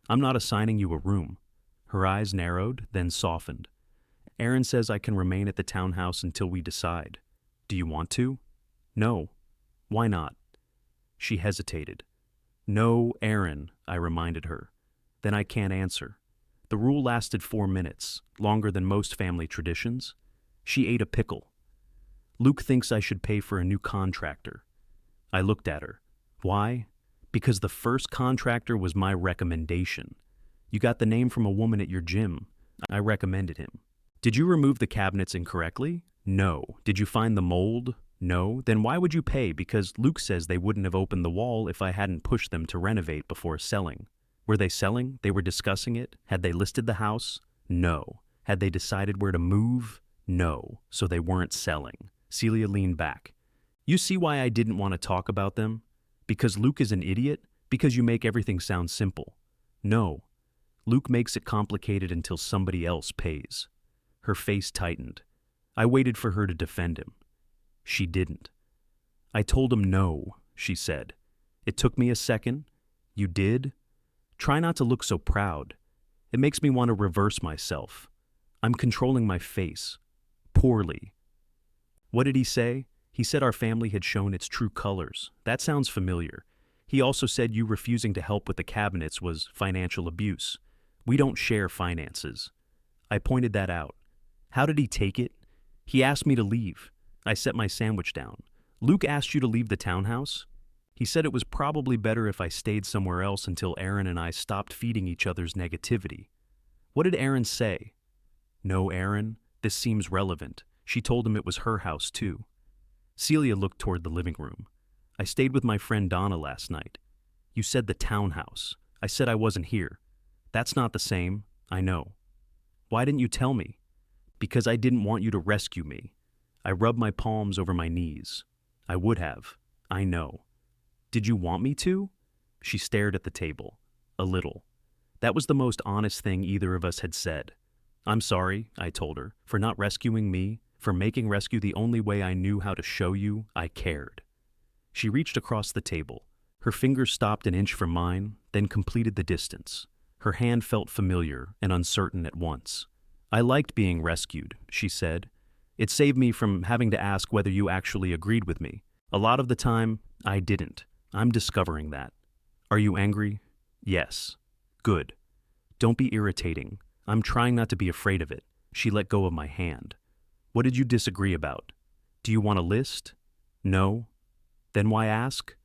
Speaker 1: "I'm not assigning you a room." Her eyes narrowed, then softened. "Aaron says I can remain at the townhouse until we decide. Do you want to?" "No." "Why not?" She hesitated. "No, Aaron," I reminded her. "Then I can't answer." The rule lasted 4 minutes, longer than most family traditions. She ate a pickle. "Luke thinks I should pay for a new contractor." I looked at her. "Why?" "Because the first contractor was my recommendation. You got the name from a woman at your gym. I recommended him." "Did you remove the cabinets incorrectly?" "No." "Did you find the mold?" "No." "Then why would you pay?" "Because Luke says they wouldn't have opened the wall if I hadn't pushed them to renovate before selling." "Were they selling? They were discussing it? Had they listed the house?" "No." "Had they decided where to move?" "No." "So they weren't selling." Celia leaned back. "You see why I didn't want to talk about them? Because Luke is an idiot? Because you make everything sound simple?" "No. Luke makes it complicated until somebody else pays." Her face tightened. I waited for her to defend him. She didn't. "I told him no," she said. "It took me a second." "You did?" "Try not to look so proud. It makes me want to reverse myself. I'm controlling my face. Poorly." "What did he say?" "He said our family had shown its true colors." "That sounds familiar." "He also said you refusing to help with the cabinets was financial abuse." "We don't share finances." I pointed that out. "How did he take it?" "He asked me to leave." I set my sandwich down. "Luke asked you to leave the townhouse?" "He said it was probably better if I stayed somewhere else until Aaron and I stopped feeding each other's negativity." "What did Aaron say?" "No, Aaron. This seems relevant. She told him it was her house, too." Celia looked toward the living room. "I stayed with my friend Donna last night." "You said the townhouse." "I said I wasn't here." "That's not the same." "I know." "Why didn't you tell me?" "Because I didn't want you to rescue me." I rubbed my palms over my knees. "I would have. I know." "Did you want me to?" She stared at the table. "A little." That was the most honest thing either of us had said. "I'm sorry," I told her, "for not rescuing me, for making rescue the only way I knew how to show you I cared." She reached across the table. Her fingers stopped an inch from mine, then completed the distance. Her hand felt familiar and uncertain at once. "I liked being rescued," she said. "It saved me from having to ask whether you actually agreed with me. A lot of the time, I didn't. I'm discovering that." "Are you angry?" "Yes." "Good. Don't be irritating. I'm trying not to be afraid of it." She let go of my hand. "What did you disagree about? Do you want a list?" "No." "Then why ask?"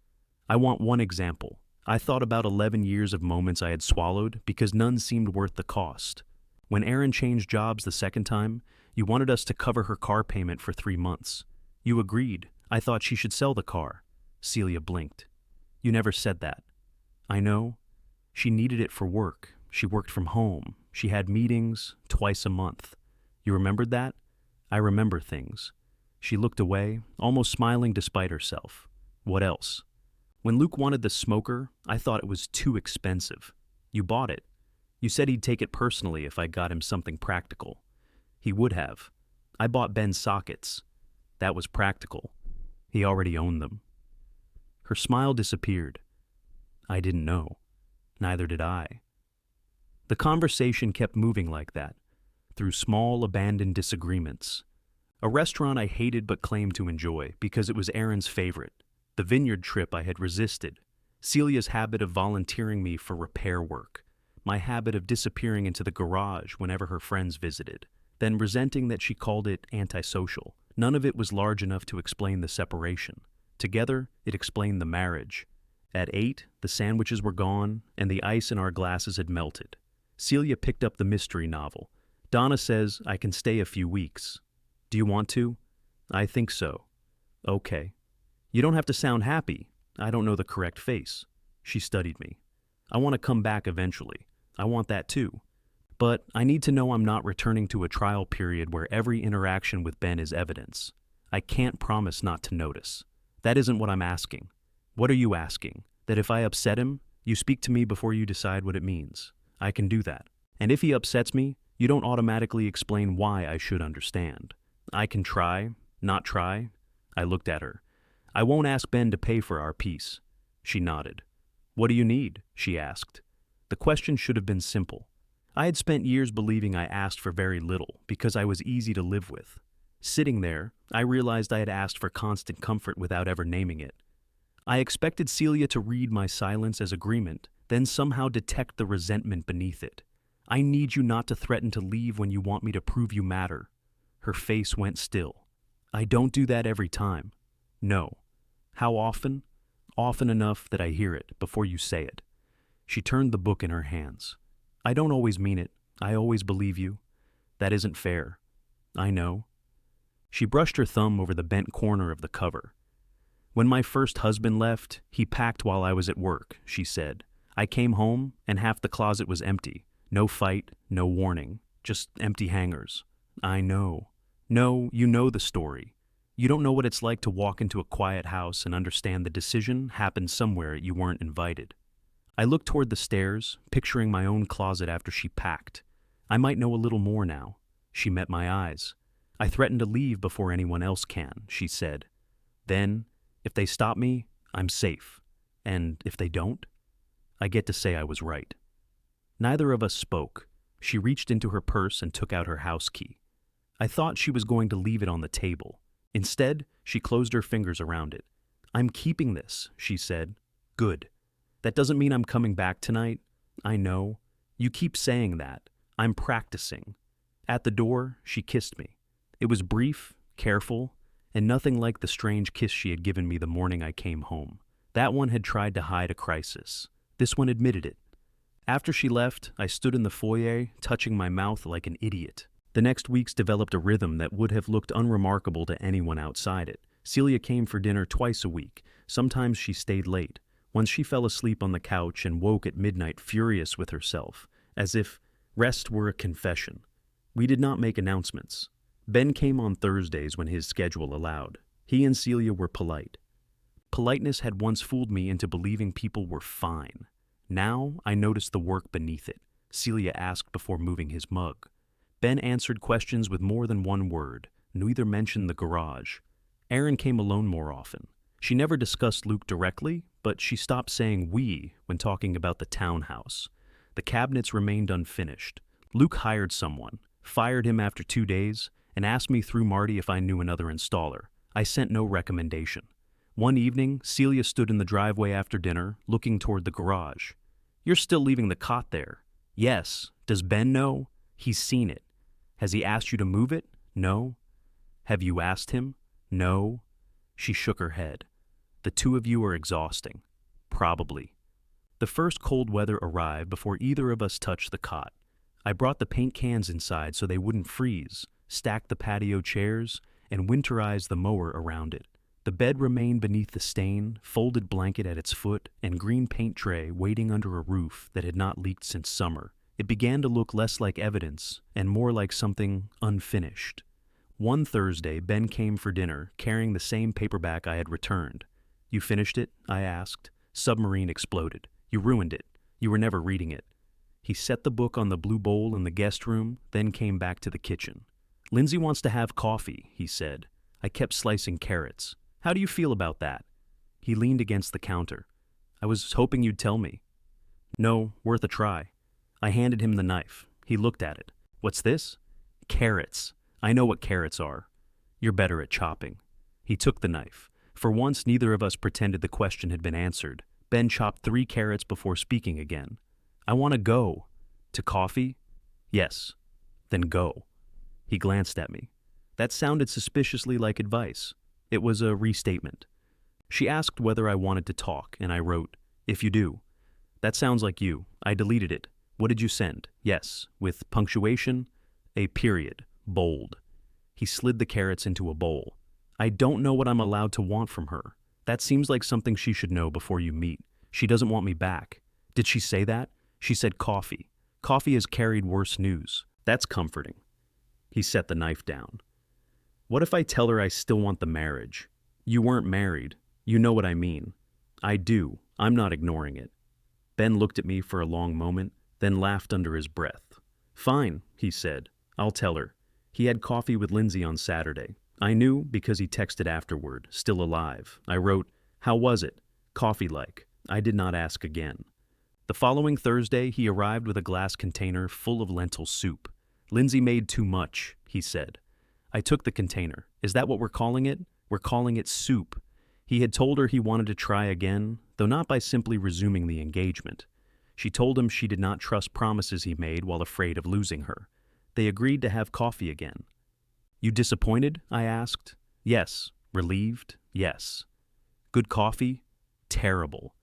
Speaker 1: "I want one example. I thought about 11 years of moments I had swallowed because none seemed worth the cost. When Erin changed jobs the second time, you wanted us to cover her car payment for 3 months. You agreed. I thought she should sell the car." Celia blinked. "You never said that." "I know. She needed it for work. She worked from home. She had meetings twice a month. You remembered that?" "I remember things." She looked away, almost smiling despite herself. "What else?" "When Luke wanted the smoker, I thought it was too expensive. You bought it. You said he'd take it personally if I got him something practical. He would have. I bought Ben sockets. That was practical. He already owned them. Her smile disappeared. I didn't know. Neither did I. The conversation kept moving like that, through small, abandoned disagreements. A restaurant I hated but claimed to enjoy because it was Aaron's favorite. The vineyard trip I had resisted. Celia's habit of volunteering me for repair work. My habit of disappearing into the garage whenever her friends visited. Then resenting that she called it antisocial. None of it was large enough to explain the separation. Together, it explained the marriage. At 8, the sandwiches were gone, and the ice in our glasses had melted. Celia picked up the mystery novel. Donna says I can stay a few weeks. Do you want to? I think so. Okay. You don't have to sound happy. I don't know the correct face. She studied me. I want to come back eventually. I want that too. But I need to know I'm not returning to a trial period where every interaction with Ben is evidence. I can't promise not to notice. That isn't what I'm asking. What are you asking? That if I upset him, you speak to me before you decide what it means. I can do that. And if he upsets me, you don't automatically explain why I should understand. I can try, not try. I looked at her. I won't ask Ben to pay for our peace. She nodded. What do you need? She asked. The question should have been simple. I had spent years believing I asked for very little because I was easy to live with. Sitting there, I realized I had asked for constant comfort without ever naming it. I expected Celia to read my silence as agreement, then somehow detect the resentment beneath it. I need you not to threaten to leave when you want me to prove you matter. Her face went still. I don't do that every time. No. How often? Often enough that I hear it before you say it. She turned the book in her hands. I don't always mean it. I always believe you. That isn't fair. I know. She brushed her thumb over the bent corner of the cover. When my first husband left, he packed while I was at work, she said. I came home, and half the closet was empty. No fight, no warning, just empty hangers. I know. No, you know the story. You don't know what it's like to walk into a quiet house and understand the decision happened somewhere you weren't invited. I looked toward the stairs, picturing my own closet after she packed. I might know a little more now. She met my eyes. I threatened to leave before anyone else can, she said. Then, if they stop me, I'm safe. And if they don't, I get to say I was right. Neither of us spoke. She reached into her purse and took out her house key. I thought she was going to leave it on the table. Instead, she closed her fingers around it. I'm keeping this, she said. Good. That doesn't mean I'm coming back tonight. I know. You keep saying that. I'm practicing. At the door, she kissed me. It was brief, careful, and nothing like the strange kiss she had given me the morning I came home. That one had tried to hide a crisis. This one admitted it. After she left, I stood in the foyer, touching my mouth like an idiot. The next weeks developed a rhythm that would have looked unremarkable to anyone outside it. Celia came for dinner twice a week. Sometimes she stayed late. Once she fell asleep on the couch and woke at midnight furious with herself, as if rest were a confession. We did not make announcements. Ben came on Thursdays when his schedule allowed. He and Celia were polite. Politeness had once fooled me into believing people were fine. Now I noticed the work beneath it. Celia asked before moving his mug. Ben answered questions with more than one word. Neither mentioned the garage. Aaron came alone more often. She never discussed Luke directly, but she stopped saying we when talking about the townhouse. The cabinets remained unfinished. Luke hired someone, fired him after 2 days, and asked me through Marty if I knew another installer. I sent no recommendation. One evening, Celia stood in the driveway after dinner, looking toward the garage. You're still leaving the cot there. Yes. Does Ben know? He's seen it. Has he asked you to move it? No. Have you asked him? No. She shook her head. The two of you are exhausting. Probably. The first cold weather arrived before either of us touched the cot. I brought the paint cans inside so they wouldn't freeze, stacked the patio chairs, and winterized the mower around it. The bed remained beneath the stain, folded blanket at its foot, and green paint tray waiting under a roof that had not leaked since summer. It began to look less like evidence and more like something unfinished. One Thursday, Ben came for dinner, carrying the same paperback I had returned. You finished it? I asked. Submarine exploded. You ruined it. You were never reading it. He set the book on the blue bowl in the guest room, then came back to the kitchen. Lindsay wants to have coffee, he said. I kept slicing carrots. How do you feel about that? He leaned against the counter. I was hoping you'd tell me. No, worth a try. I handed him the knife. He looked at it. What's this? Carrots. I know what carrots are. You're better at chopping. He took the knife. For once, neither of us pretended the question had been answered. Ben chopped 3 carrots before speaking again. I want to go. To coffee? Yes. Then go. He glanced at me. That sounded suspiciously like advice. It was a restatement. She asked whether I wanted to talk, and I wrote, if you do. That sounds like you. I deleted it. What did you send? Yes. With punctuation, a period, bold. He slid the carrots into a bowl. I don't know what I'm allowed to want from her. That seems like something she should know before you meet. She doesn't want me back. Did she say that? She said coffee. Coffee has carried worse news. That's comforting. He set the knife down. What if I tell her I still want the marriage? You weren't married. You know what I mean. I do. I'm not ignoring it. Ben looked at me for a long moment, then laughed under his breath. Fine, he said. I'll tell her. He had coffee with Lindsay on Saturday. I knew because he texted afterward, still alive. I wrote, how was it? Coffee-like. I did not ask again. The following Thursday, he arrived with a glass container full of lentil soup. Lindsay made too much, he said. I took the container. Is that what we're calling it? We're calling it soup. He had told her he wanted to try again, though not by simply resuming the engagement. She told him she did not trust promises he made while afraid of losing her. They agreed to have coffee again. You disappointed? I asked. Yes. Relieved? Yes. Good coffee? Terrible.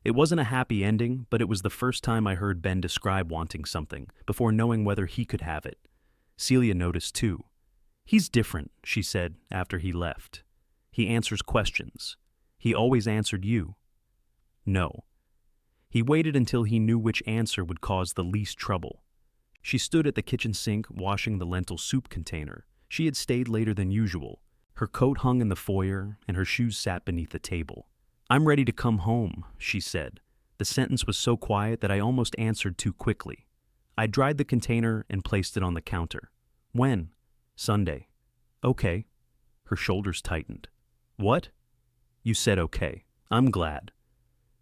Speaker 1: It wasn't a happy ending, but it was the first time I heard Ben describe wanting something, before knowing whether he could have it. Celia noticed too. He's different, she said after he left. He answers questions. He always answered you. No. He waited until he knew which answer would cause the least trouble. She stood at the kitchen sink washing the lentil soup container. She had stayed later than usual. Her coat hung in the foyer, and her shoes sat beneath the table. I'm ready to come home, she said. The sentence was so quiet that I almost answered too quickly. I dried the container and placed it on the counter. When? Sunday. Okay. Her shoulders tightened. What? You said okay. I'm glad.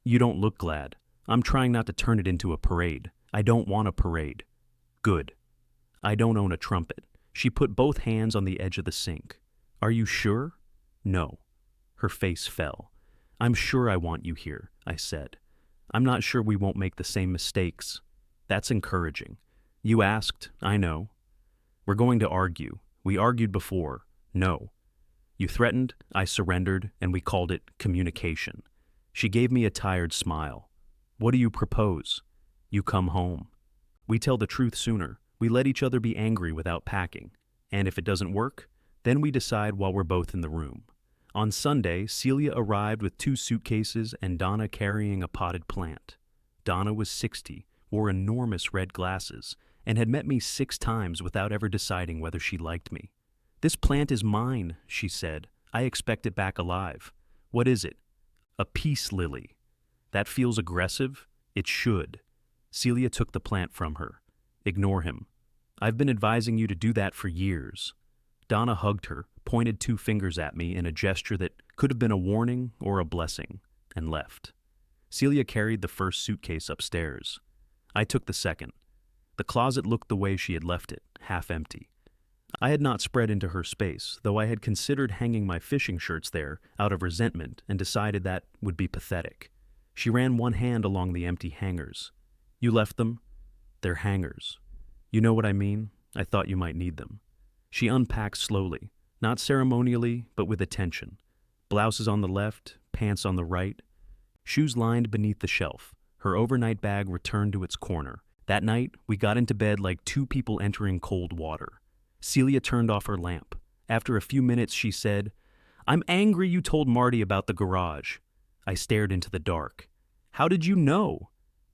Speaker 1: You don't look glad. I'm trying not to turn it into a parade. I don't want a parade. Good. I don't own a trumpet. She put both hands on the edge of the sink. Are you sure? No. Her face fell. I'm sure I want you here, I said. I'm not sure we won't make the same mistakes. That's encouraging. You asked, I know. We're going to argue. We argued before. No. You threatened, I surrendered, and we called it communication. She gave me a tired smile. What do you propose? You come home. We tell the truth sooner. We let each other be angry without packing. And if it doesn't work, then we decide while we're both in the room. On Sunday, Celia arrived with 2 suitcases and Donna carrying a potted plant. Donna was 60, wore enormous red glasses, and had met me 6 times without ever deciding whether she liked me. This plant is mine, she said. I expect it back alive. What is it? A peace lily. That feels aggressive? It should. Celia took the plant from her. Ignore him. I've been advising you to do that for years. Donna hugged her, pointed 2 fingers at me in a gesture that could have been a warning or a blessing, and left. Celia carried the first suitcase upstairs. I took the second. The closet looked the way she had left it, half empty. I had not spread into her space, though I had considered hanging my fishing shirts there out of resentment and decided that would be pathetic. She ran one hand along the empty hangers. You left them? They're hangers. You know what I mean? I thought you might need them. She unpacked slowly, not ceremonially, but with attention. Blouses on the left, pants on the right. Shoes lined beneath the shelf. Her overnight bag returned to its corner. That night, we got into bed like 2 people entering cold water. Celia turned off her lamp. After a few minutes, she said, I'm angry you told Marty about the garage. I stared into the dark. How did you know?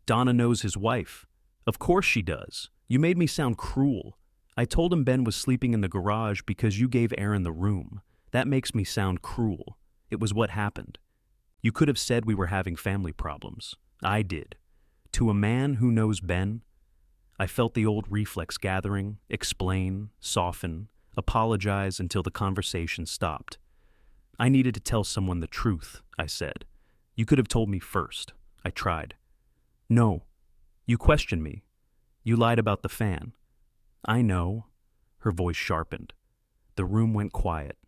Speaker 1: Donna knows his wife. Of course she does. You made me sound cruel. I told him Ben was sleeping in the garage because you gave Aaron the room. That makes me sound cruel. It was what happened. You could have said we were having family problems. I did. To a man who knows Ben, I felt the old reflex gathering, explain, soften. apologize until the conversation stopped. I needed to tell someone the truth, I said. You could have told me first. I tried. No. You questioned me. You lied about the fan. I know. Her voice sharpened. The room went quiet.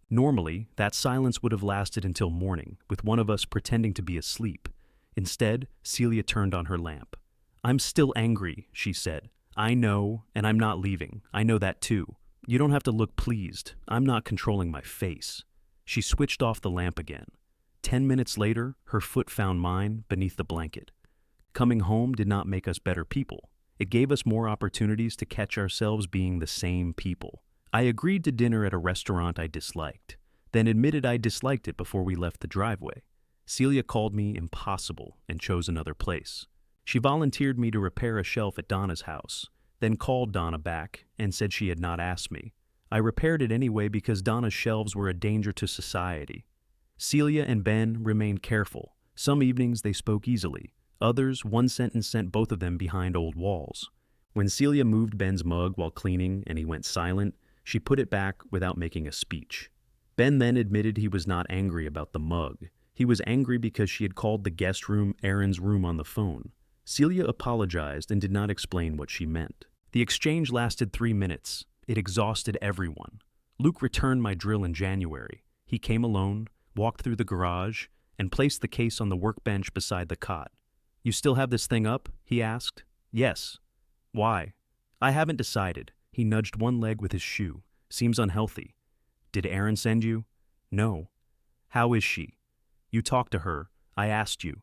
Speaker 1: Normally, that silence would have lasted until morning, with one of us pretending to be asleep. Instead, Celia turned on her lamp. I'm still angry, she said. I know, and I'm not leaving. I know that too. You don't have to look pleased. I'm not controlling my face. She switched off the lamp again. 10 minutes later, her foot found mine beneath the blanket. Coming home did not make us better people. It gave us more opportunities to catch ourselves being the same people. I agreed to dinner at a restaurant I disliked, then admitted I disliked it before we left the driveway. Celia called me impossible and chose another place. She volunteered me to repair a shelf at Donna's house, then called Donna back and said she had not asked me. I repaired it anyway because Donna's shelves were a danger to society. Celia and Ben remained careful. Some evenings they spoke easily. Others, one sentence sent both of them behind old walls. When Celia moved Ben's mug while cleaning and he went silent, she put it back without making a speech. Ben then admitted he was not angry about the mug. He was angry because she had called the guest room Aaron's room on the phone. Celia apologized and did not explain what she meant. The exchange lasted 3 minutes. It exhausted everyone. Luke returned my drill in January. He came alone, walked through the garage, and placed the case on the workbench beside the cot. You still have this thing up? He asked. Yes. Why? I haven't decided. He nudged one leg with his shoe. Seems unhealthy. Did Aaron send you? No. How is she? You talked to her. I asked you.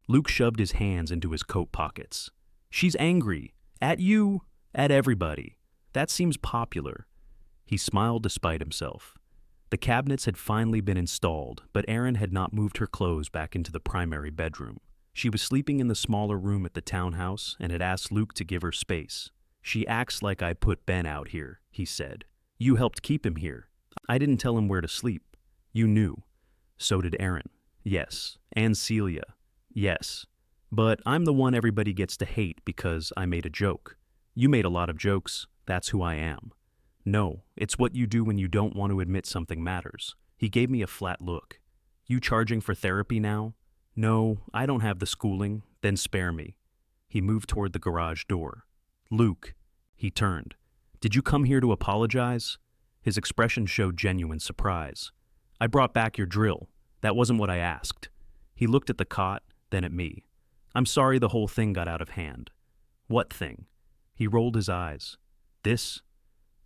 Speaker 1: Luke shoved his hands into his coat pockets. She's angry. At you. At everybody. That seems popular. He smiled despite himself. The cabinets had finally been installed, but Erin had not moved her clothes back into the primary bedroom. She was sleeping in the smaller room at the townhouse and had asked Luke to give her space. She acts like I put Ben out here, he said. You helped keep him here. I didn't tell him where to sleep. You knew. So did Erin. Yes. And Celia. Yes. But I'm the one everybody gets to hate because I made a joke. You made a lot of jokes. That's who I am. No, it's what you do when you don't want to admit something matters. He gave me a flat look. You charging for therapy now? No, I don't have the schooling. Then spare me. He moved toward the garage door. Luke. He turned. Did you come here to apologize? His expression showed genuine surprise. I brought back your drill. That wasn't what I asked. He looked at the cot, then at me. I'm sorry the whole thing got out of hand. What thing? He rolled his eyes. This?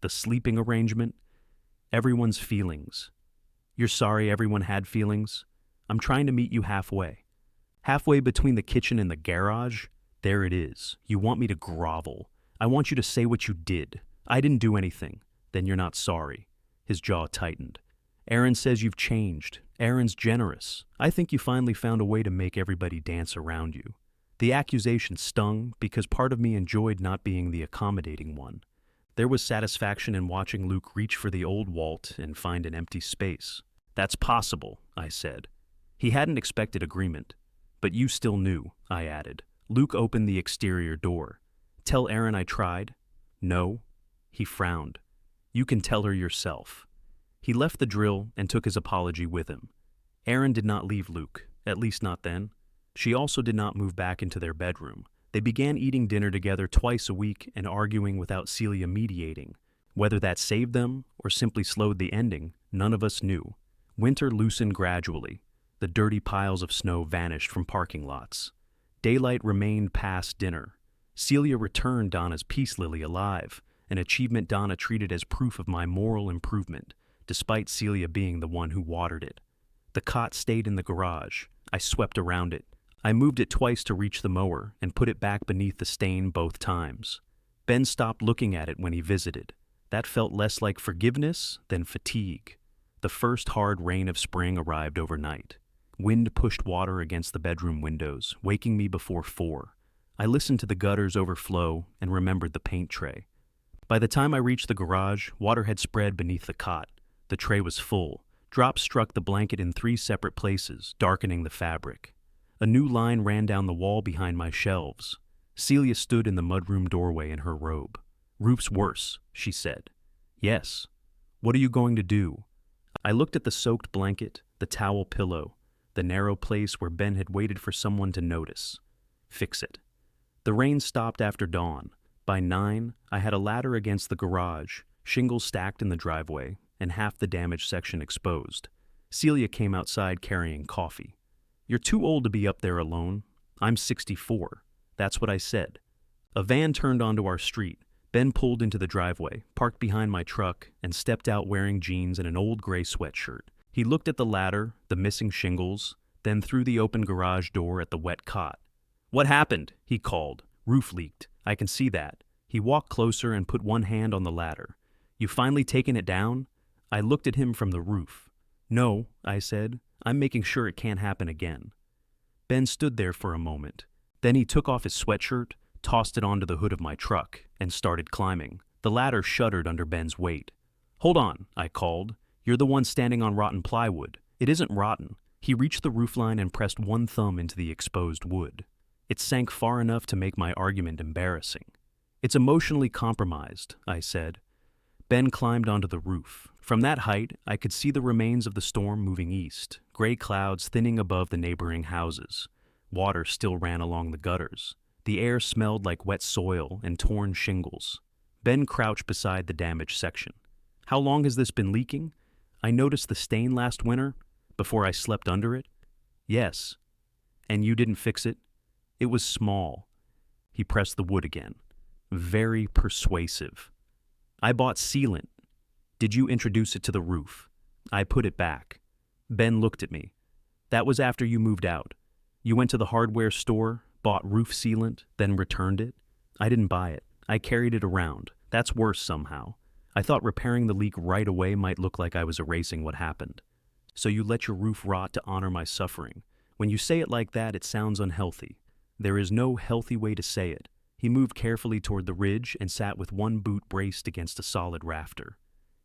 Speaker 1: The sleeping arrangement? Everyone's feelings. You're sorry everyone had feelings? I'm trying to meet you halfway. Halfway between the kitchen and the garage? There it is. You want me to grovel. I want you to say what you did. I didn't do anything. Then you're not sorry. His jaw tightened. Aaron says you've changed. Aaron's generous. I think you finally found a way to make everybody dance around you. The accusation stung because part of me enjoyed not being the accommodating one. There was satisfaction in watching Luke reach for the old Walt and find an empty space. That's possible, I said. He hadn't expected agreement. But you still knew, I added. Luke opened the exterior door. Tell Aaron I tried? No. He frowned. You can tell her yourself. He left the drill and took his apology with him. Aaron did not leave Luke, at least not then. She also did not move back into their bedroom. They began eating dinner together twice a week and arguing without Celia mediating. Whether that saved them or simply slowed the ending, none of us knew. Winter loosened gradually. The dirty piles of snow vanished from parking lots. Daylight remained past dinner. Celia returned Donna's peace lily alive, an achievement Donna treated as proof of my moral improvement, despite Celia being the one who watered it. The cot stayed in the garage. I swept around it. I moved it twice to reach the mower and put it back beneath the stain both times. Ben stopped looking at it when he visited. That felt less like forgiveness than fatigue. The first hard rain of spring arrived overnight. Wind pushed water against the bedroom windows, waking me before 4. I listened to the gutters overflow and remembered the paint tray. By the time I reached the garage, water had spread beneath the cot. The tray was full. Drops struck the blanket in 3 separate places, darkening the fabric. A new line ran down the wall behind my shelves. Celia stood in the mudroom doorway in her robe. Roof's worse, she said. Yes. What are you going to do? I looked at the soaked blanket, the towel pillow, the narrow place where Ben had waited for someone to notice. Fix it. The rain stopped after dawn. By 9, I had a ladder against the garage, shingles stacked in the driveway, and half the damaged section exposed. Celia came outside carrying coffee. You're too old to be up there alone. I'm 64. That's what I said. A van turned onto our street. Ben pulled into the driveway, parked behind my truck, and stepped out wearing jeans and an old gray sweatshirt. He looked at the ladder, the missing shingles, then through the open garage door at the wet cot. What happened? He called. Roof leaked. I can see that. He walked closer and put one hand on the ladder. You finally taken it down? I looked at him from the roof. No, I said. I'm making sure it can't happen again. Ben stood there for a moment. Then he took off his sweatshirt, tossed it onto the hood of my truck, and started climbing. The ladder shuddered under Ben's weight. Hold on, I called. You're the one standing on rotten plywood. It isn't rotten. He reached the roofline and pressed one thumb into the exposed wood. It sank far enough to make my argument embarrassing. It's emotionally compromised, I said. Ben climbed onto the roof. From that height, I could see the remains of the storm moving east, gray clouds thinning above the neighboring houses. Water still ran along the gutters. The air smelled like wet soil and torn shingles. Ben crouched beside the damaged section. How long has this been leaking? I noticed the stain last winter, before I slept under it. Yes. And you didn't fix it? It was small. He pressed the wood again. Very persuasive. I bought sealant. Did you introduce it to the roof? I put it back. Ben looked at me. That was after you moved out. You went to the hardware store, bought roof sealant, then returned it? I didn't buy it. I carried it around. That's worse somehow. I thought repairing the leak right away might look like I was erasing what happened. So you let your roof rot to honor my suffering. When you say it like that, it sounds unhealthy. There is no healthy way to say it. He moved carefully toward the ridge and sat with one boot braced against a solid rafter.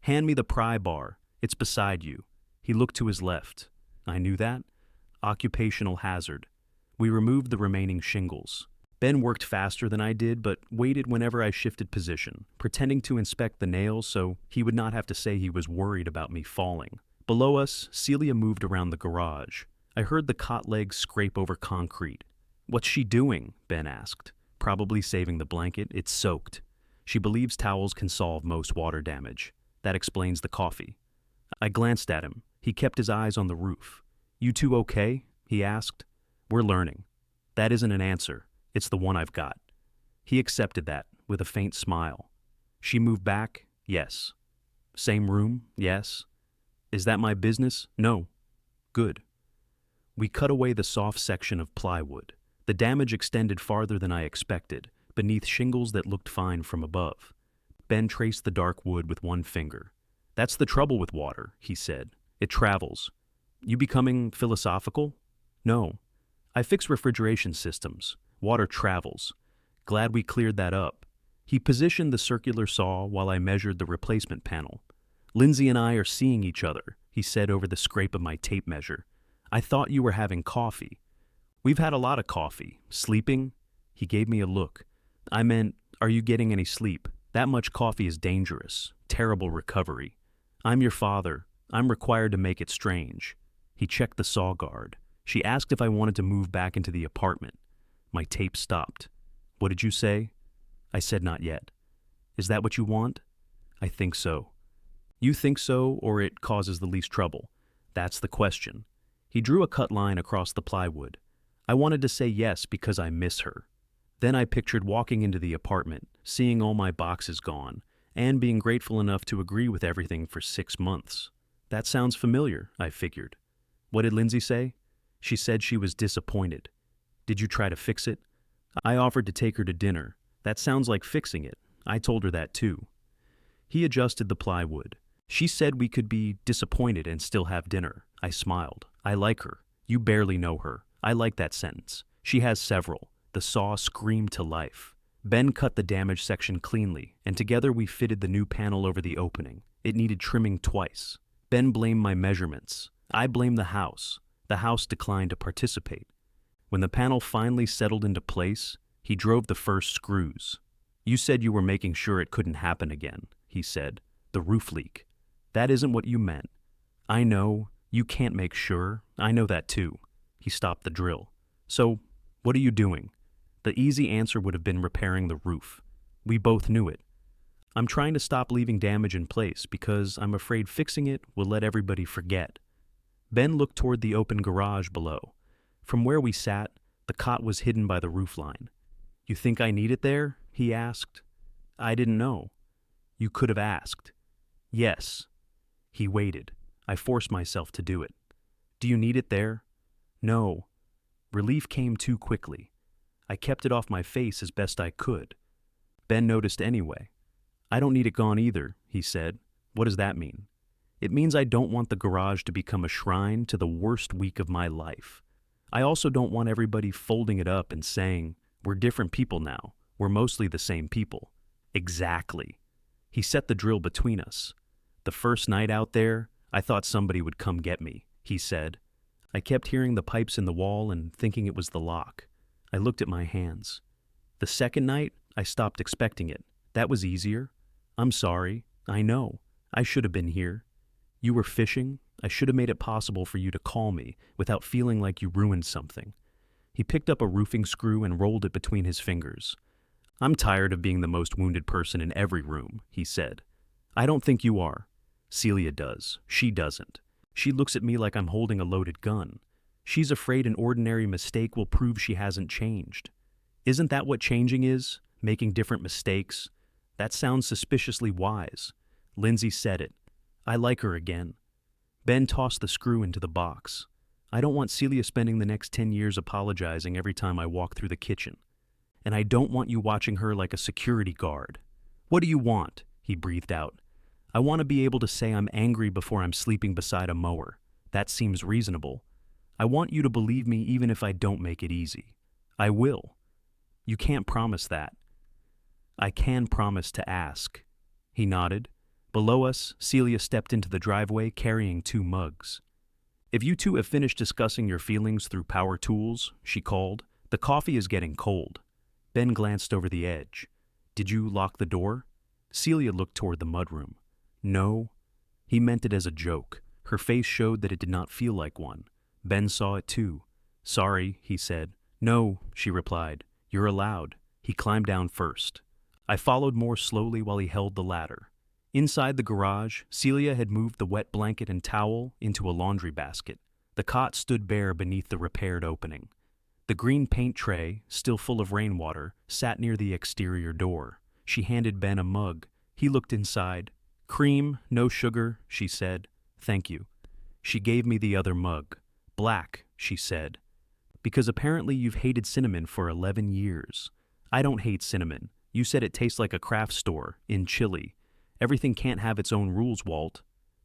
Speaker 1: Hand me the pry bar. It's beside you. He looked to his left. I knew that. Occupational hazard. We removed the remaining shingles. Ben worked faster than I did, but waited whenever I shifted position, pretending to inspect the nails so he would not have to say he was worried about me falling. Below us, Celia moved around the garage. I heard the cot legs scrape over concrete. What's she doing? Ben asked. Probably saving the blanket. It's soaked. She believes towels can solve most water damage. That explains the coffee. I glanced at him. He kept his eyes on the roof. You two okay? He asked. We're learning. That isn't an answer. It's the one I've got. He accepted that, with a faint smile. She moved back? Yes. Same room? Yes. Is that my business? No. Good. We cut away the soft section of plywood. The damage extended farther than I expected, beneath shingles that looked fine from above. Ben traced the dark wood with one finger. That's the trouble with water, he said. It travels. You becoming philosophical? No. I fix refrigeration systems. Water travels. Glad we cleared that up. He positioned the circular saw while I measured the replacement panel. Lindsay and I are seeing each other, he said over the scrape of my tape measure. I thought you were having coffee. We've had a lot of coffee. Sleeping? He gave me a look. I meant, are you getting any sleep? That much coffee is dangerous. Terrible recovery. I'm your father. I'm required to make it strange. He checked the saw guard. She asked if I wanted to move back into the apartment. My tape stopped. What did you say? I said not yet. Is that what you want? I think so. You think so, or it causes the least trouble? That's the question. He drew a cut line across the plywood. I wanted to say yes because I miss her. Then I pictured walking into the apartment, seeing all my boxes gone, and being grateful enough to agree with everything for 6 months. That sounds familiar, I figured. What did Lindsay say? She said she was disappointed. Did you try to fix it? I offered to take her to dinner. That sounds like fixing it. I told her that too. He adjusted the plywood. She said we could be disappointed and still have dinner. I smiled. I like her. You barely know her. I like that sentence. She has several. The saw screamed to life. Ben cut the damaged section cleanly, and together we fitted the new panel over the opening. It needed trimming twice. Ben blamed my measurements. I blamed the house. The house declined to participate. When the panel finally settled into place, he drove the first screws. You said you were making sure it couldn't happen again, he said. The roof leak. That isn't what you meant. I know. You can't make sure. I know that too. He stopped the drill. So, what are you doing? The easy answer would have been repairing the roof. We both knew it. I'm trying to stop leaving damage in place because I'm afraid fixing it will let everybody forget. Ben looked toward the open garage below. From where we sat, the cot was hidden by the roofline. You think I need it there? He asked. I didn't know. You could have asked. Yes. He waited. I forced myself to do it. Do you need it there? No. Relief came too quickly. I kept it off my face as best I could. Ben noticed anyway. I don't need it gone either, he said. What does that mean? It means I don't want the garage to become a shrine to the worst week of my life. I also don't want everybody folding it up and saying, we're different people now. We're mostly the same people. Exactly. He set the drill between us. The first night out there, I thought somebody would come get me, he said. I kept hearing the pipes in the wall and thinking it was the lock. I looked at my hands. The second night, I stopped expecting it. That was easier. I'm sorry. I know. I should have been here. You were fishing. I should have made it possible for you to call me without feeling like you ruined something. He picked up a roofing screw and rolled it between his fingers. I'm tired of being the most wounded person in every room, he said. I don't think you are. Celia does. She doesn't. She looks at me like I'm holding a loaded gun. She's afraid an ordinary mistake will prove she hasn't changed. Isn't that what changing is? Making different mistakes? That sounds suspiciously wise. Lindsay said it. I like her again. Ben tossed the screw into the box. I don't want Celia spending the next 10 years apologizing every time I walk through the kitchen. And I don't want you watching her like a security guard. What do you want? He breathed out. I want to be able to say I'm angry before I'm sleeping beside a mower. That seems reasonable. I want you to believe me even if I don't make it easy. I will. You can't promise that. I can promise to ask. He nodded. Below us, Celia stepped into the driveway carrying 2 mugs. If you two have finished discussing your feelings through power tools, she called, the coffee is getting cold. Ben glanced over the edge. Did you lock the door? Celia looked toward the mudroom. No. He meant it as a joke. Her face showed that it did not feel like one. Ben saw it too. Sorry, he said. No, she replied. You're allowed. He climbed down first. I followed more slowly while he held the ladder. Inside the garage, Celia had moved the wet blanket and towel into a laundry basket. The cot stood bare beneath the repaired opening. The green paint tray, still full of rainwater, sat near the exterior door. She handed Ben a mug. He looked inside. Cream, no sugar, she said. Thank you. She gave me the other mug. Black, she said. Because apparently you've hated cinnamon for 11 years. I don't hate cinnamon. You said it tastes like a craft store, in Chile. Everything can't have its own rules, Walt.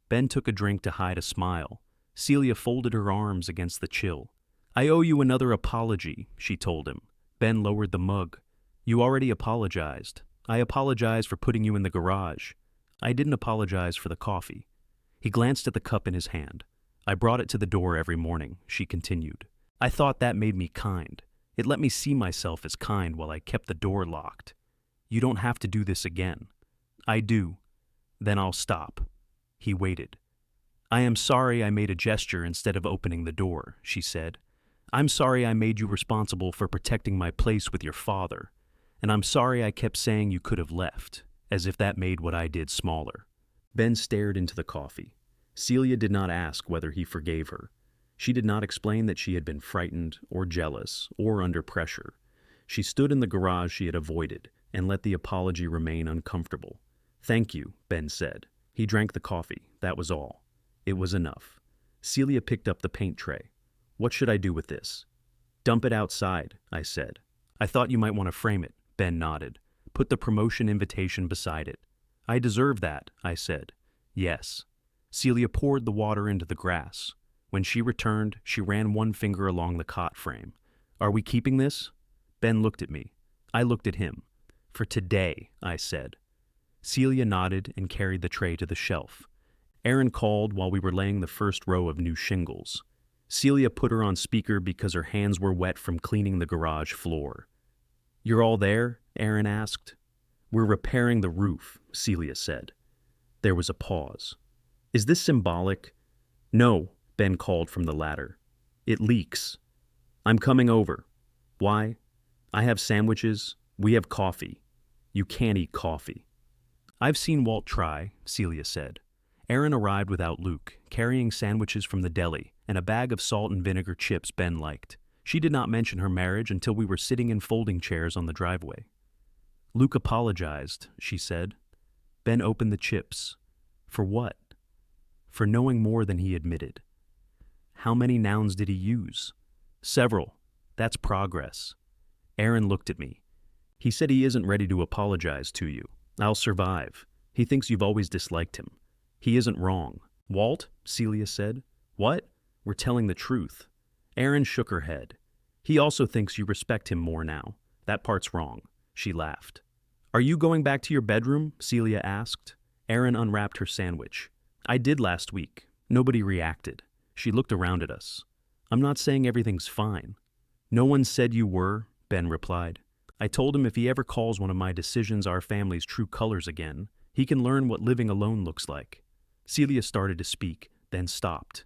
Speaker 1: Ben took a drink to hide a smile. Celia folded her arms against the chill. I owe you another apology, she told him. Ben lowered the mug. You already apologized. I apologize for putting you in the garage. I didn't apologize for the coffee. He glanced at the cup in his hand. I brought it to the door every morning, she continued. I thought that made me kind. It let me see myself as kind while I kept the door locked. You don't have to do this again. I do. Then I'll stop. He waited. I am sorry I made a gesture instead of opening the door, she said. I'm sorry I made you responsible for protecting my place with your father. And I'm sorry I kept saying you could have left, as if that made what I did smaller. Ben stared into the coffee. Celia did not ask whether he forgave her. She did not explain that she had been frightened or jealous or under pressure. She stood in the garage she had avoided and let the apology remain uncomfortable. Thank you, Ben said. He drank the coffee, that was all. It was enough. Celia picked up the paint tray. What should I do with this? Dump it outside, I said. I thought you might want to frame it, Ben nodded. Put the promotion invitation beside it. I deserve that, I said. Yes. Celia poured the water into the grass. When she returned, she ran one finger along the cot frame. Are we keeping this? Ben looked at me. I looked at him. For today, I said. Celia nodded and carried the tray to the shelf. Aaron called while we were laying the first row of new shingles. Celia put her on speaker because her hands were wet from cleaning the garage floor. You're all there? Aaron asked. We're repairing the roof, Celia said. There was a pause. Is this symbolic? No, Ben called from the ladder. It leaks. I'm coming over. Why? I have sandwiches. We have coffee. You can't eat coffee. I've seen Walt try, Celia said. Aaron arrived without Luke, carrying sandwiches from the deli and a bag of salt and vinegar chips Ben liked. She did not mention her marriage until we were sitting in folding chairs on the driveway. Luke apologized, she said. Ben opened the chips. For what? For knowing more than he admitted. How many nouns did he use? Several. That's progress. Aaron looked at me. He said he isn't ready to apologize to you. I'll survive. He thinks you've always disliked him. He isn't wrong. Walt? Celia said. What? We're telling the truth. Aaron shook her head. He also thinks you respect him more now. That part's wrong. She laughed. Are you going back to your bedroom? Celia asked. Aaron unwrapped her sandwich. I did last week. Nobody reacted. She looked around at us. I'm not saying everything's fine. No one said you were, Ben replied. I told him if he ever calls one of my decisions our family's true colors again, he can learn what living alone looks like. Celia started to speak, then stopped.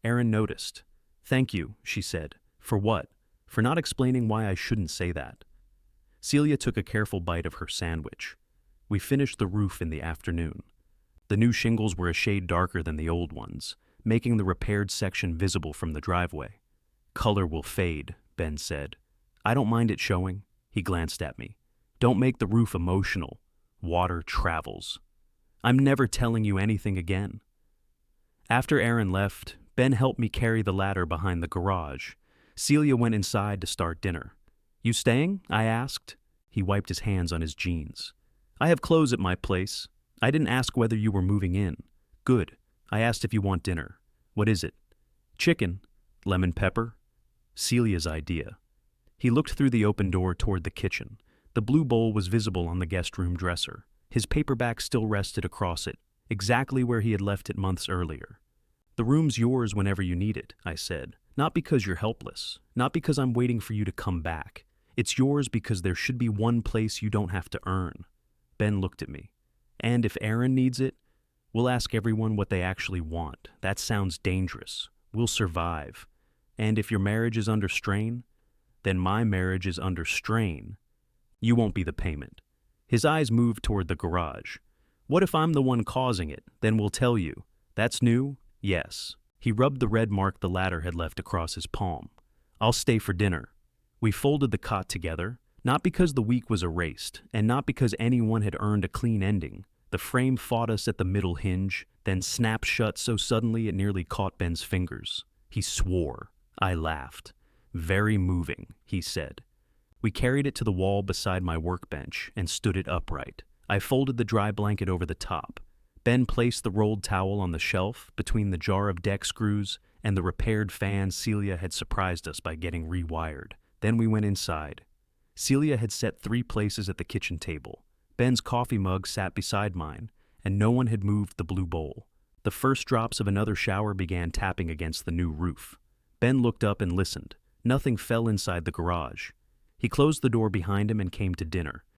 Speaker 1: Aaron noticed. Thank you, she said. For what? For not explaining why I shouldn't say that. Celia took a careful bite of her sandwich. We finished the roof in the afternoon. The new shingles were a shade darker than the old ones, making the repaired section visible from the driveway. Color will fade, Ben said. I don't mind it showing. He glanced at me. Don't make the roof emotional. Water travels. I'm never telling you anything again. After Aaron left, Ben helped me carry the ladder behind the garage. Celia went inside to start dinner. You staying? I asked. He wiped his hands on his jeans. I have clothes at my place. I didn't ask whether you were moving in. Good. I asked if you want dinner. What is it? Chicken. Lemon pepper. Celia's idea. He looked through the open door toward the kitchen. The blue bowl was visible on the guest room dresser. His paperback still rested across it, exactly where he had left it months earlier. The room's yours whenever you need it, I said. Not because you're helpless. Not because I'm waiting for you to come back. It's yours because there should be one place you don't have to earn. Ben looked at me. And if Aaron needs it, we'll ask everyone what they actually want. That sounds dangerous. We'll survive. And if your marriage is under strain, then my marriage is under strain. You won't be the payment. His eyes moved toward the garage. What if I'm the one causing it? Then we'll tell you. That's new? Yes. He rubbed the red mark the ladder had left across his palm. I'll stay for dinner. We folded the cot together, not because the week was erased, and not because anyone had earned a clean ending. The frame fought us at the middle hinge, then snapped shut so suddenly it nearly caught Ben's fingers. He swore. I laughed. Very moving, he said. We carried it to the wall beside my workbench and stood it upright. I folded the dry blanket over the top. Ben placed the rolled towel on the shelf between the jar of deck screws and the repaired fan Celia had surprised us by getting rewired. Then we went inside. Celia had set 3 places at the kitchen table. Ben's coffee mug sat beside mine, and no one had moved the blue bowl. The first drops of another shower began tapping against the new roof. Ben looked up and listened. Nothing fell inside the garage. He closed the door behind him and came to dinner.